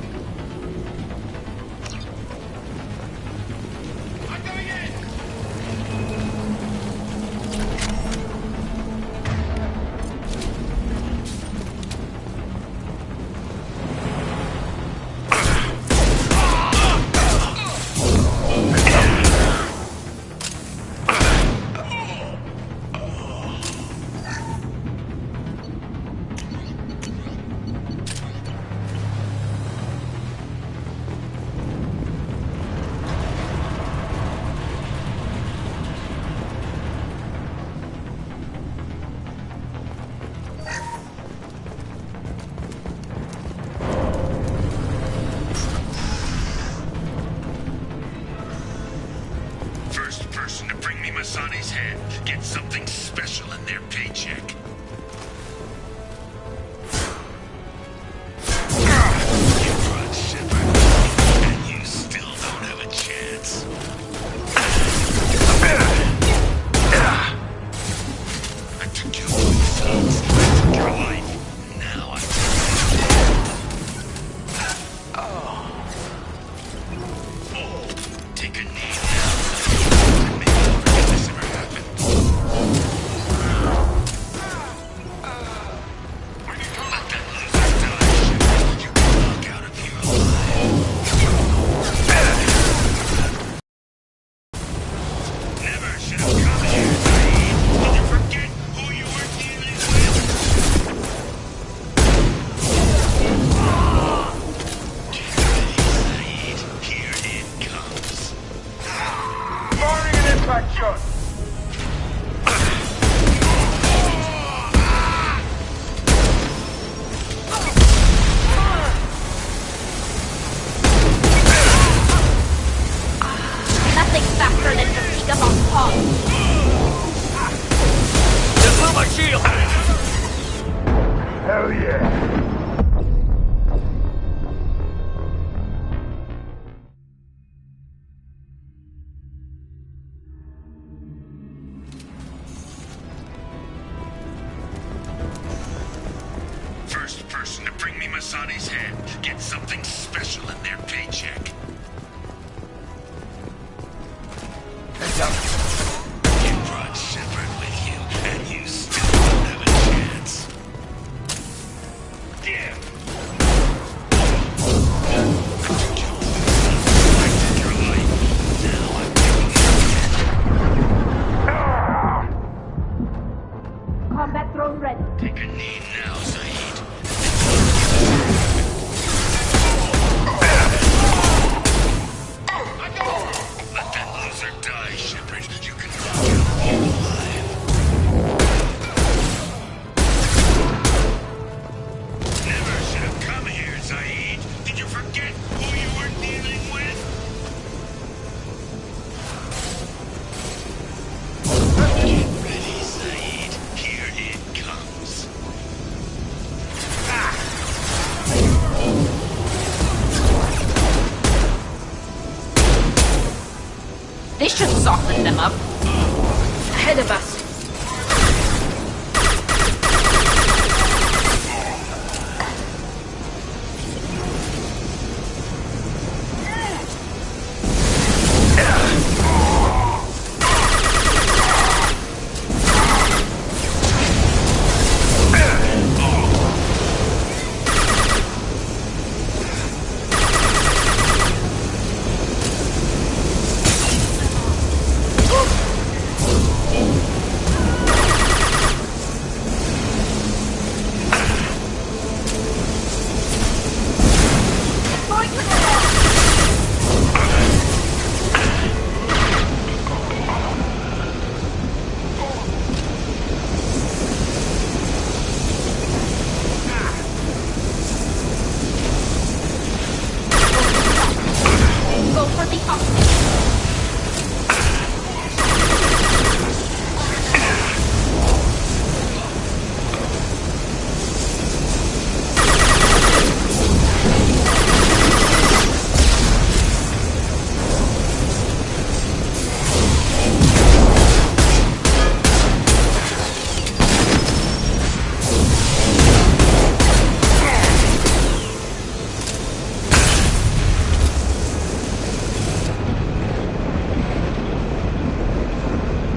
S21: Masani's head gets something special in their paycheck. You brought Shepard, and you still don't have a chance. I took your sons, I took your life. Now I take a knee now. Maybe this ever happened. Masani's head. Get something special in their paycheck.
S3: Heads up.
S21: You brought Shepard with you, and you still don't have a chance. Yeah.
S9: Combat drone ready.
S21: Take a knee now, Zaid. Let that loser die, Shepard. You can kill him alive. Never should have come here, Zaid. Did you forget who you were dealing with? Get ready, Zaid. Here it comes.
S9: This should soften them up. Ahead of us. Go for the opposite.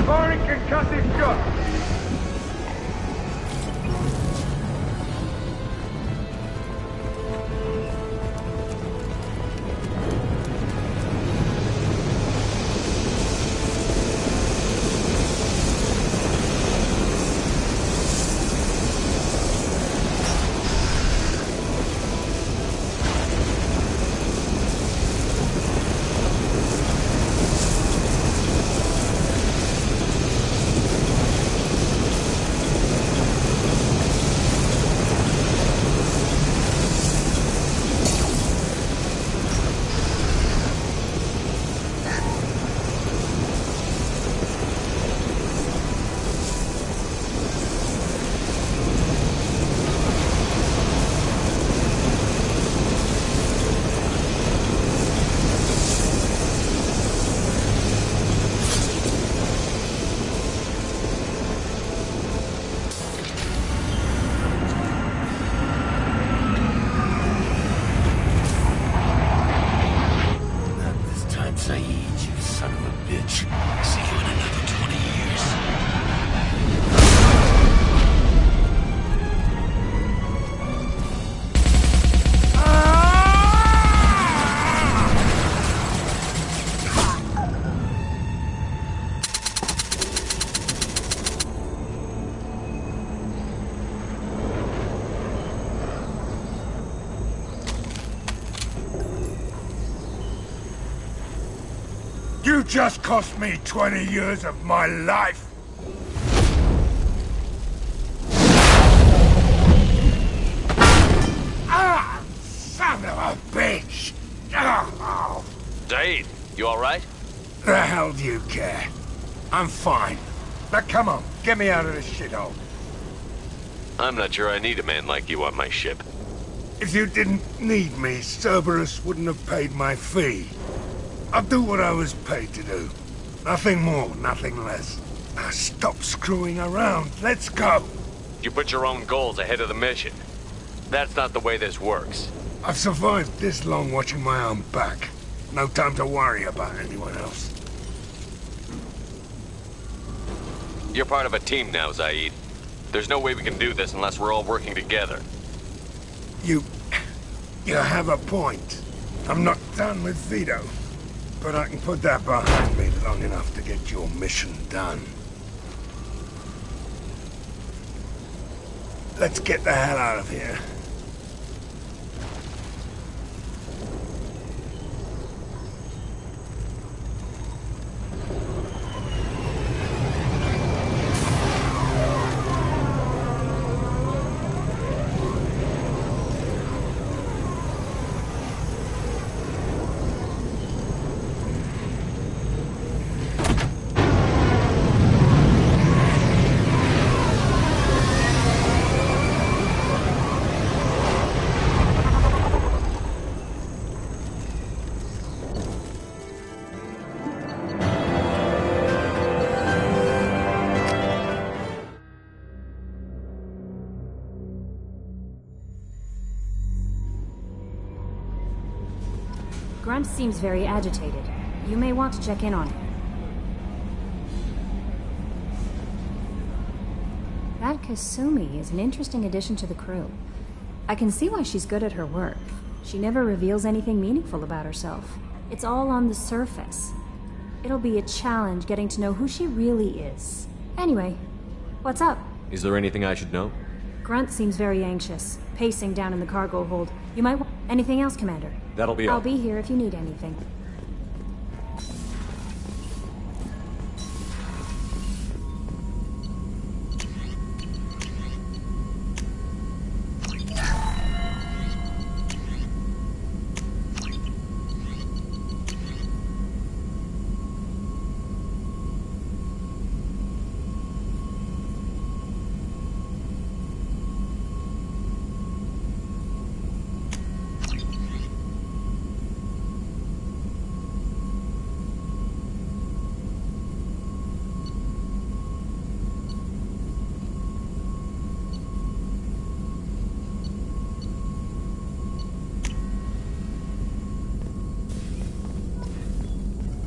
S3: Corey can cut this shot.
S21: Saeed, you son of a bitch. See you in another 20 years.
S3: You just cost me 20 years of my life. Ah, son of a bitch! Oh.
S6: Zaid, you alright?
S3: The hell do you care? I'm fine. Now come on, get me out of this shithole.
S6: I'm not sure I need a man like you on my ship.
S3: If you didn't need me, Cerberus wouldn't have paid my fee. I'll do what I was paid to do. Nothing more, nothing less. Now stop screwing around. Let's go.
S6: You put your own goals ahead of the mission. That's not the way this works.
S3: I've survived this long watching my own back. No time to worry about anyone else.
S6: You're part of a team now, Zaid. There's no way we can do this unless we're all working together.
S3: You have a point. I'm not done with Vito, but I can put that behind me long enough to get your mission done. Let's get the hell out of here.
S5: Grunt seems very agitated. You may want to check in on him. That Kasumi is an interesting addition to the crew. I can see why she's good at her work. She never reveals anything meaningful about herself. It's all on the surface. It'll be a challenge getting to know who she really is. Anyway, what's up?
S7: Is there anything I should know?
S5: Grunt seems very anxious, pacing down in the cargo hold. You might want... Anything else, Commander?
S7: That'll be all.
S5: I'll be here if you need anything.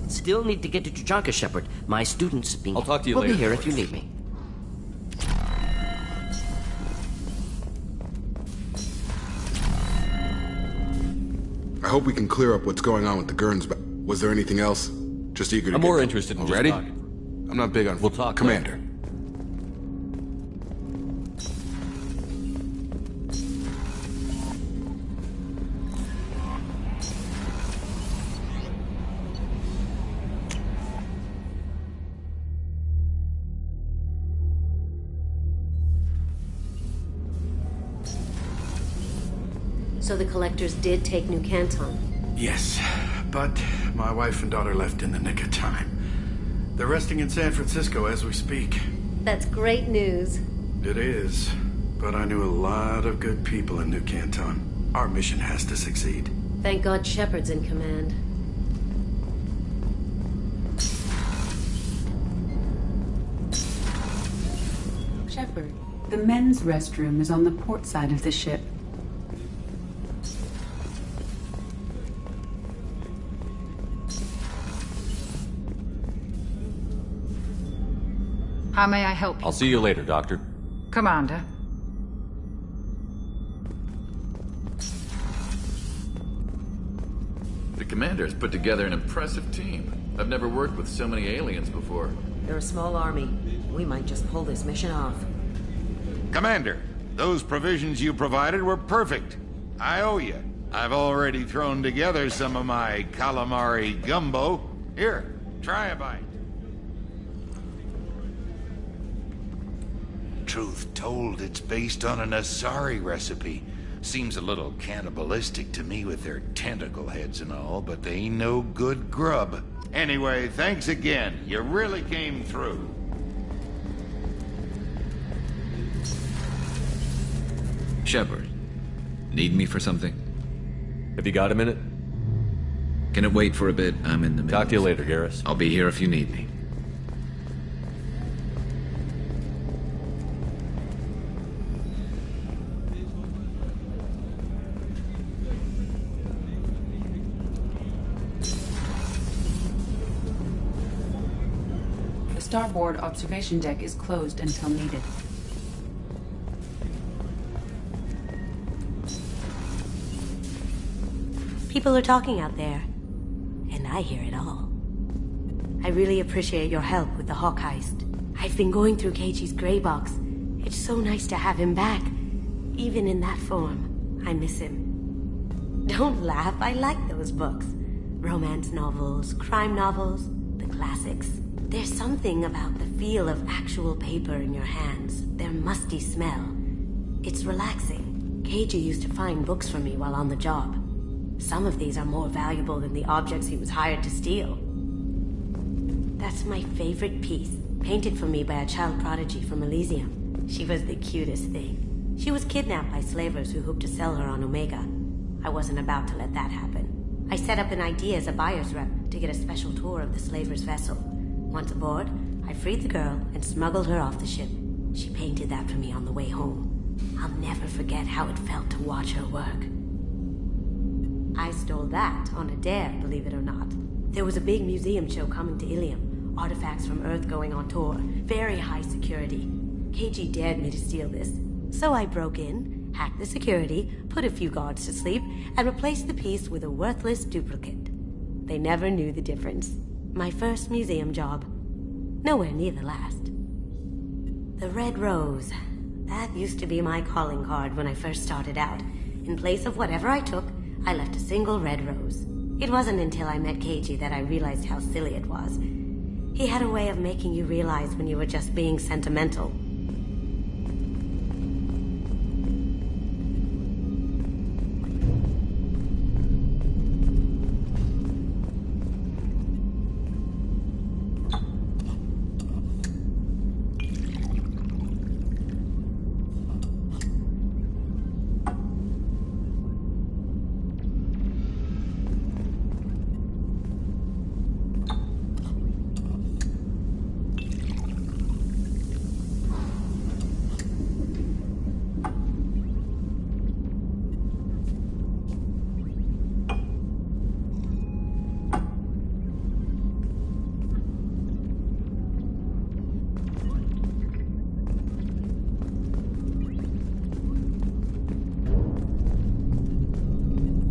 S1: Still need to get to Tuchanka, Shepard. My students being...
S7: I'll talk to you
S1: we'll
S7: later.
S1: Be here if you need me.
S2: I hope we can clear up what's going on with the Gurns, but was there anything else? Just eager to
S7: I'm
S2: get
S7: more interested in
S2: already?
S7: just talking.
S2: I'm not big on...
S7: We'll talk
S2: Commander.
S7: later.
S19: So the collectors did take New Canton?
S15: Yes, but my wife and daughter left in the nick of time. They're resting in San Francisco as we speak.
S19: That's great news.
S15: It is, but I knew a lot of good people in New Canton. Our mission has to succeed.
S19: Thank God Shepard's in command.
S8: Shepard, the men's restroom is on the port side of the ship. How may I help you?
S7: I'll see you later, Doctor.
S8: Commander.
S23: The Commander has put together an impressive team. I've never worked with so many aliens before.
S24: They're a small army. We might just pull this mission off.
S25: Commander, those provisions you provided were perfect. I owe you. I've already thrown together some of my calamari gumbo. Here, try a bite. Truth told, it's based on an Asari recipe. Seems a little cannibalistic to me with their tentacle heads and all, but they ain't no good grub. Anyway, thanks again. You really came through.
S26: Shepard, need me for something?
S7: Have you got a minute?
S26: Can it wait for a bit? I'm in the middle.
S7: Talk to you later, Garrus.
S26: I'll be here if you need me.
S8: starboard observation deck is closed until needed.
S19: People are talking out there, and I hear it all. I really appreciate your help with the Hawk heist. I've been going through Keiji's gray box. It's so nice to have him back. Even in that form, I miss him. Don't laugh, I like those books. Romance novels, crime novels, the classics. There's something about the feel of actual paper in your hands, their musty smell. It's relaxing. Keiji used to find books for me while on the job. Some of these are more valuable than the objects he was hired to steal. That's my favorite piece, painted for me by a child prodigy from Elysium. She was the cutest thing. She was kidnapped by slavers who hoped to sell her on Omega. I wasn't about to let that happen. I set up an ID as a buyer's rep to get a special tour of the slaver's vessel. Once aboard, I freed the girl and smuggled her off the ship. She painted that for me on the way home. I'll never forget how it felt to watch her work. I stole that on a dare, believe it or not. There was a big museum show coming to Ilium. Artifacts from Earth going on tour. Very high security. Keiji dared me to steal this. So I broke in, hacked the security, put a few guards to sleep, and replaced the piece with a worthless duplicate. They never knew the difference. My first museum job. Nowhere near the last. The Red Rose. That used to be my calling card when I first started out. In place of whatever I took, I left a single red rose. It wasn't until I met Keiji that I realized how silly it was. He had a way of making you realize when you were just being sentimental.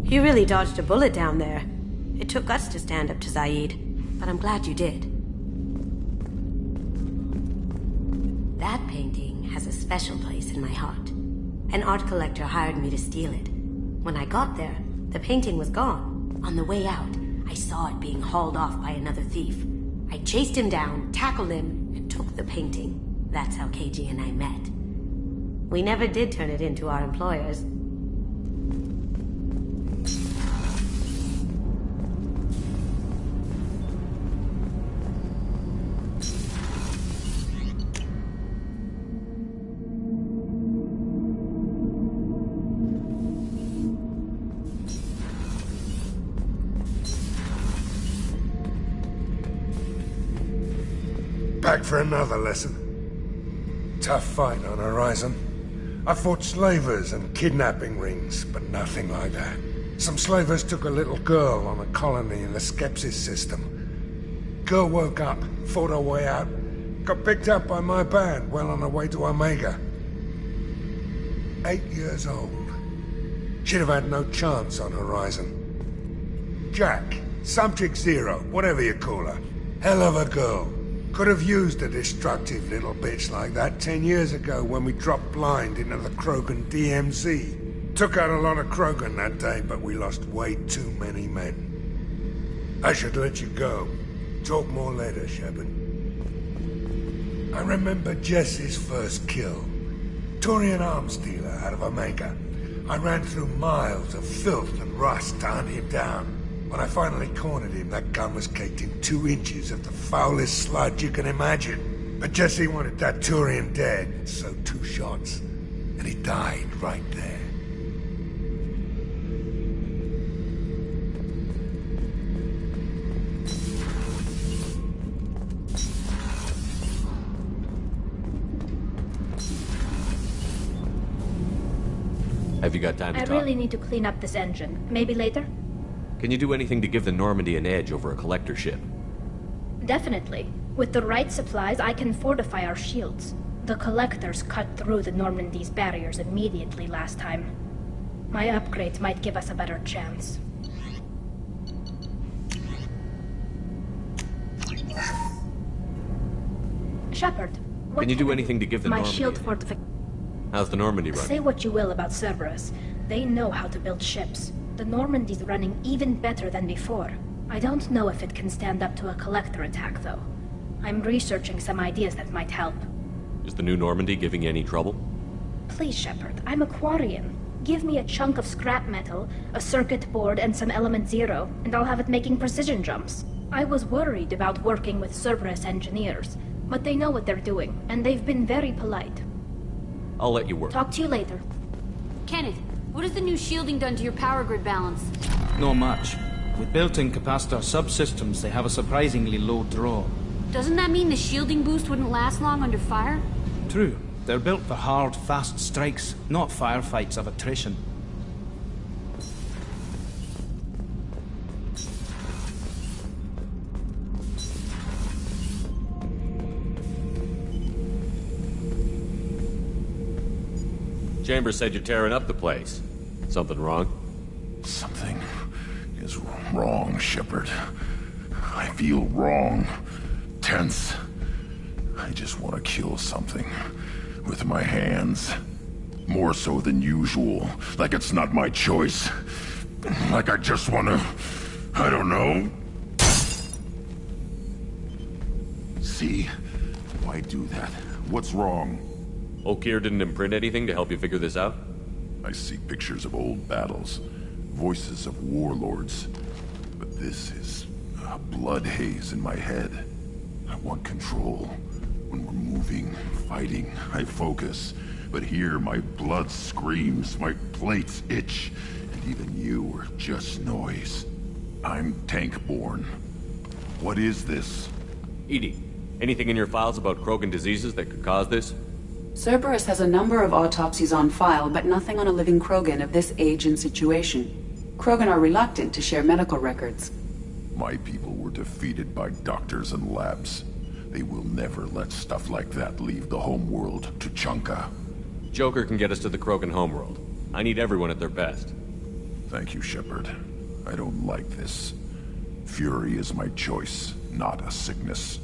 S19: You really dodged a bullet down there. It took guts to stand up to Zaid, but I'm glad you did. That painting has a special place in my heart. An art collector hired me to steal it. When I got there, the painting was gone. On the way out, I saw it being hauled off by another thief. I chased him down, tackled him, and took the painting. That's how Keiji and I met. We never did turn it into our employers.
S3: Back for another lesson. Tough fight on Horizon. I fought slavers and kidnapping rings, but nothing like that. Some slavers took a little girl on a colony in the Skepsis system. Girl woke up, fought her way out, got picked up by my band well on her way to Omega. 8 years old. She'd have had no chance on Horizon. Jack, Subject Zero, whatever you call her. Hell of a girl. Could have used a destructive little bitch like that 10 years ago when we dropped blind into the Krogan DMZ. Took out a lot of Krogan that day, but we lost way too many men. I should let you go. Talk more later, Shepard. I remember Jesse's first kill. Turian arms dealer out of Omega. I ran through miles of filth and rust to hunt him down. When I finally cornered him, that gun was caked in 2 inches of the foulest sludge you can imagine. But Jesse wanted that Turian dead, so 2 shots. And he died right there.
S7: Have you got time to talk?
S4: I really need to clean up this engine. Maybe later?
S7: Can you do anything to give the Normandy an edge over a collector ship?
S4: Definitely. With the right supplies, I can fortify our shields. The Collectors cut through the Normandy's barriers immediately last time. My upgrades might give us a better chance. Shepard, what
S7: Can you do anything to give the
S4: my
S7: Normandy?
S4: shield fortification?
S7: How's the Normandy running?
S4: Say what you will about Cerberus. They know how to build ships. The Normandy's running even better than before. I don't know if it can stand up to a Collector attack, though. I'm researching some ideas that might help.
S7: Is the new Normandy giving you any trouble?
S4: Please, Shepard, I'm a Quarian. Give me a chunk of scrap metal, a circuit board, and some element zero, and I'll have it making precision jumps. I was worried about working with Cerberus engineers, but they know what they're doing, and they've been very polite.
S7: I'll let you work.
S4: Talk to you later.
S11: Kenneth, what has the new shielding done to your power grid balance?
S12: Not much. With built-in capacitor subsystems, they have a surprisingly low draw.
S11: Doesn't that mean the shielding boost wouldn't last long under fire?
S12: True. They're built for hard, fast strikes, not firefights of attrition.
S7: Chambers said you're tearing up the place. Something wrong?
S13: Something is wrong, Shepard. I feel wrong. Tense. I just want to kill something. With my hands. More so than usual. Like it's not my choice. Like I just want to... I don't know. See? Why do that? What's wrong?
S7: Okeer didn't imprint anything to help you figure this out?
S13: I see pictures of old battles. Voices of warlords. But this is a blood haze in my head. I want control. When we're moving, fighting, I focus. But here, my blood screams, my plates itch, and even you are just noise. I'm tank-born. What is this?
S7: EDI, anything in your files about Krogan diseases that could cause this?
S8: Cerberus has a number of autopsies on file, but nothing on a living Krogan of this age and situation. Krogan are reluctant to share medical records.
S13: My people were defeated by doctors and labs. They will never let stuff like that leave the homeworld to Chunka.
S7: Joker can get us to the Krogan homeworld. I need everyone at their best.
S13: Thank you, Shepard. I don't like this. Fury is my choice, not a sickness.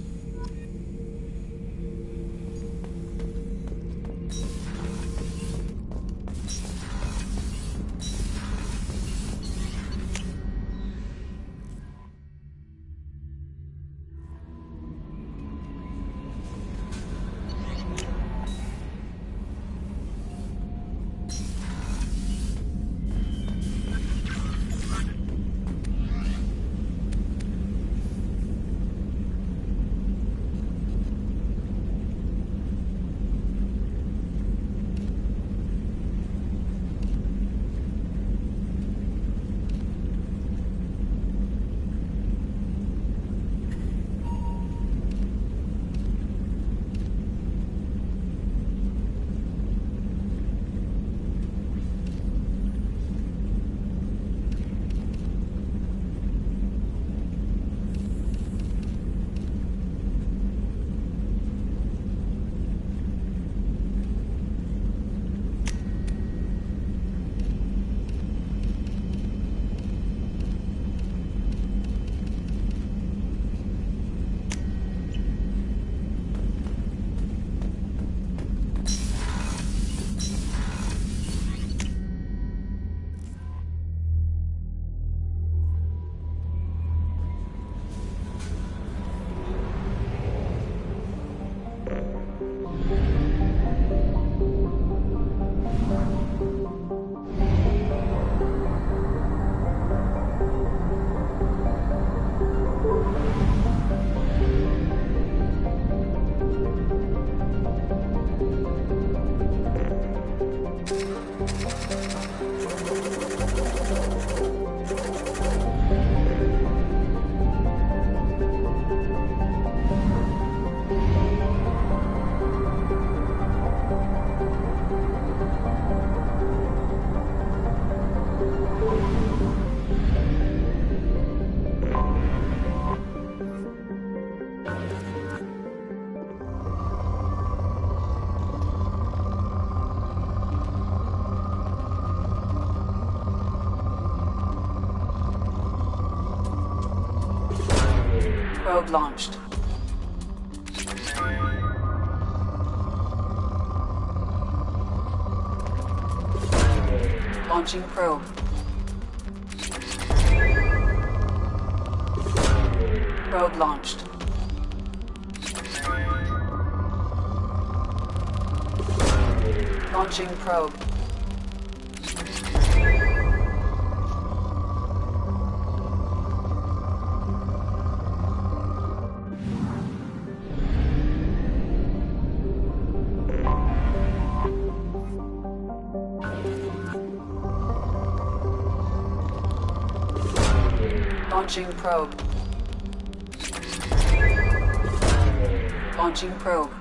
S8: Probe launched. Launching probe. Probe launched. Launching probe. Launching probe. Launching probe.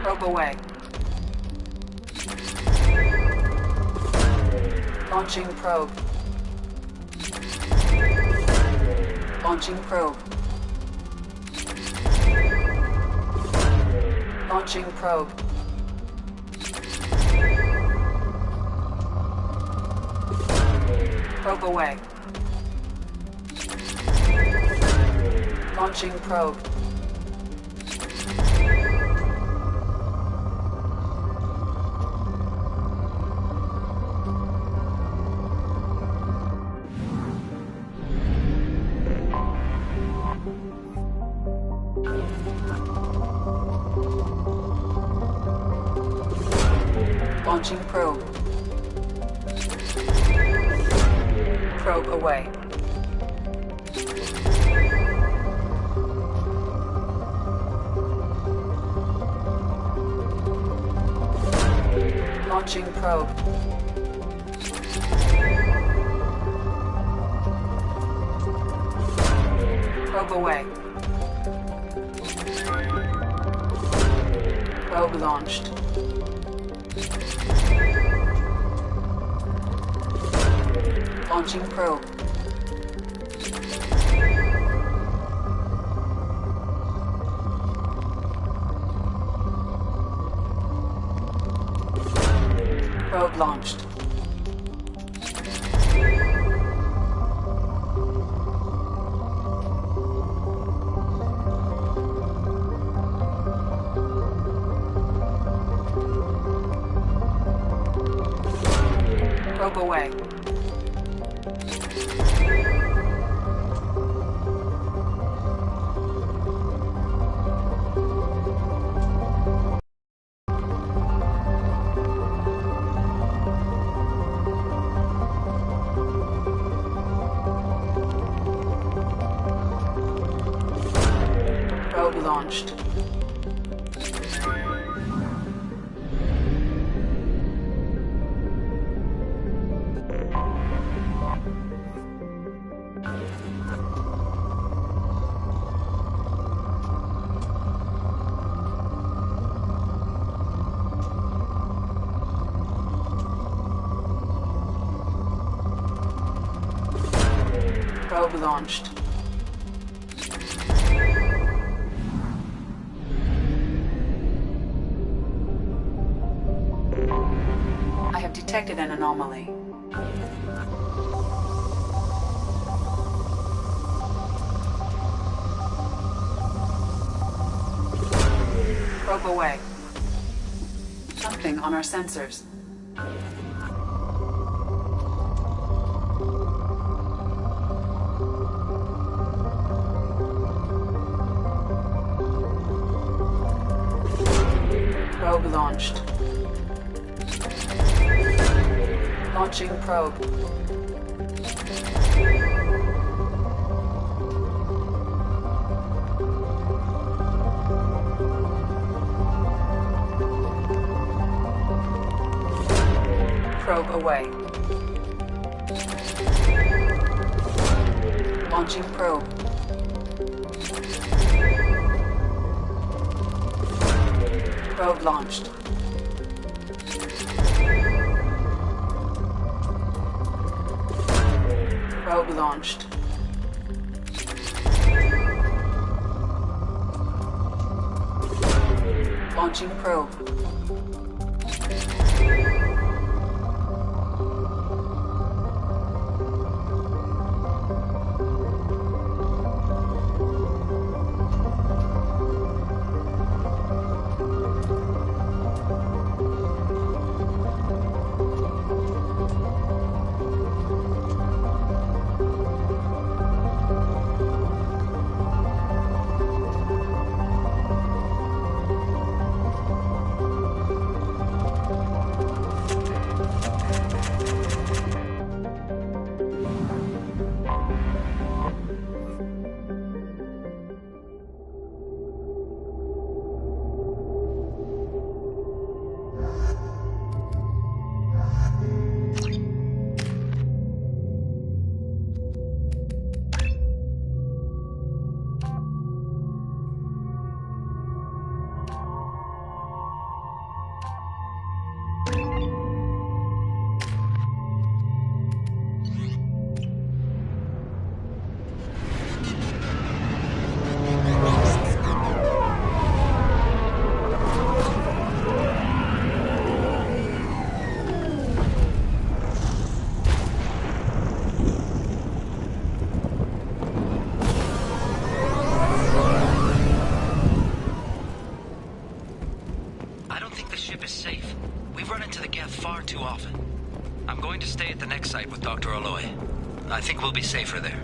S8: Probe away. Launching probe. Launching probe. Launching probe. Probe away. Launching probe. Launching probe. Probe away. Launching probe. Probe away. Probe launched. Launching probe. Probe launched. Probe away. Probe launched. Probe launched. I have detected an anomaly. Probe away. Something on our sensors. Probe launched. Launching probe. Probe away. Launching probe. Probe launched. Probe launched. Launching probe.
S10: the Geth far too often. I'm going to stay at the next site with Dr. Aloy. I think we'll be safer there.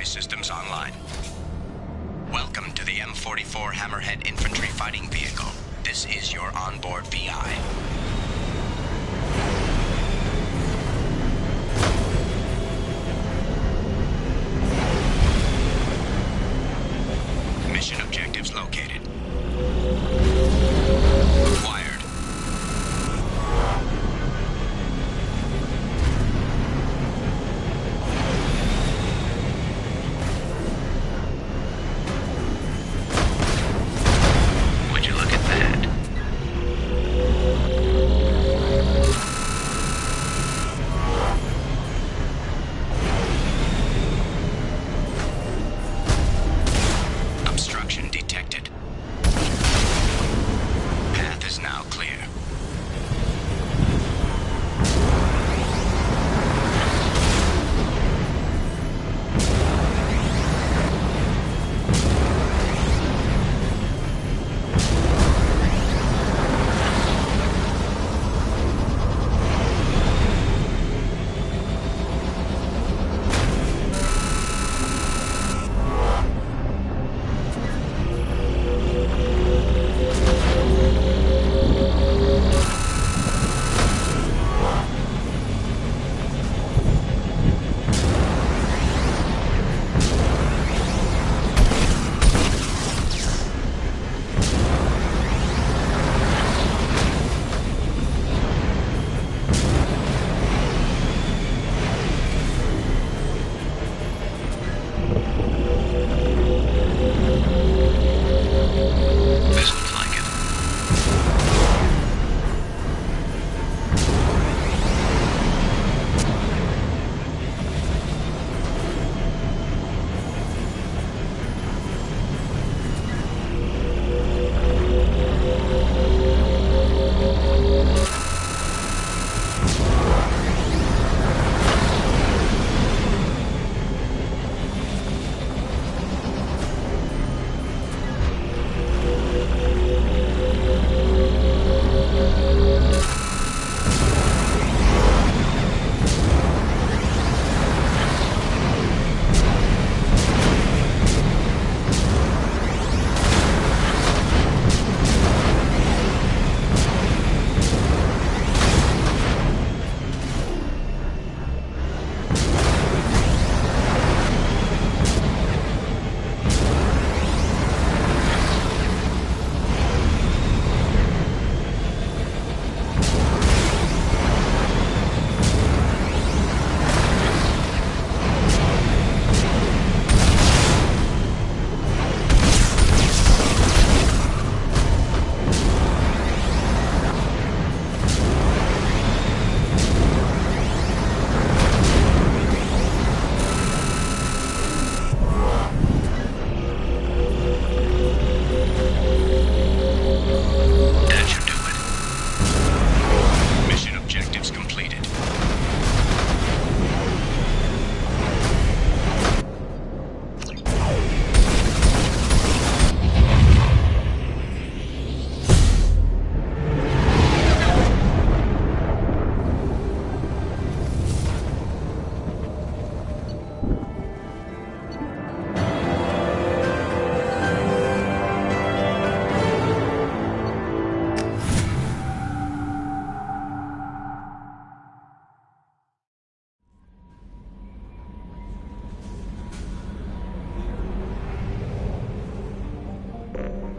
S14: Systems online. Welcome to the M44 Hammerhead Infantry Fighting Vehicle. This is your onboard VI. Mission objectives located. Acquired. Would you look at that?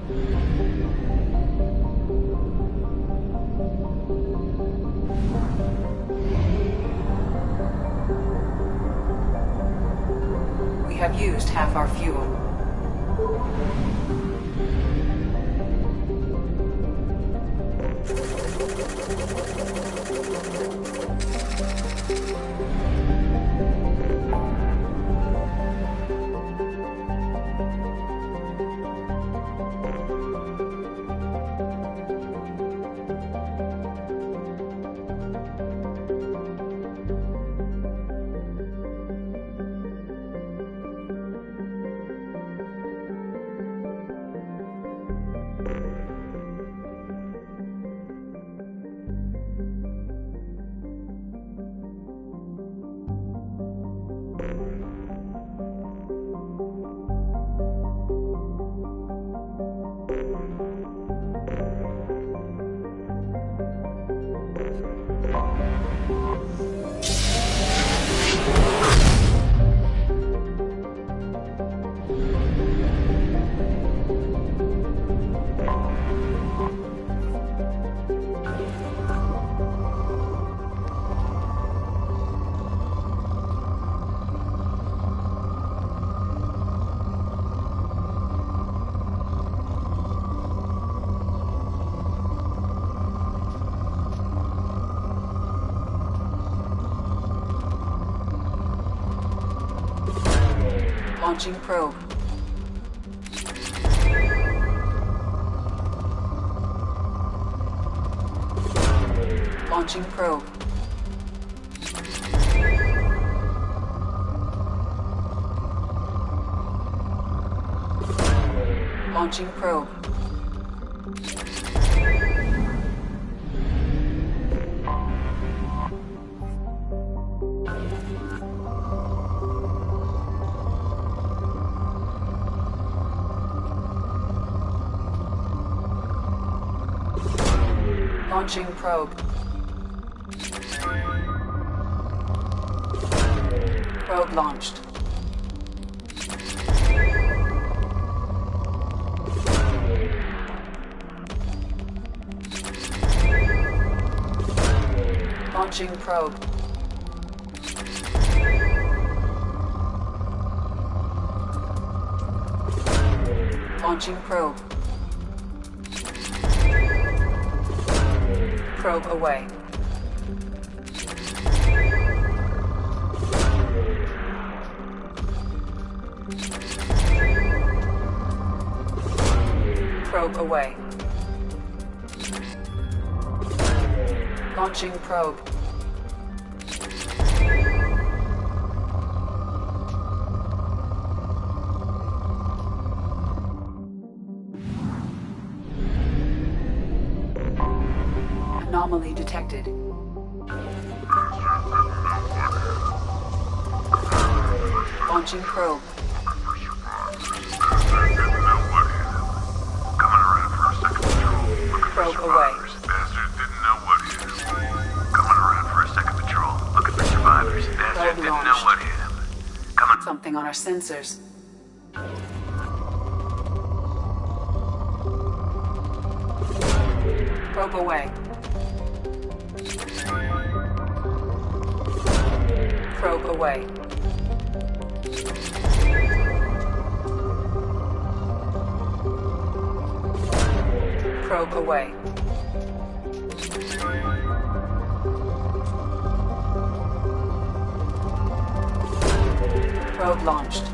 S8: We have used half our fuel. Launching probe. Launching probe. Launching probe. Launching probe. Probe launched. Launching probe. Launching probe. Probe away. Probe away. Launching probe. Anomaly detected. Launching probe. Probe away.
S9: Bastard didn't know what hit him. Coming around for a second patrol. Looking for survivors. Bastard didn't know what hit him. Coming.
S8: Something on our sensors. Probe away. Probe away. Probe away. Probe launched.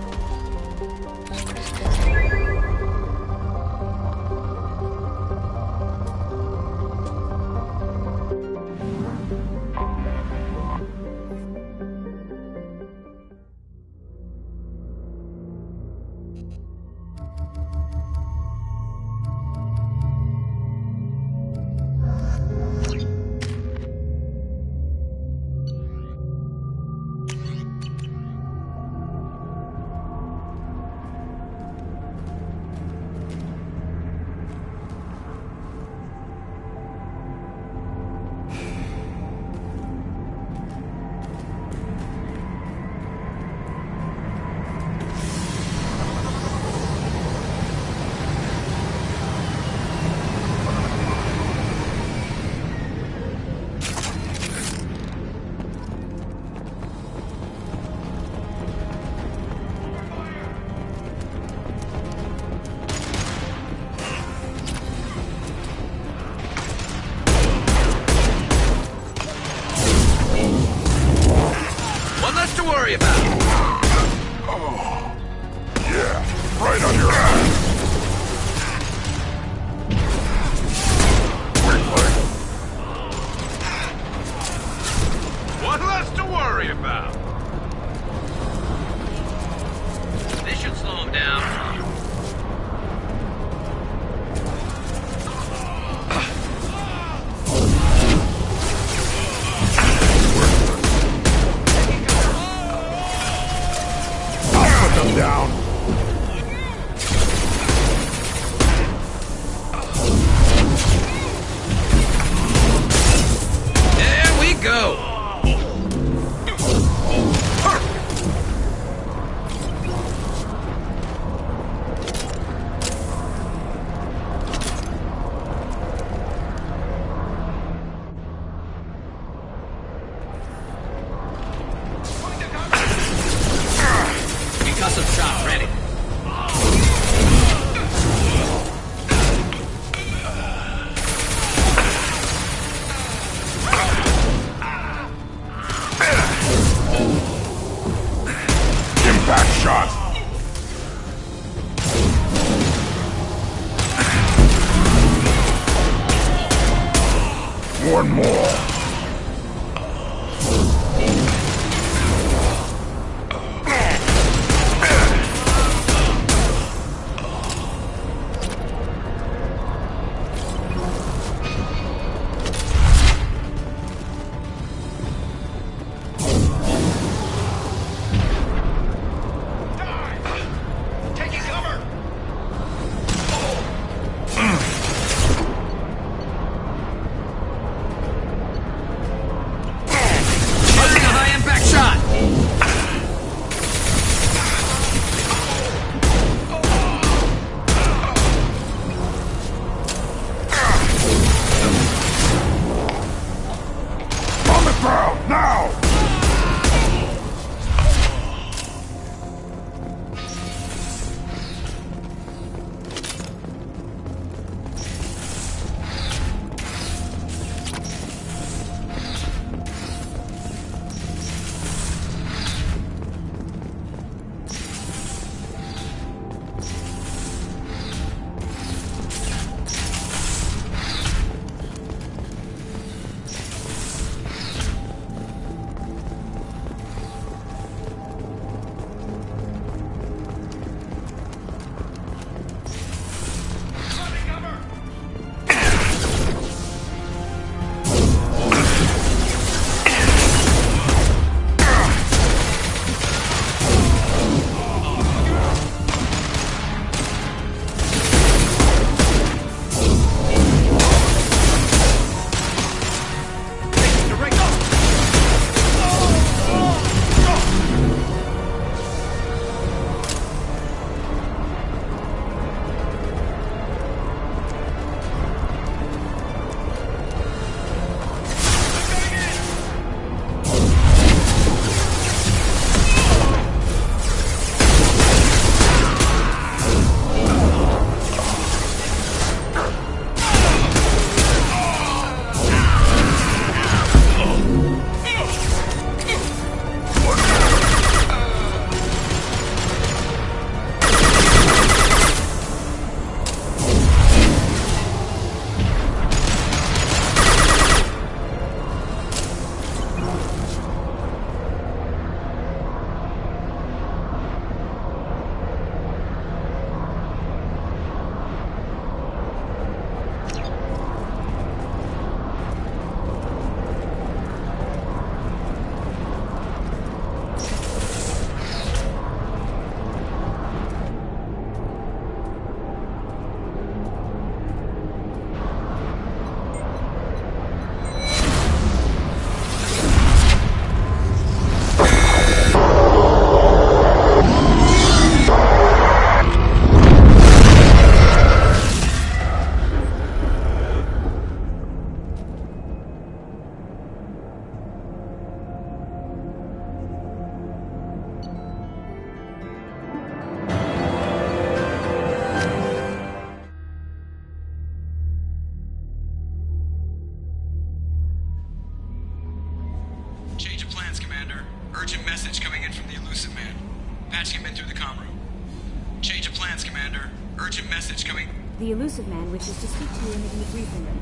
S5: The elusive man wishes to speak to you in the debriefing room.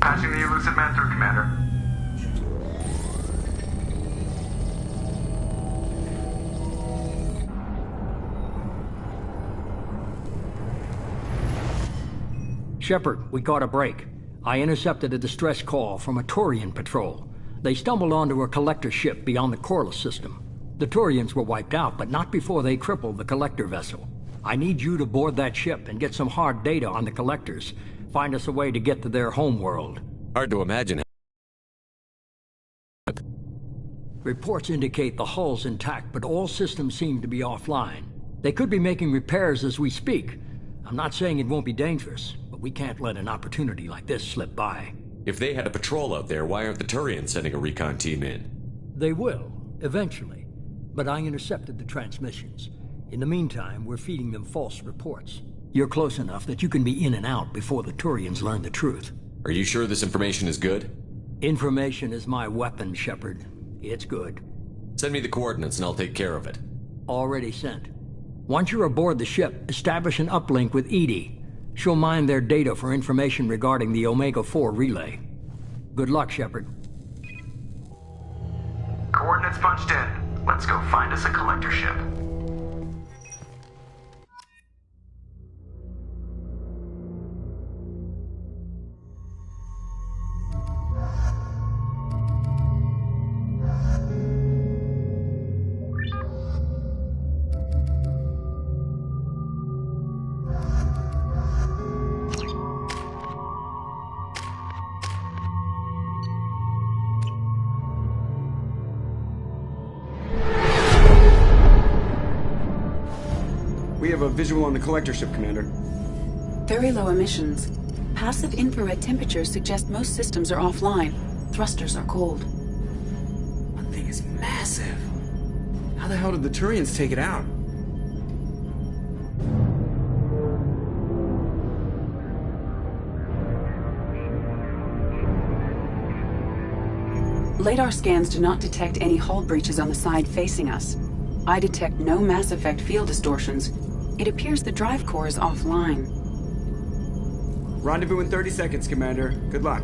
S9: Passing the elusive man through, Commander.
S16: Shepard, we got a break. I intercepted a distress call from a Turian patrol. They stumbled onto a collector ship beyond the Corliss system. The Turians were wiped out, but not before they crippled the collector vessel. I need you to board that ship and get some hard data on the collectors. Find us a way to get to their homeworld.
S7: Hard to imagine.
S16: Reports indicate the hull's intact, but all systems seem to be offline. They could be making repairs as we speak. I'm not saying it won't be dangerous, but we can't let an opportunity like this slip by.
S7: If they had a patrol out there, why aren't the Turians sending a recon team in?
S16: They will, eventually. But I intercepted the transmissions. In the meantime, we're feeding them false reports. You're close enough that you can be in and out before the Turians learn the truth.
S7: Are you sure this information is good?
S16: Information is my weapon, Shepard. It's good.
S7: Send me the coordinates and I'll take care of it.
S16: Already sent. Once you're aboard the ship, establish an uplink with Edie. She'll mine their data for information regarding the Omega-4 relay. Good luck, Shepard.
S9: Coordinates punched in. Let's go find us a collector ship.
S17: We have a visual on the collector ship, Commander.
S8: Very low emissions. Passive infrared temperatures suggest most systems are offline. Thrusters are cold.
S17: That thing is massive. How the hell did the Turians take it out?
S8: Radar scans do not detect any hull breaches on the side facing us. I detect no mass effect field distortions. It appears the drive core is offline.
S17: Rendezvous in 30 seconds, Commander. Good luck.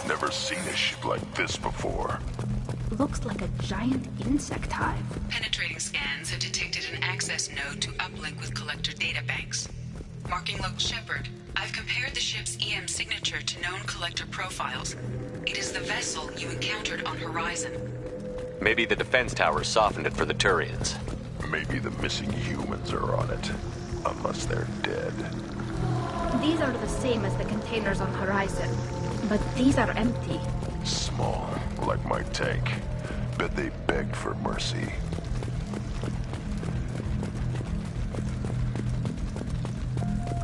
S13: Never seen a ship like this before.
S4: Looks like a giant insect hive.
S8: Penetrating scans have detected an access node to uplink with collector databanks. Marking local Shepard, I've compared the ship's EM signature to known collector profiles. It is the vessel you encountered on Horizon.
S6: Maybe the defense tower softened it for the Turians.
S13: Maybe the missing humans are on it. Unless they're dead.
S4: These are the same as the containers on Horizon, but these are empty.
S13: Small, like my tank. Bet they begged for mercy.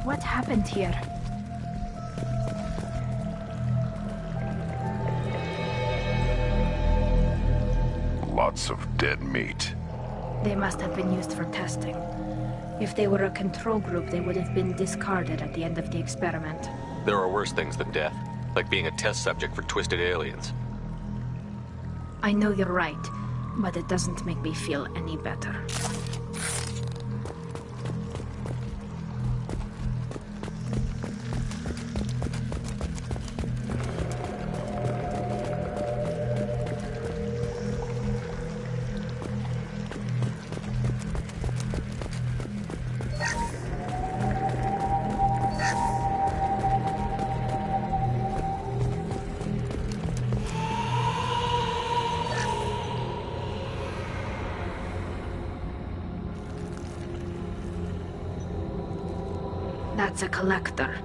S4: What happened here?
S13: Lots of dead meat.
S4: They must have been used for testing. If they were a control group, they would have been discarded at the end of the experiment.
S6: There are worse things than death, like being a test subject for twisted aliens.
S4: I know you're right, but it doesn't make me feel any better. That's a collector.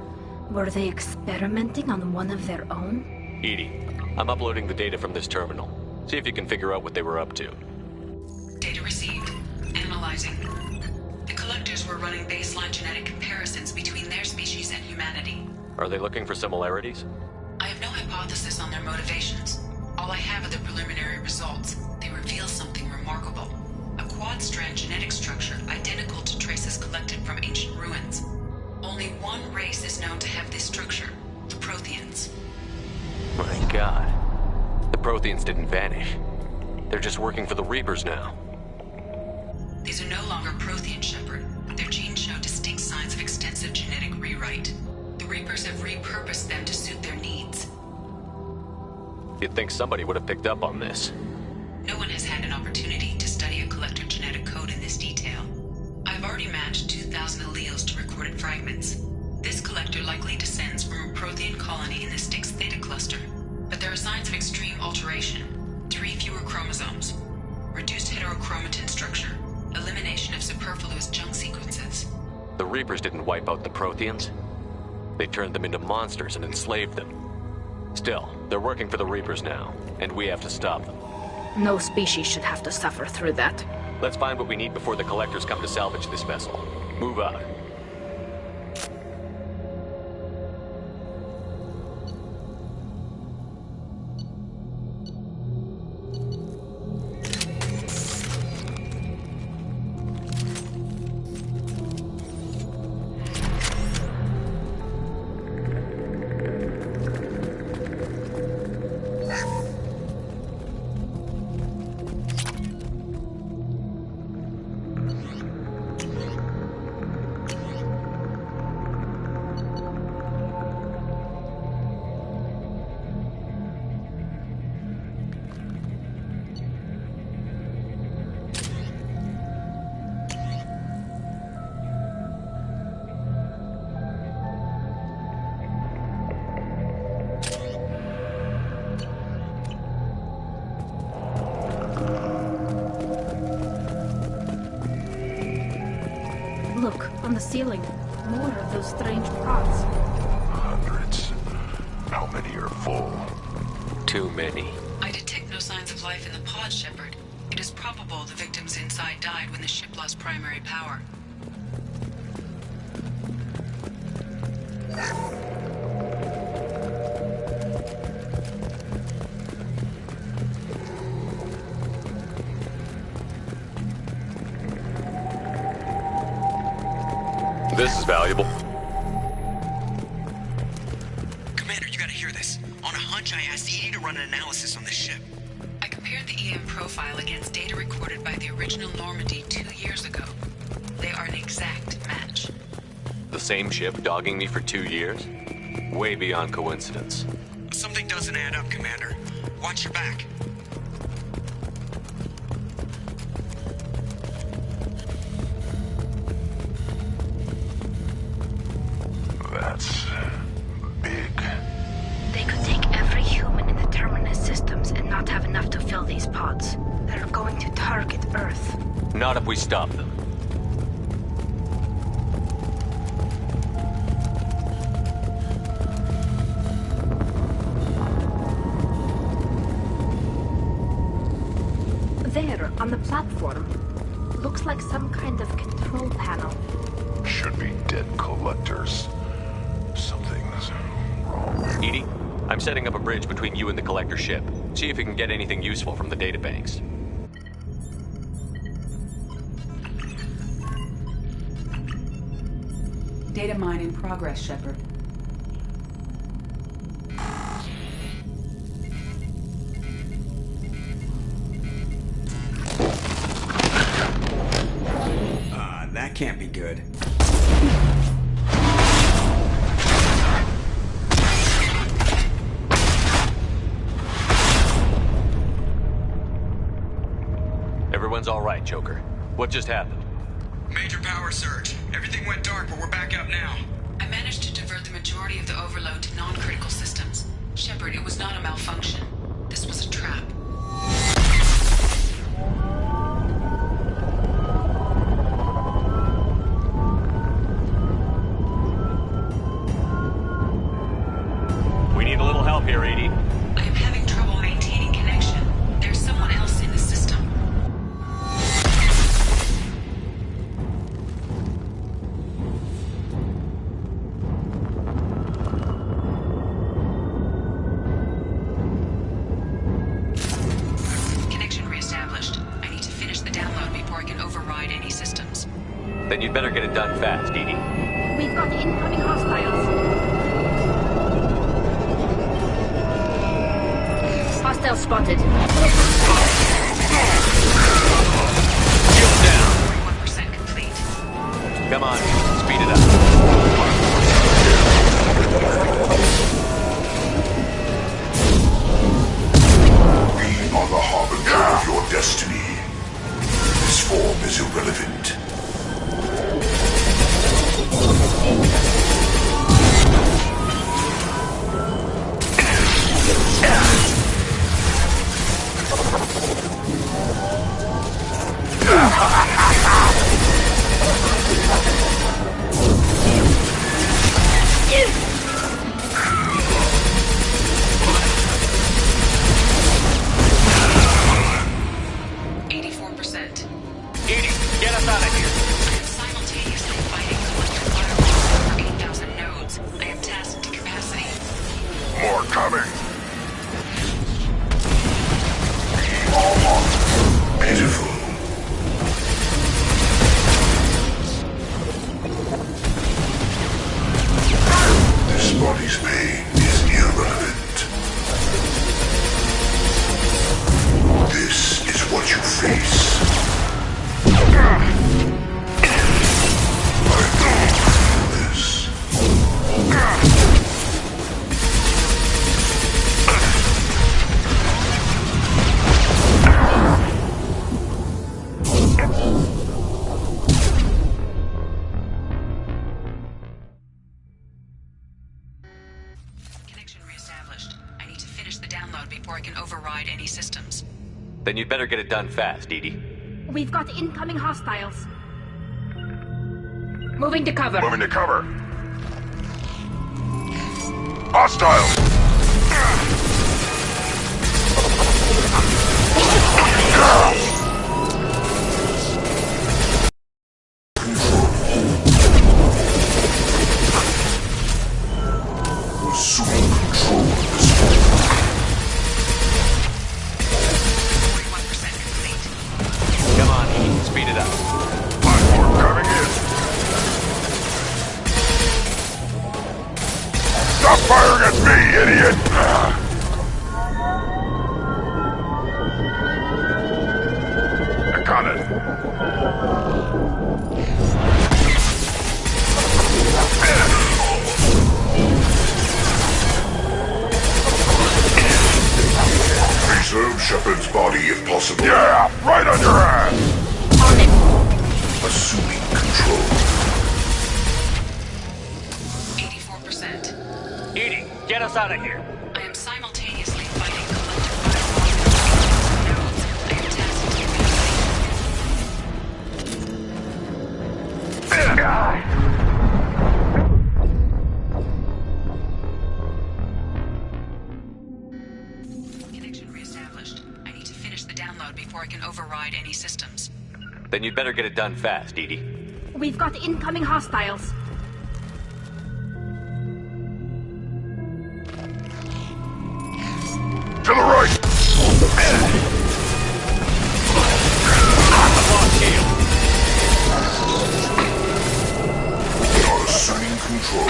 S4: Were they experimenting on one of their own?
S6: Edie, I'm uploading the data from this terminal. See if you can figure out what they were up to.
S8: Data received. Analyzing. The collectors were running baseline genetic comparisons between their species and humanity.
S6: Are they looking for similarities?
S8: I have no hypothesis on their motivations. All I have are the preliminary results. They reveal something remarkable. A quad-strand genetic structure identical to traces collected from ancient ruins. Only one race is known to have this structure, the Protheans.
S6: My god. The Protheans didn't vanish. They're just working for the Reapers now.
S8: These are no longer Prothean, Shepard. Their genes show distinct signs of extensive genetic rewrite. The Reapers have repurposed them to suit their needs.
S6: You'd think somebody would have picked up on this.
S8: No one has had an opportunity to study a collector genetic code in this detail. I've already matched 2,000 alleles to recorded fragments. This collector likely descends from a Prothean colony in the Styx Theta cluster. But there are signs of extreme alteration. 3 fewer chromosomes. Reduced heterochromatin structure. Elimination of superfluous junk sequences.
S6: The Reapers didn't wipe out the Protheans. They turned them into monsters and enslaved them. Still, they're working for the Reapers now, and we have to stop them.
S4: No species should have to suffer through that.
S6: Let's find what we need before the collectors come to salvage this vessel. Move out.
S4: Look, on the ceiling. More of those strange pods.
S13: Hundreds. How many are full?
S6: Too many.
S8: I detect no signs of life in the pod, Shepard. It is probable the victims inside died when the ship lost primary power.
S6: This is valuable.
S14: Commander, you gotta hear this. On a hunch, I asked Edie to run an analysis on this ship.
S8: I compared the EM profile against data recorded by the original Normandy 2 years ago. They are an exact match.
S6: The same ship dogging me for 2 years? Way beyond coincidence.
S14: Something doesn't add up, Commander. Watch your back.
S13: That's big.
S4: They could take every human in the Terminus systems and not have enough to fill these pods. They're going to target Earth.
S6: Not if we stop them.
S4: There, on the platform. Looks like some kind of control panel.
S13: Should be dead collectors. Something's wrong.
S6: Edie, I'm setting up a bridge between you and the collector ship. See if you can get anything useful from the databanks.
S8: Data mine in progress, Shepard.
S17: That can't be good.
S6: Everyone's all right, Joker. What just happened?
S14: Major power surge. Everything went dark, but we're back up now.
S8: I managed to divert the majority of the overload to non-critical systems. Shepard, it was not a malfunction. This was a trap.
S6: here, Edie.
S8: I am having trouble maintaining connection. There's someone else in the system. Connection reestablished. I need to finish the download before I can override any systems.
S6: Then you'd better get it done fast, Edie.
S4: We've got incoming hostiles. Hostile spotted.
S6: Shield down.
S8: 41% complete.
S6: Come on, speed it up.
S13: We are the harbinger of your destiny. This form is irrelevant.
S6: Edie, get us out of here.
S8: Simultaneously fighting collector firewalls over 8,000 nodes. I am tasked to capacity.
S13: More coming. Pitiful. This body's pain is irrelevant. This is what you face.
S8: Connection reestablished. I need to finish the download before I can override any systems.
S6: Then you'd better get it done fast, Edie.
S4: We've got incoming hostiles. Moving to cover.
S13: Moving to cover. Hostiles! Assuming control of this form.
S8: 41% complete.
S6: Come on, Edie, speed it up.
S13: Platform coming in. Stop firing at me, idiot! I got it. Preserve Shepard's body if possible. Yeah, right on your ass!
S4: On it.
S13: Assuming control.
S8: 84%.
S6: Edie, get us out of here.
S8: I am simultaneously fighting collector firewalls over 8,000 nodes. I am tasked to Connection reestablished. I need to finish the download before I can override any systems.
S6: Then you'd better get it done fast, Edie.
S4: We've got incoming hostiles.
S13: To the right! Not assuming control.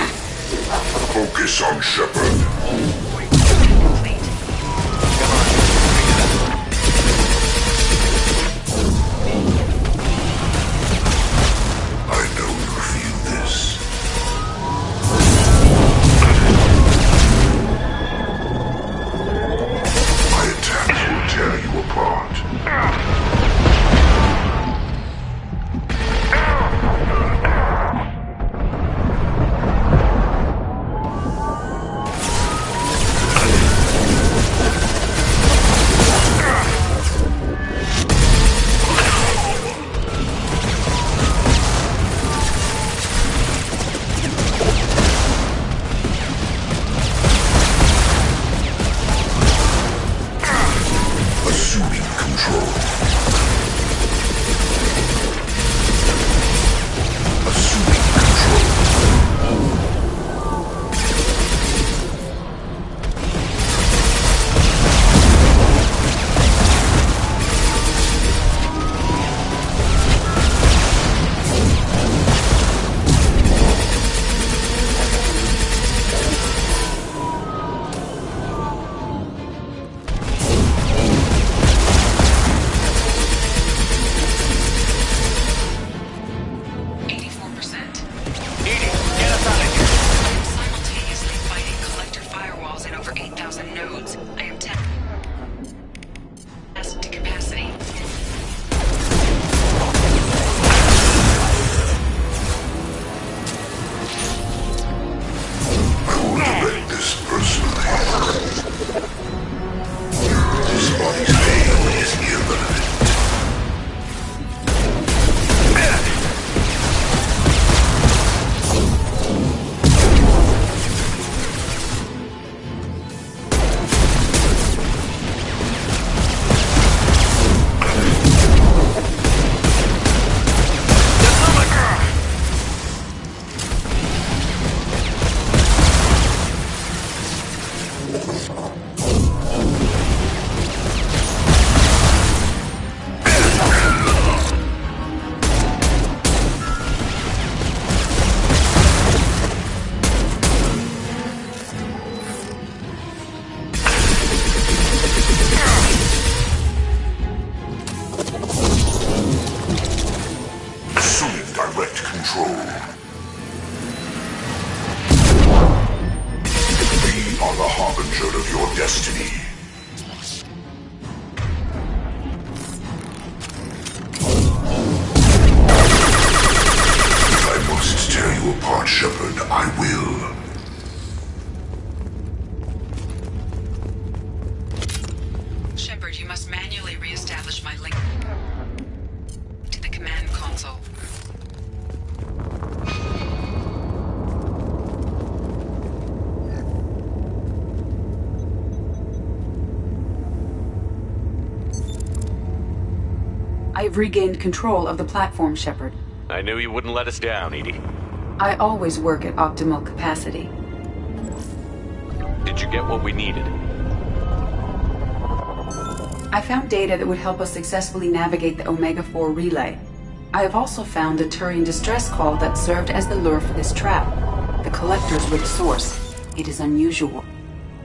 S13: Focus on Shepard.
S8: Complete.
S13: I know you feel this. My attack will tear you apart. arbiter of your destiny. If I must tear you apart, Shepard, I will.
S8: Shepard, you must manually re-establish my link to the command console. I've regained control of the platform, Shepard.
S6: I knew you wouldn't let us down, Edie.
S8: I always work at optimal capacity.
S6: Did you get what we needed?
S8: I found data that would help us successfully navigate the Omega-4 relay. I have also found a Turian distress call that served as the lure for this trap. The collectors were the source. It is unusual.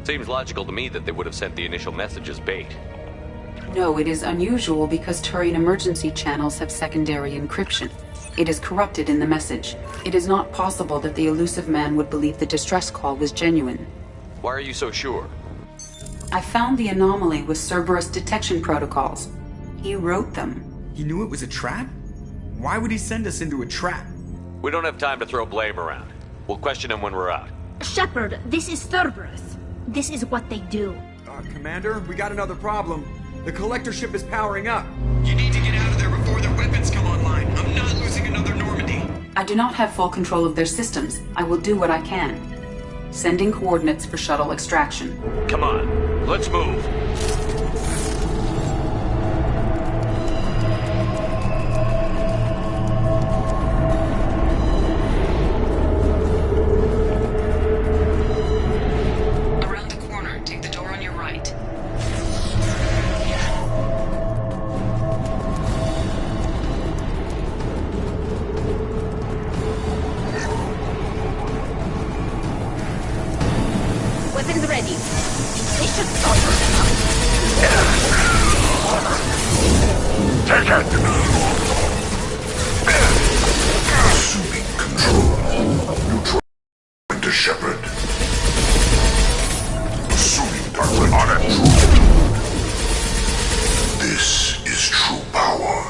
S6: Seems logical to me that they would have sent the initial message as bait.
S8: No, it is unusual because Turian emergency channels have secondary encryption. It is corrupted in the message. It is not possible that the elusive man would believe the distress call was genuine.
S6: Why are you so sure?
S8: I found the anomaly with Cerberus detection protocols. He wrote them.
S17: He knew it was a trap? Why would he send us into a trap?
S6: We don't have time to throw blame around. We'll question him when we're out.
S4: Shepard, this is Cerberus. This is what they do.
S17: Commander, we got another problem. The collector ship is powering up.
S10: You need to get out of there before their weapons come online. I'm not losing another Normandy.
S8: I do not have full control of their systems. I will do what I can. Sending coordinates for shuttle extraction.
S6: Come on, let's move.
S8: Around the corner, take the door on your right.
S4: Weapons ready. They should stop.
S13: Take it! Assuming control. Neutral to Shepard. Assuming direct on it. This is true power.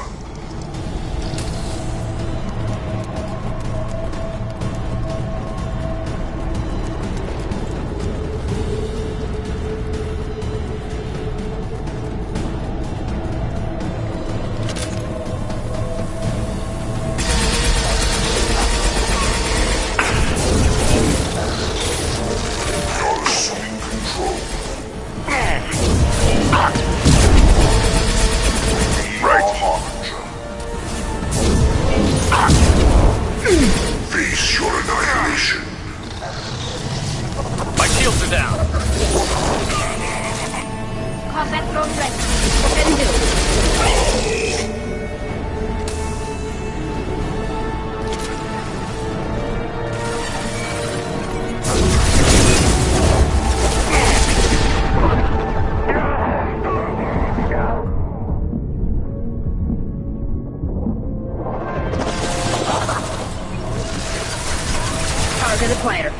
S13: Face your annihilation.
S6: My shields are down.
S4: Combat drone ready. Can do. Target acquired.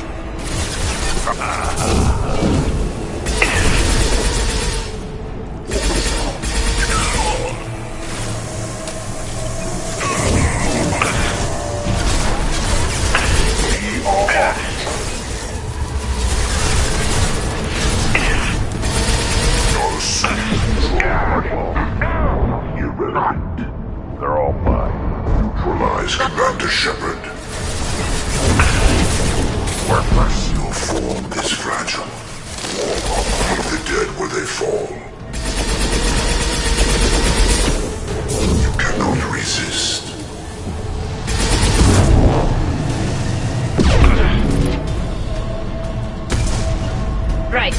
S13: Irrelevant. They're all mine. Neutralize Commander Shepard. Worthless. No form this fragile. Leave the dead where they fall. You cannot resist.
S4: Right.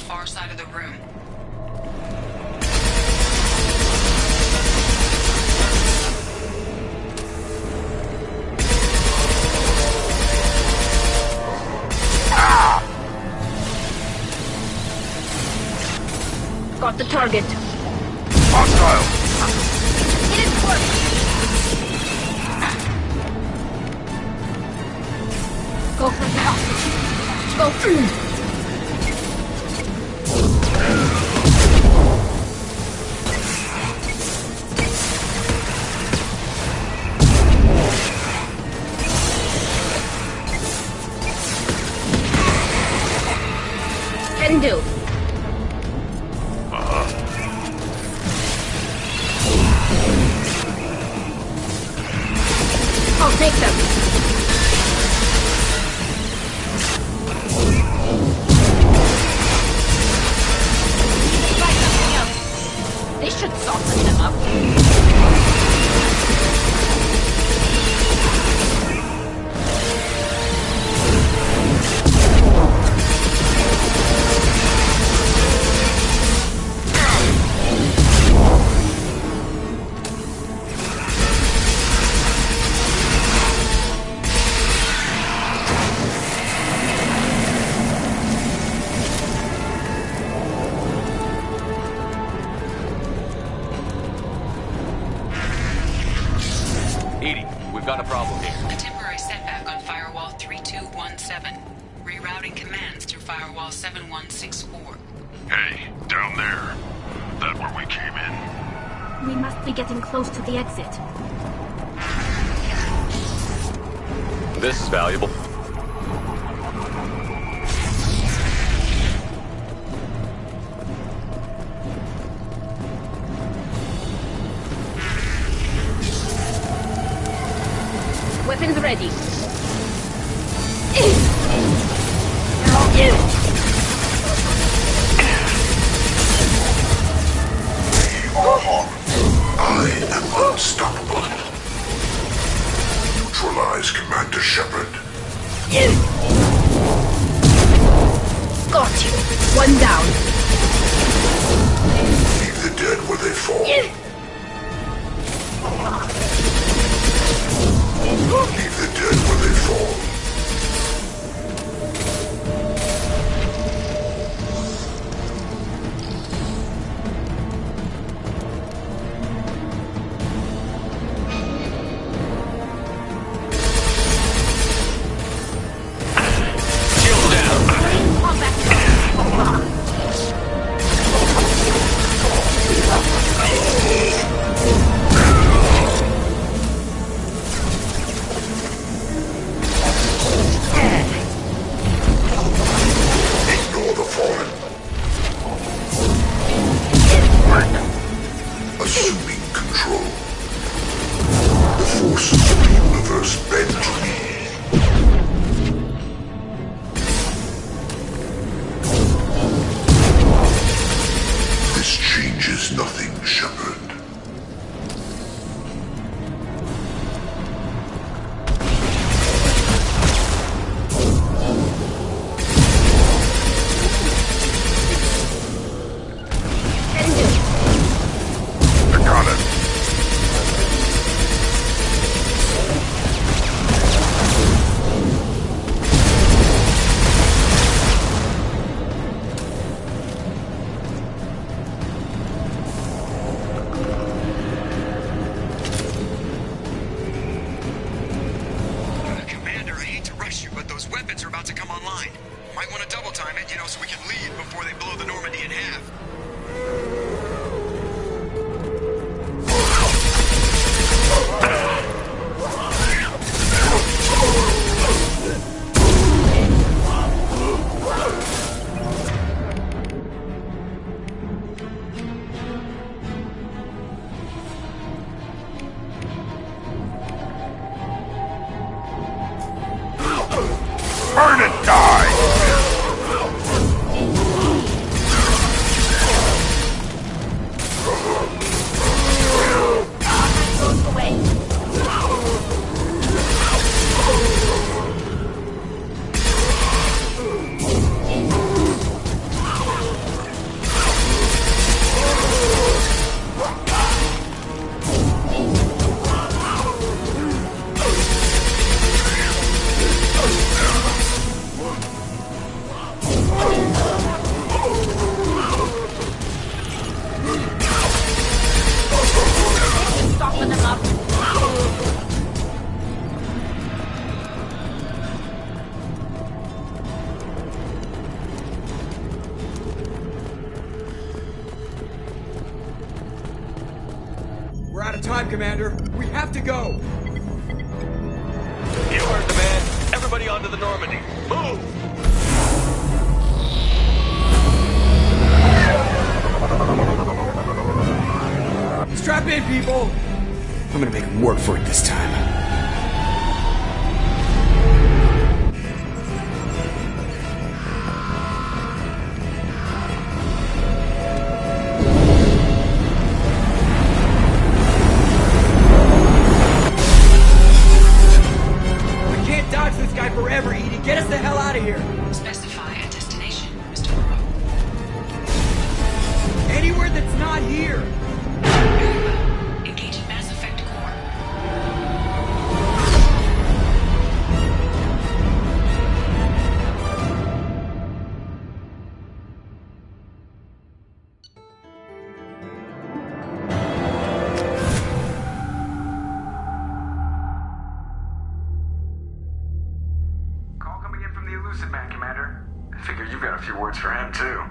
S8: far side of the room.
S4: Got the target.
S3: Hostile!
S4: It didn't work! Go for the hostage. Go through! Can do. I'll take them. Try something else. They should soften them up.
S6: Got a problem here.
S8: A temporary setback on Firewall 3217. Rerouting commands through Firewall 7164.
S13: Hey, down there. That where we came in?
S4: We must be getting close to the exit.
S6: This is valuable.
S4: Weapons ready.
S13: I am unstoppable. Neutralize Commander Shepard.
S4: Got you. One down.
S13: Leave the dead where they fall. Leave the dead where they fall.
S6: Shield down.
S4: Combat.
S13: Ignore the fallen. Assuming control. The forces of the universe bend to me. This changes nothing, Shepard. I got it.
S17: of time, Commander. We have to go.
S6: You heard the man. Everybody onto the Normandy. Move!
S17: Strap in, people! I'm gonna make them work for it this time. We can't dodge this guy forever, Edie. Get us the hell out of here!
S8: Specify a destination, Mr. Moreau.
S17: Anywhere that's not here!
S8: Very well. Engaging Mass Effect core.
S1: Call coming in from the Elusive Man, Commander. I figure you've got a few words for him, too.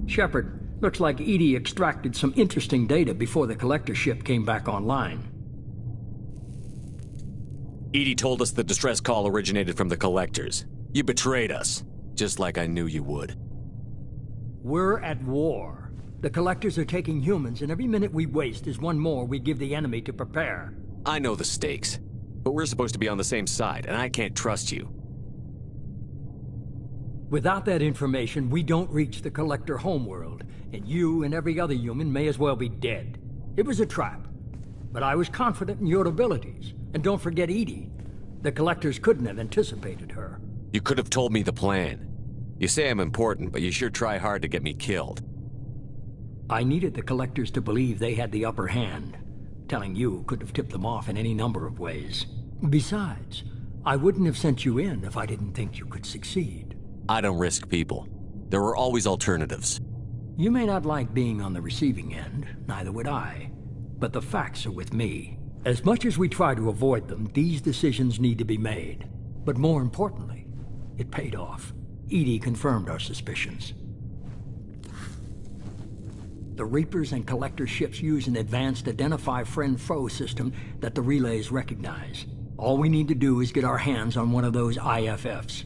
S16: Shepard, looks like Edie extracted some interesting data before the collector ship came back online.
S7: Edie told us the distress call originated from the collectors. You betrayed us, just like I knew you would.
S16: We're at war. The collectors are taking humans, and every minute we waste is one more we give the enemy to prepare.
S7: I know the stakes, but we're supposed to be on the same side, and I can't trust you.
S16: Without that information, we don't reach the collector homeworld, and you and every other human may as well be dead. It was a trap, but I was confident in your abilities. And don't forget Edie. The collectors couldn't have anticipated her.
S7: You could have told me the plan. You say I'm important, but you sure try hard to get me killed.
S16: I needed the collectors to believe they had the upper hand. Telling you could have tipped them off in any number of ways. Besides, I wouldn't have sent you in if I didn't think you could succeed.
S7: I don't risk people. There are always alternatives.
S16: You may not like being on the receiving end, neither would I. But the facts are with me. As much as we try to avoid them, these decisions need to be made. But more importantly, it paid off. Edie confirmed our suspicions. The Reapers and Collector ships use an advanced Identify Friend-Foe system that the relays recognize. All we need to do is get our hands on one of those IFFs.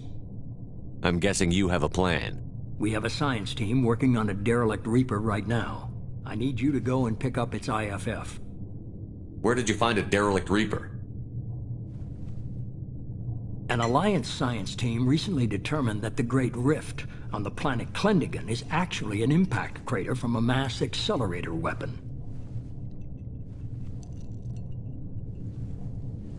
S7: I'm guessing you have a plan.
S16: We have a science team working on a derelict Reaper right now. I need you to go and pick up its IFF.
S7: Where did you find a derelict Reaper?
S16: An Alliance science team recently determined that the Great Rift on the planet Klendigan is actually an impact crater from a mass accelerator weapon.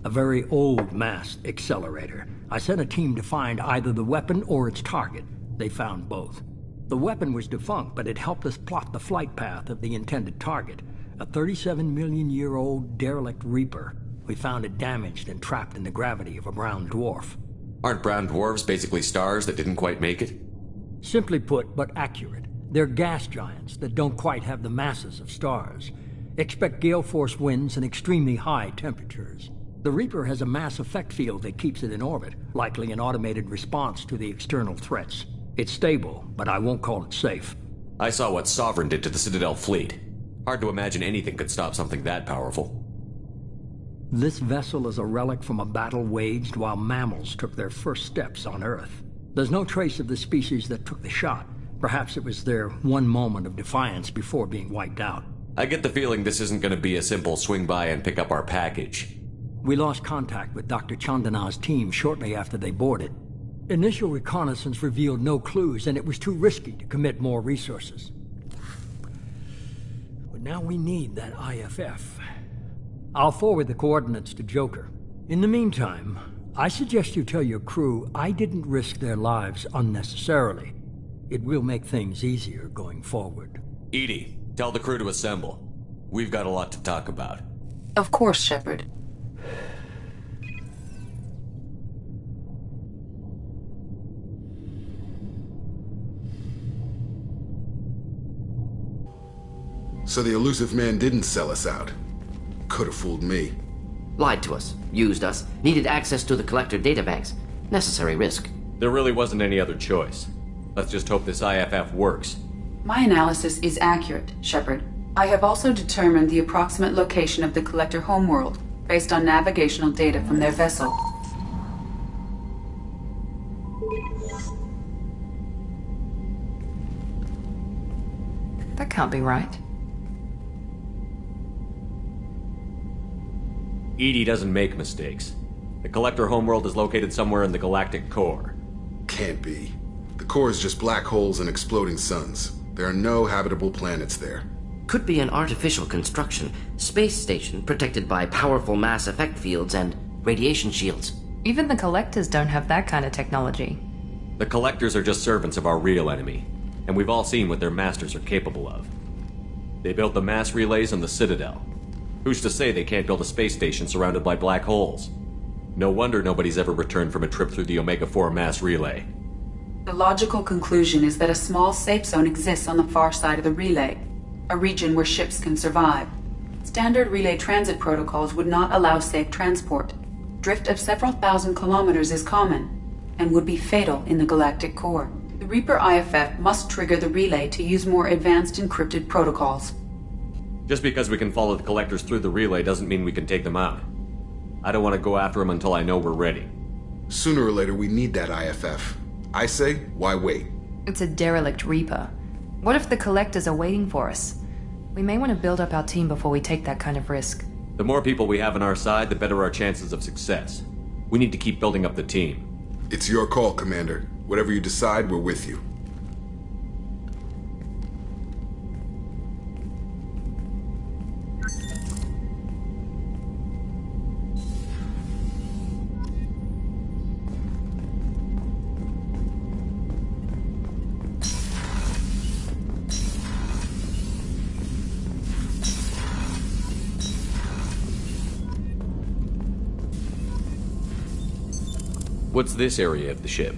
S16: A very old mass accelerator. I sent a team to find either the weapon or its target. They found both. The weapon was defunct, but it helped us plot the flight path of the intended target. A 37-million-year-old derelict Reaper. We found it damaged and trapped in the gravity of a brown dwarf.
S7: Aren't brown dwarves basically stars that didn't quite make it?
S16: Simply put, but accurate. They're gas giants that don't quite have the masses of stars. Expect gale force winds and extremely high temperatures. The Reaper has a mass effect field that keeps it in orbit, likely an automated response to the external threats. It's stable, but I won't call it safe.
S7: I saw what Sovereign did to the Citadel fleet. Hard to imagine anything could stop something that powerful.
S16: This vessel is a relic from a battle waged while mammals took their first steps on Earth. There's no trace of the species that took the shot. Perhaps it was their one moment of defiance before being wiped out.
S7: I get the feeling this isn't going to be a simple swing by and pick up our package.
S16: We lost contact with Dr. Chandana's team shortly after they boarded. Initial reconnaissance revealed no clues, and it was too risky to commit more resources. But now we need that IFF. I'll forward the coordinates to Joker. In the meantime, I suggest you tell your crew I didn't risk their lives unnecessarily. It will make things easier going forward.
S7: Edie, tell the crew to assemble. We've got a lot to talk about.
S8: Of course, Shepard.
S13: So the Elusive Man didn't sell us out. Could have fooled me.
S2: Lied to us, used us, needed access to the Collector databanks. Necessary risk.
S7: There really wasn't any other choice. Let's just hope this IFF works.
S8: My analysis is accurate, Shepard. I have also determined the approximate location of the Collector homeworld, based on navigational data from their vessel. That can't be right.
S7: EDI doesn't make mistakes. The Collector homeworld is located somewhere in the galactic core.
S15: Can't be. The core is just black holes and exploding suns. There are no habitable planets there.
S2: Could be an artificial construction, space station protected by powerful mass effect fields and radiation shields.
S8: Even the Collectors don't have that kind of technology.
S7: The Collectors are just servants of our real enemy, and we've all seen what their masters are capable of. They built the mass relays and the Citadel. Who's to say they can't build a space station surrounded by black holes? No wonder nobody's ever returned from a trip through the Omega-4 mass relay.
S8: The logical conclusion is that a small safe zone exists on the far side of the relay, a region where ships can survive. Standard relay transit protocols would not allow safe transport. Drift of several thousand kilometers is common, and would be fatal in the galactic core. The Reaper IFF must trigger the relay to use more advanced encrypted protocols.
S7: Just because we can follow the Collectors through the relay doesn't mean we can take them out. I don't want to go after them until I know we're ready.
S15: Sooner or later, we need that IFF. I say, why wait?
S8: It's a derelict Reaper. What if the Collectors are waiting for us? We may want to build up our team before we take that kind of risk.
S7: The more people we have on our side, the better our chances of success. We need to keep building up the team.
S15: It's your call, Commander. Whatever you decide, we're with you.
S7: What's this area of the ship?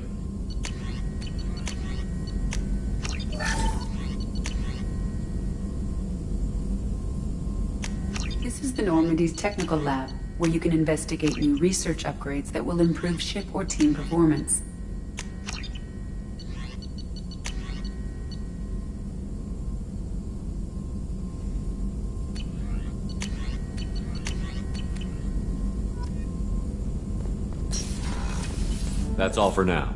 S8: This is the Normandy's technical lab, where you can investigate new research upgrades that will improve ship or team performance.
S7: That's all for now.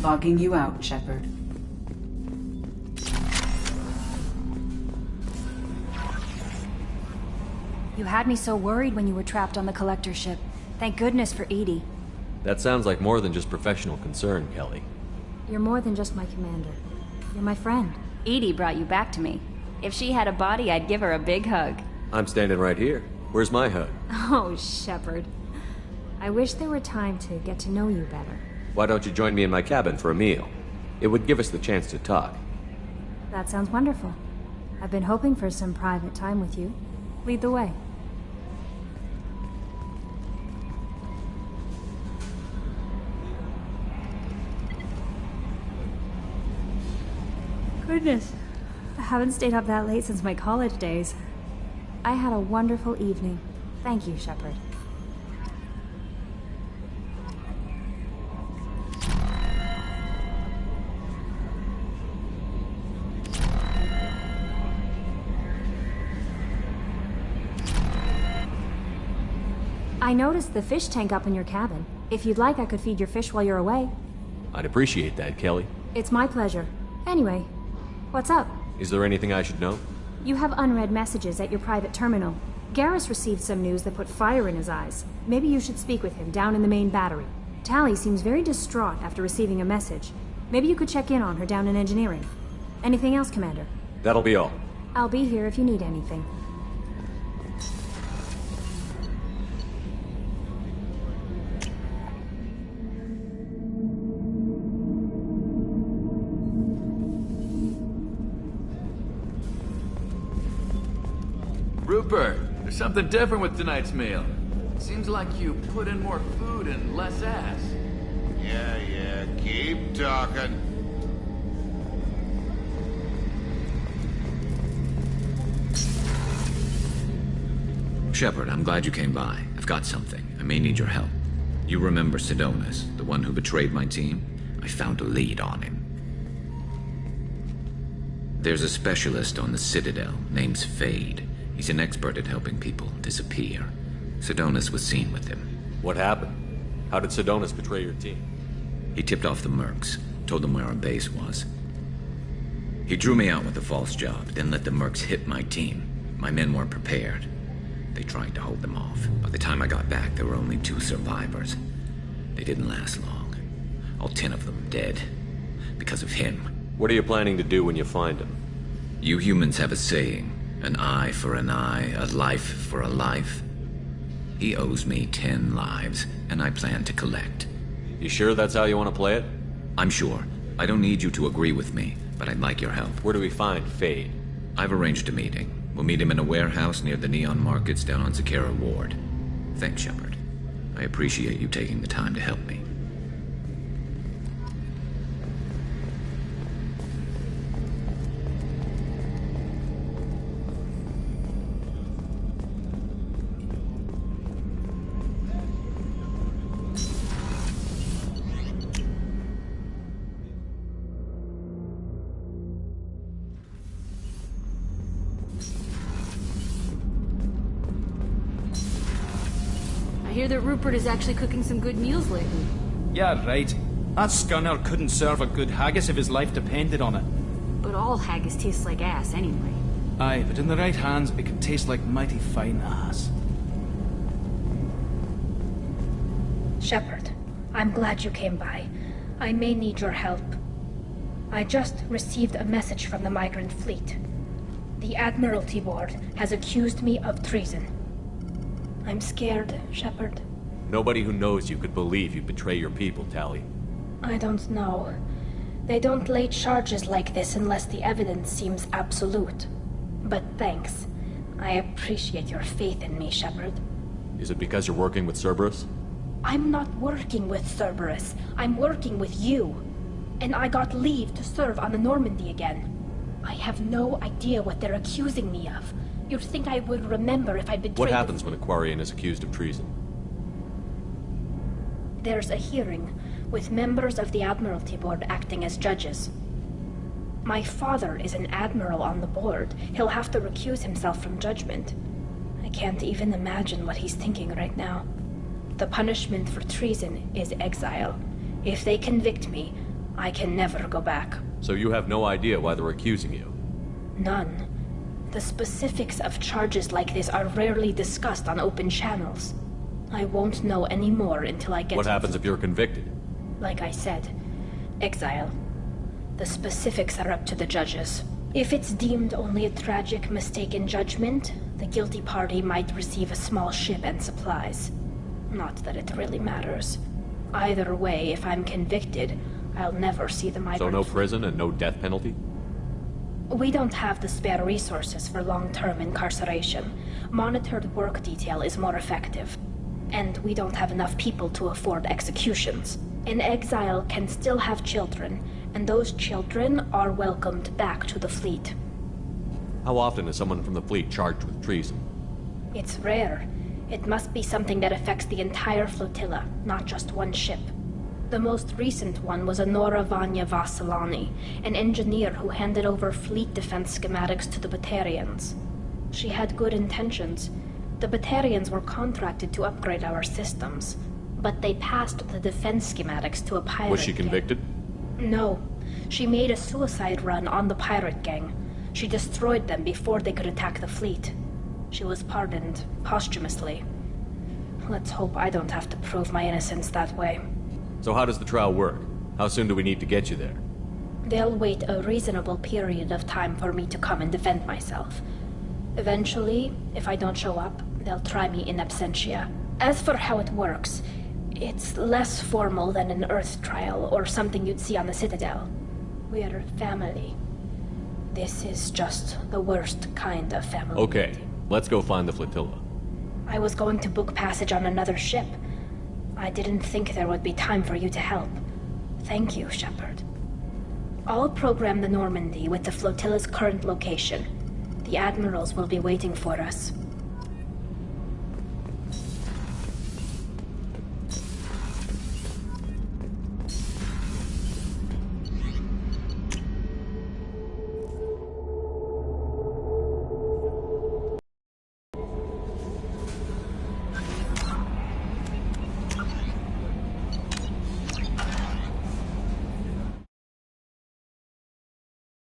S8: Logging you out, Shepard.
S5: You had me so worried when you were trapped on the Collector ship. Thank goodness for EDI.
S7: That sounds like more than just professional concern, Kelly.
S5: You're more than just my commander. You're my friend.
S18: EDI brought you back to me. If she had a body, I'd give her a big hug.
S7: I'm standing right here. Where's my hug?
S5: Oh, Shepard. I wish there were time to get to know you better.
S7: Why don't you join me in my cabin for a meal? It would give us the chance to talk.
S5: That sounds wonderful. I've been hoping for some private time with you. Lead the way. Goodness, I haven't stayed up that late since my college days. I had a wonderful evening. Thank you, Shepard. I noticed the fish tank up in your cabin. If you'd like, I could feed your fish while you're away.
S7: I'd appreciate that, Kelly.
S5: It's my pleasure. Anyway, what's up?
S7: Is there anything I should know?
S5: You have unread messages at your private terminal. Garrus received some news that put fire in his eyes. Maybe you should speak with him down in the main battery. Tally seems very distraught after receiving a message. Maybe you could check in on her down in engineering. Anything else, Commander?
S7: That'll be all.
S5: I'll be here if you need anything.
S23: Rupert, there's something different with tonight's meal. Seems like you put in more food and less ass.
S25: Yeah, keep talking.
S19: Shepard, I'm glad you came by. I've got something. I may need your help. You remember Sidonus, the one who betrayed my team? I found a lead on him. There's a specialist on the Citadel, named Fade. He's an expert at helping people disappear. Sidonus was seen with him.
S7: What happened? How did Sidonus betray your team?
S19: He tipped off the mercs, told them where our base was. He drew me out with a false job, then let the mercs hit my team. My men weren't prepared. They tried to hold them off. By the time I got back, there were only 2 survivors. They didn't last long. All 10 of them dead. Because of him.
S7: What are you planning to do when you find him?
S19: You humans have a saying. An eye for an eye, a life for a life. He owes me 10 lives, and I plan to collect.
S7: You sure that's how you want to play it?
S19: I'm sure. I don't need you to agree with me, but I'd like your help.
S7: Where do we find Fade?
S19: I've arranged a meeting. We'll meet him in a warehouse near the Neon Markets down on Zakera Ward. Thanks, Shepard. I appreciate you taking the time to help me.
S11: I hear that Rupert is actually cooking some good meals lately.
S12: Yeah, right. That scunner couldn't serve a good haggis if his life depended on it.
S11: But all haggis tastes like ass anyway.
S12: Aye, but in the right hands, it could taste like mighty fine ass.
S4: Shepard, I'm glad you came by. I may need your help. I just received a message from the migrant fleet. The Admiralty Board has accused me of treason. I'm scared, Shepard.
S7: Nobody who knows you could believe you'd betray your people, Tali.
S4: I don't know. They don't lay charges like this unless the evidence seems absolute. But thanks. I appreciate your faith in me, Shepard.
S7: Is it because you're working with Cerberus?
S4: I'm not working with Cerberus. I'm working with you. And I got leave to serve on the Normandy again. I have no idea what they're accusing me of. You'd think I would remember if I'd betrayed...
S7: What happens when a Quarian is accused of treason?
S4: There's a hearing, with members of the Admiralty Board acting as judges. My father is an admiral on the board. He'll have to recuse himself from judgment. I can't even imagine what he's thinking right now. The punishment for treason is exile. If they convict me, I can never go back.
S7: So you have no idea why they're accusing you?
S4: None. The specifics of charges like this are rarely discussed on open channels. I won't know any more until I get...
S7: What happens if you're convicted?
S4: Like I said, exile. The specifics are up to the judges. If it's deemed only a tragic mistake in judgment, the guilty party might receive a small ship and supplies. Not that it really matters. Either way, if I'm convicted, I'll never see the migrant...
S7: So no prison and no death penalty?
S4: We don't have the spare resources for long-term incarceration. Monitored work detail is more effective. And we don't have enough people to afford executions. An exile can still have children, and those children are welcomed back to the fleet.
S7: How often is someone from the fleet charged with treason?
S4: It's rare. It must be something that affects the entire flotilla, not just one ship. The most recent one was Honora Vanya Vassilani, an engineer who handed over fleet defense schematics to the Batarians. She had good intentions. The Batarians were contracted to upgrade our systems, but they passed the defense schematics to a pirate
S7: Was she convicted?
S4: No. She made a suicide run on the pirate gang. She destroyed them before they could attack the fleet. She was pardoned posthumously. Let's hope I don't have to prove my innocence that way.
S7: So how does the trial work? How soon do we need to get you there?
S4: They'll wait a reasonable period of time for me to come and defend myself. Eventually, if I don't show up, they'll try me in absentia. As for how it works, it's less formal than an Earth trial or something you'd see on the Citadel. We're family. This is just the worst kind of family.
S7: Okay, let's go find the flotilla.
S4: I was going to book passage on another ship. I didn't think there would be time for you to help. Thank you, Shepard. I'll program the Normandy with the flotilla's current location. The admirals will be waiting for us.